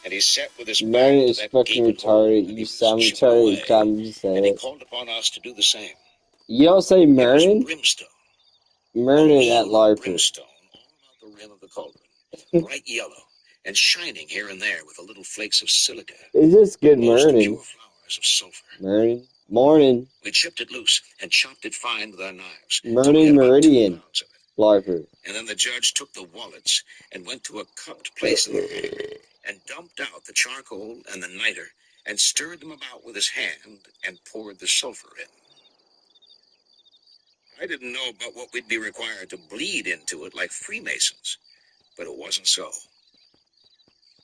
and he sat with his back to is that fucking gaping hole, retarded. and You he was sound chipping retarded away, every time you say and he it. called upon us to do the same. You don't say It was Mirnin? brimstone. Mirnin at Larper. Brimstone all about the rim of the cauldron, bright yellow, and shining here and there with the little flakes of silica. Is this good Most Mirnin? pure flowers of sulfur. Mirnin? Morning. We chipped it loose and chopped it fine with our knives. Mirnin Meridian. Larper. And then the judge took the wallets and went to a cupped place in the room and dumped out the charcoal and the niter and stirred them about with his hand and poured the sulfur in. I didn't know about what we'd be required to bleed into it like Freemasons, but it wasn't so.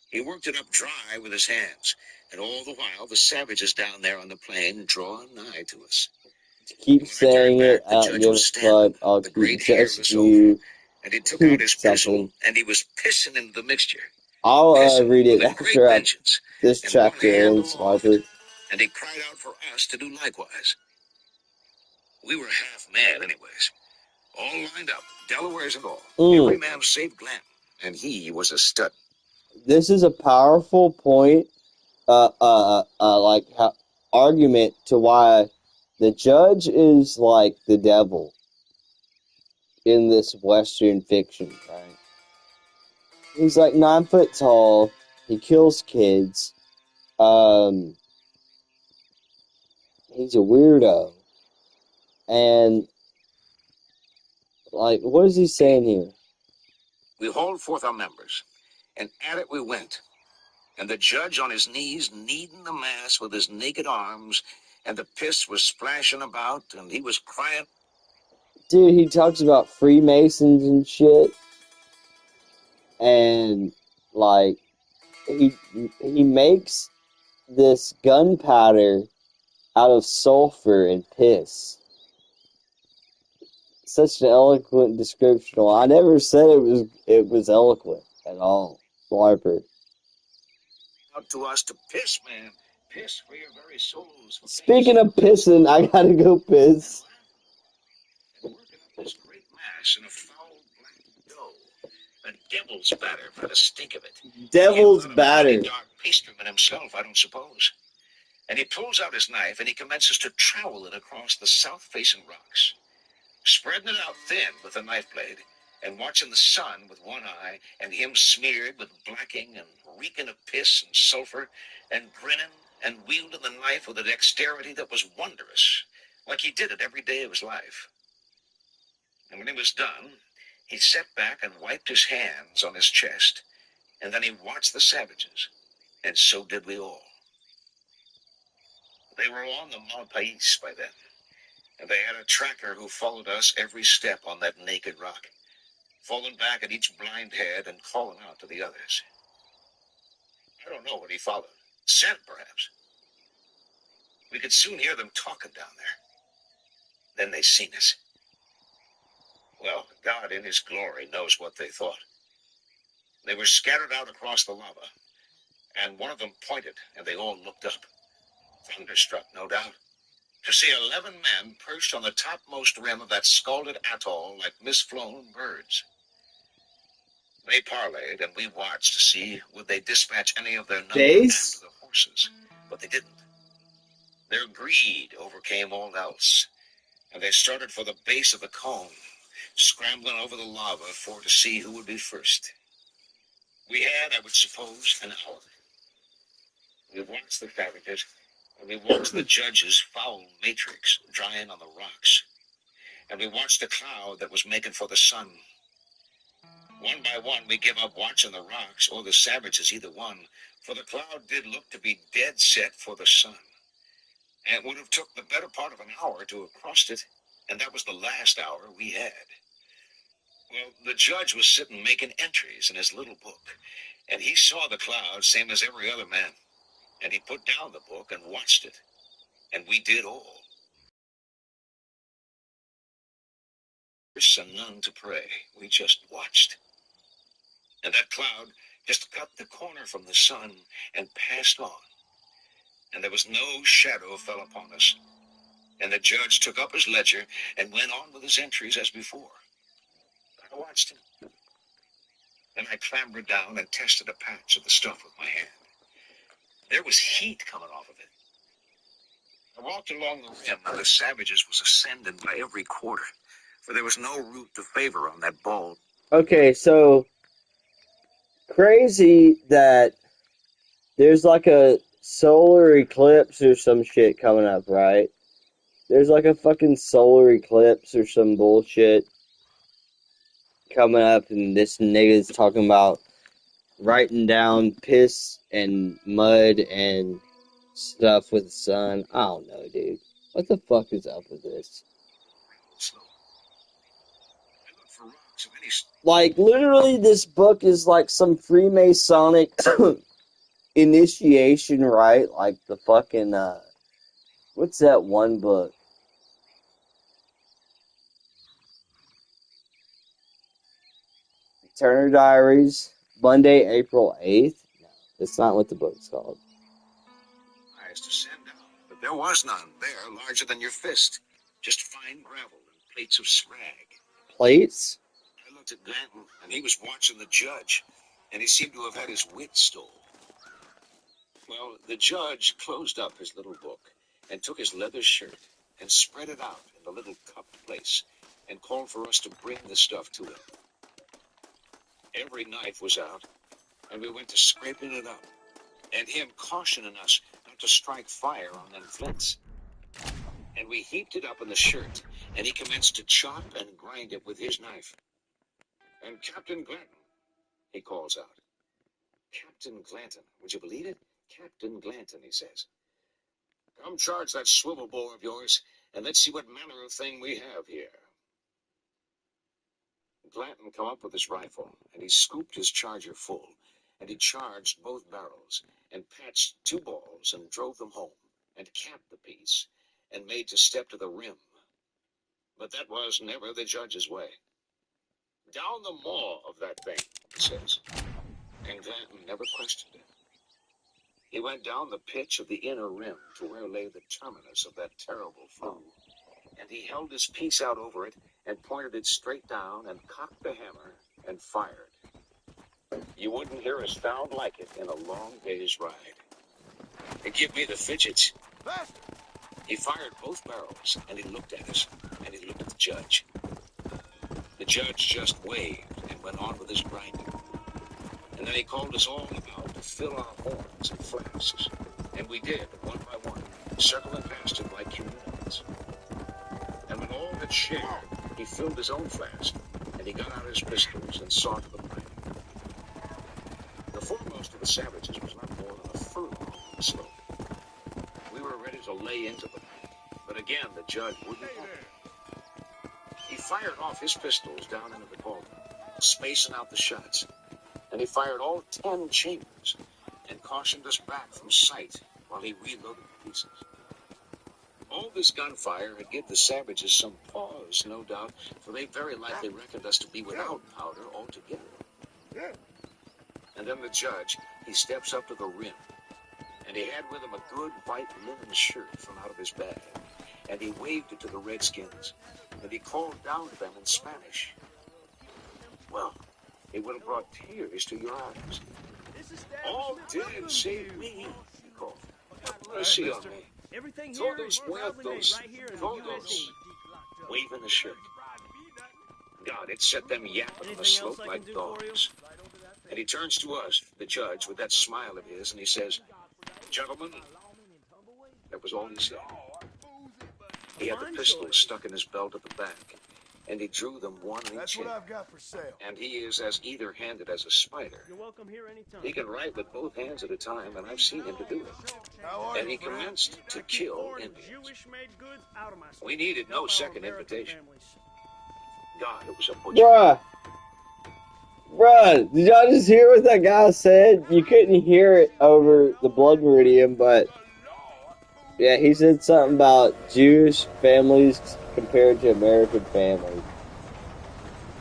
He worked it up dry with his hands, and all the while the savages down there on the plain drawing nigh to us. Keep saying it, I don't give a fuck. I'll keep just you. And he took out his pistol, Something. and he was pissing into the mixture. I'll read it with a after vengeance, this and chapter one hand ends, aloft, Larper. And he cried out for us to do likewise. We were half mad anyways. All lined up, Delawares and all. Every man save Glenn, and he was a stud. This is a powerful point, argument to why The judge is like the devil in this Western fiction, right? He's like 9 foot tall. He kills kids. He's a weirdo. And, like, what is he saying here? We hauled forth our members, and at it we went. And the judge on his knees kneading the mass with his naked arms, and the piss was splashing about, and he was crying. Dude, he talks about Freemasons and shit. And, like, he makes this gunpowder out of sulfur and piss. Such an eloquent description. Well, I never said it was eloquent at all. Blarper. Out to us to piss, man. Piss for your very souls. Speaking of pissing, I gotta go piss. And working up this great mass in a foul black dough. A devil's batter by the stink of it. Devil's Not a batter. mighty dark pastryman himself, I don't suppose. And he pulls out his knife and he commences to trowel it across the south-facing rocks, spreading it out thin with the knife blade, and watching the sun with one eye, and him smeared with blacking and reeking of piss and sulfur, and grinning and wielding the knife with a dexterity that was wondrous, like he did it every day of his life. And when he was done, he sat back and wiped his hands on his chest, and then he watched the savages, and so did we all. They were on the Malpais by then, and they had a tracker who followed us every step on that naked rock, falling back at each blind head and calling out to the others. I don't know what he followed. Scent, perhaps. We could soon hear them talking down there. Then they seen us. Well, God in his glory knows what they thought. They were scattered out across the lava, and one of them pointed, and they all looked up, thunderstruck, no doubt, to see 11 men perched on the topmost rim of that scalded atoll like misflown birds. They parleyed, and we watched to see would they dispatch any of their number Base? after the horses, but they didn't. Their greed overcame all else, and they started for the base of the cone, scrambling over the lava to see who would be first. We had, I would suppose, an hour. We watched the savages, and we watched the judge's foul matrix drying on the rocks, and we watched the cloud that was making for the sun. One by one, we give up watching the rocks or the savages, either one, for the cloud did look to be dead set for the sun. And it would have took the better part of an hour to have crossed it, and that was the last hour we had. Well, the judge was sitting making entries in his little book, and he saw the cloud same as every other man, and he put down the book and watched it, and we did all. And none to pray. We just watched. And that cloud just cut the corner from the sun and passed on. And there was no shadow fell upon us. And the judge took up his ledger and went on with his entries as before. I watched him. Then I clambered down and tested a patch of the stuff with my hand. There was heat coming off of it. I walked along the rim, and the savages was ascending by every quarter, for there was no root to favor on that bald. Okay, so crazy that there's like a solar eclipse or some shit coming up, right? There's like a fucking solar eclipse or some bullshit coming up, and this nigga's talking about writing down piss and mud and stuff with the sun. I don't know, dude. What the fuck is up with this? Like, literally, this book is like some Freemasonic initiation, right? Like the fucking, what's that one book? Turner Diaries, Monday, April 8th? No, that's not what the book's called. Eyes to send out, but there was none there larger than your fist. Just fine gravel and plates of scrag. Plates? I looked at Glanton, and he was watching the judge, and he seemed to have had his wits stole. Well, the judge closed up his little book and took his leather shirt and spread it out in the little cupped place and called for us to bring the stuff to him. Every knife was out, and we went to scraping it up, and him cautioning us not to strike fire on them flints. And we heaped it up in the shirt, and he commenced to chop and grind it with his knife. And Captain Glanton, he calls out. Captain Glanton, would you believe it? Captain Glanton, he says. Come charge that swivel bore of yours, and let's see what manner of thing we have here. Glanton come up with his rifle, and he scooped his charger full, and he charged both barrels, and patched 2 balls, and drove them home, and capped the piece, and made to step to the rim. But that was never the judge's way. Down the maw of that thing, he says, and Glanton never questioned it. He went down the pitch of the inner rim to where lay the terminus of that terrible flow, and he held his piece out over it and pointed it straight down and cocked the hammer and fired. You wouldn't hear a sound like it in a long day's ride. It gave me the fidgets. He fired both barrels, and he looked at us, and he looked at the judge. The judge just waved and went on with his grinding. And then he called us all about to fill our horns and flasks. And we did, one by one, circling past him like humans. And when all had shared, he filled his own flask, and he got out his pistols and saw to the grinding. The foremost of the savages was not more than a furlong on the slope. We were ready to lay into them, but again the judge wouldn't help it. He fired off his pistols down into the cauldron, spacing out the shots, and he fired all 10 chambers and cautioned us back from sight while he reloaded the pieces. All this gunfire had given the savages some pause, no doubt, for they very likely reckoned us to be without powder altogether. And then the judge, he steps up to the rim, and he had with him a good white linen shirt from out of his bag, and he waved it to the redskins, and he called down to them in Spanish. Well, it would have brought tears to your eyes. All dead save me, he called. Have mercy on me. Todos muertos, todos. Waving the shirt. God, it set them yapping on the slope like dogs. And he turns to us, the judge, with that smile of his, and he says, Gentlemen, that was all he said. He had the pistols stuck in his belt at the back, and he drew them one in each hand. That's what I've got for sale. And he is as either-handed as a spider. You're welcome here anytime. He can write with both hands at a time, and I've seen him to do it. And he commenced to kill Indians. We needed no second invitation. God, it was a butcher. Bruh, did y'all just hear what that guy said? You couldn't hear it over the blood meridian, but yeah, he said something about Jewish families compared to American families.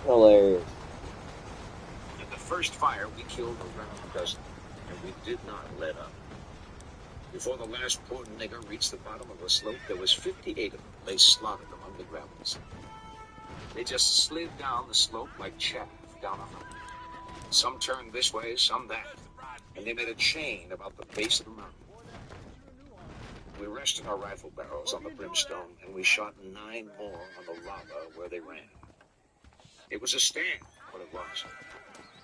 Hilarious. At the first fire, we killed around a dozen, and we did not let up. Before the last poor nigger reached the bottom of the slope, there was 58 of them. They slaughtered among the gravels. They just slid down the slope like chaff down a mountain. Some turned this way, some that, and they made a chain about the base of the mountain. We rested our rifle barrels on the brimstone, and we shot 9 more on the lava where they ran. It was a stand, what it was.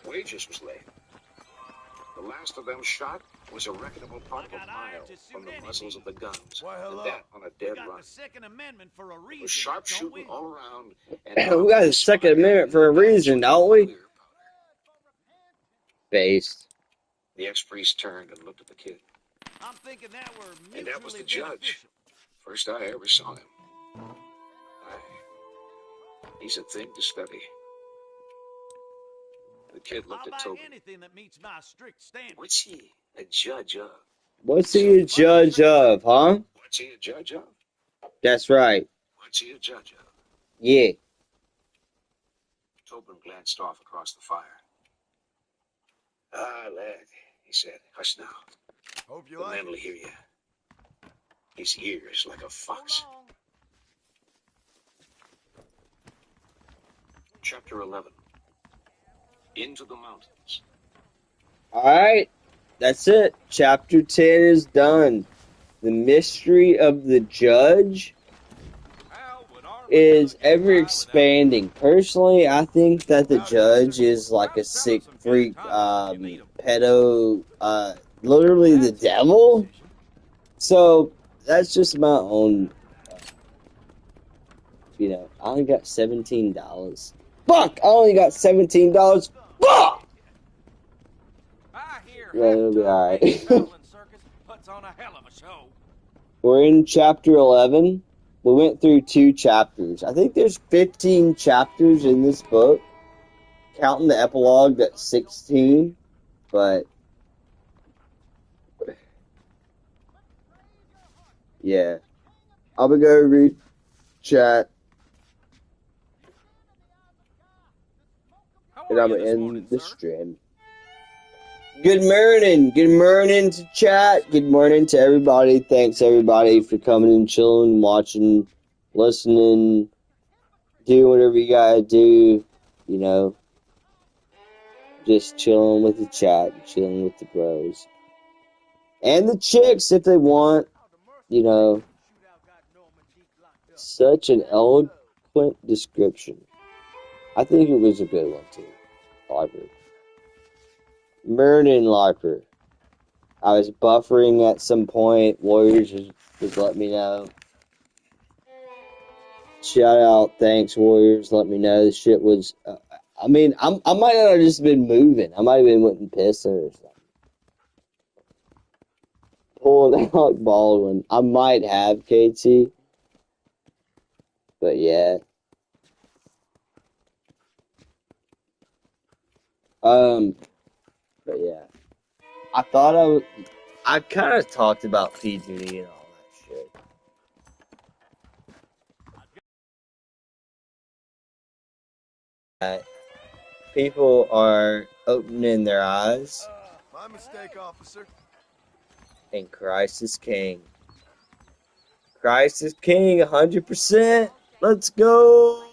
Wages was laid. The last of them shot was a reckonable part of a mile from the muzzles of the guns, and that on a dead run. It was sharp shooting all around. And We got a Second Amendment for a reason, don't we? Based. The ex-priest turned and looked at the kid. I'm thinking that were mutually And that was the judge. beneficial. First I ever saw him. He's a thing to study. The kid looked at Toby. Anything that meets my strict standards. What's he a judge of? What's he a judge of, huh? What's he a judge of? That's right. What's he a judge of? Yeah. Tobin glanced off across the fire. Ah, lad, he said. Hush now. Hope you The like man will it. hear you. His ears like a fox. Chapter 11. Into the mountains. Alright. That's it. Chapter 10 is done. The mystery of the judge is ever expanding. Personally, I think that the judge is like a sick freak, pedo, literally the devil. So that's just my own. I only got $17. Fuck! I only got $17. Fuck! Well, it'll be alright. Puts on a hell of a show. We're in chapter 11. We went through 2 chapters. I think there's 15 chapters in this book. Counting the epilogue, that's 16. But, yeah. I'm gonna go read chat. And I'm gonna end the stream. Good morning. Good morning to chat. Good morning to everybody. Thanks, everybody, for coming and chilling, watching, listening, doing whatever you gotta do. Just chilling with the chat, chilling with the bros. And the chicks, if they want. Such an eloquent description. I think it was a good one, too. Lifer. Mirnin Lifer. I was buffering at some point. Warriors just let me know. Shout out, thanks, Warriors. Let me know. This shit was. I might not have just been moving. I might have been went and pissing or something. Pulling out Baldwin. I might have, KT. But yeah. But yeah. I kind of talked about PG and all that shit. People are opening their eyes. My mistake, officer. And Christ is King. Christ is King, 100%. Let's go.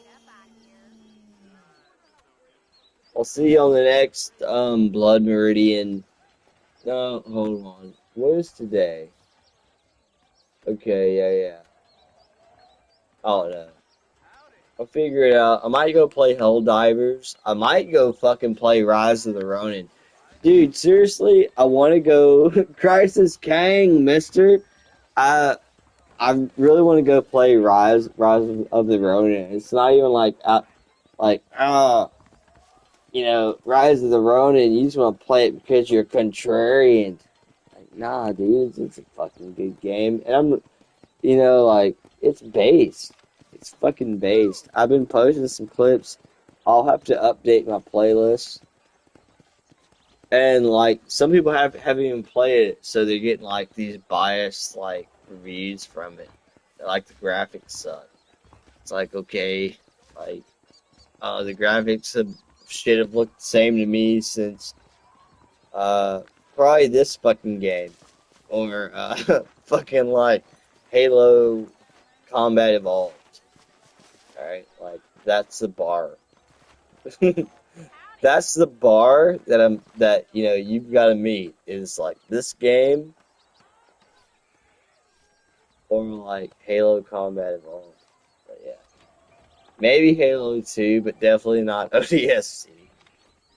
I'll see you on the next Blood Meridian. No, hold on. What is today? Okay, yeah. Oh no. I'll figure it out. I might go play Helldivers. I might go fucking play Rise of the Ronin. Dude, seriously, I want to go. Christ is King, mister. I really want to go play Rise of the Ronin. It's not even like Rise of the Ronin. You just want to play it because you're contrarian. Like, nah, dude, it's a fucking good game, and I'm, it's based. It's fucking based. I've been posting some clips. I'll have to update my playlist. And some people haven't even played it, so they're getting these biased reviews from it. They're the graphics suck. It's okay, the graphics should have looked the same to me since probably this fucking game, or fucking Halo Combat Evolved. Alright, that's the bar. That's the bar that you've got to meet is this game or Halo Combat Evolved. But yeah. Maybe Halo 2, but definitely not ODST.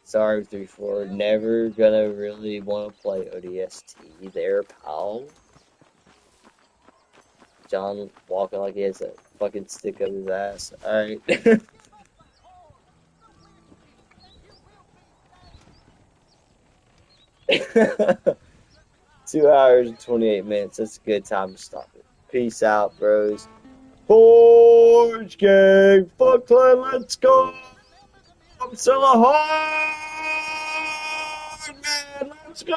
Sorry, 3-4. Never gonna really want to play ODST there, pal. John walking like he has a fucking stick up his ass. Alright. 2 hours and 28 minutes. That's a good time to stop it. Peace out, bros. Forge gang, fuck Clan, let's go. I'm still a hard man, let's go.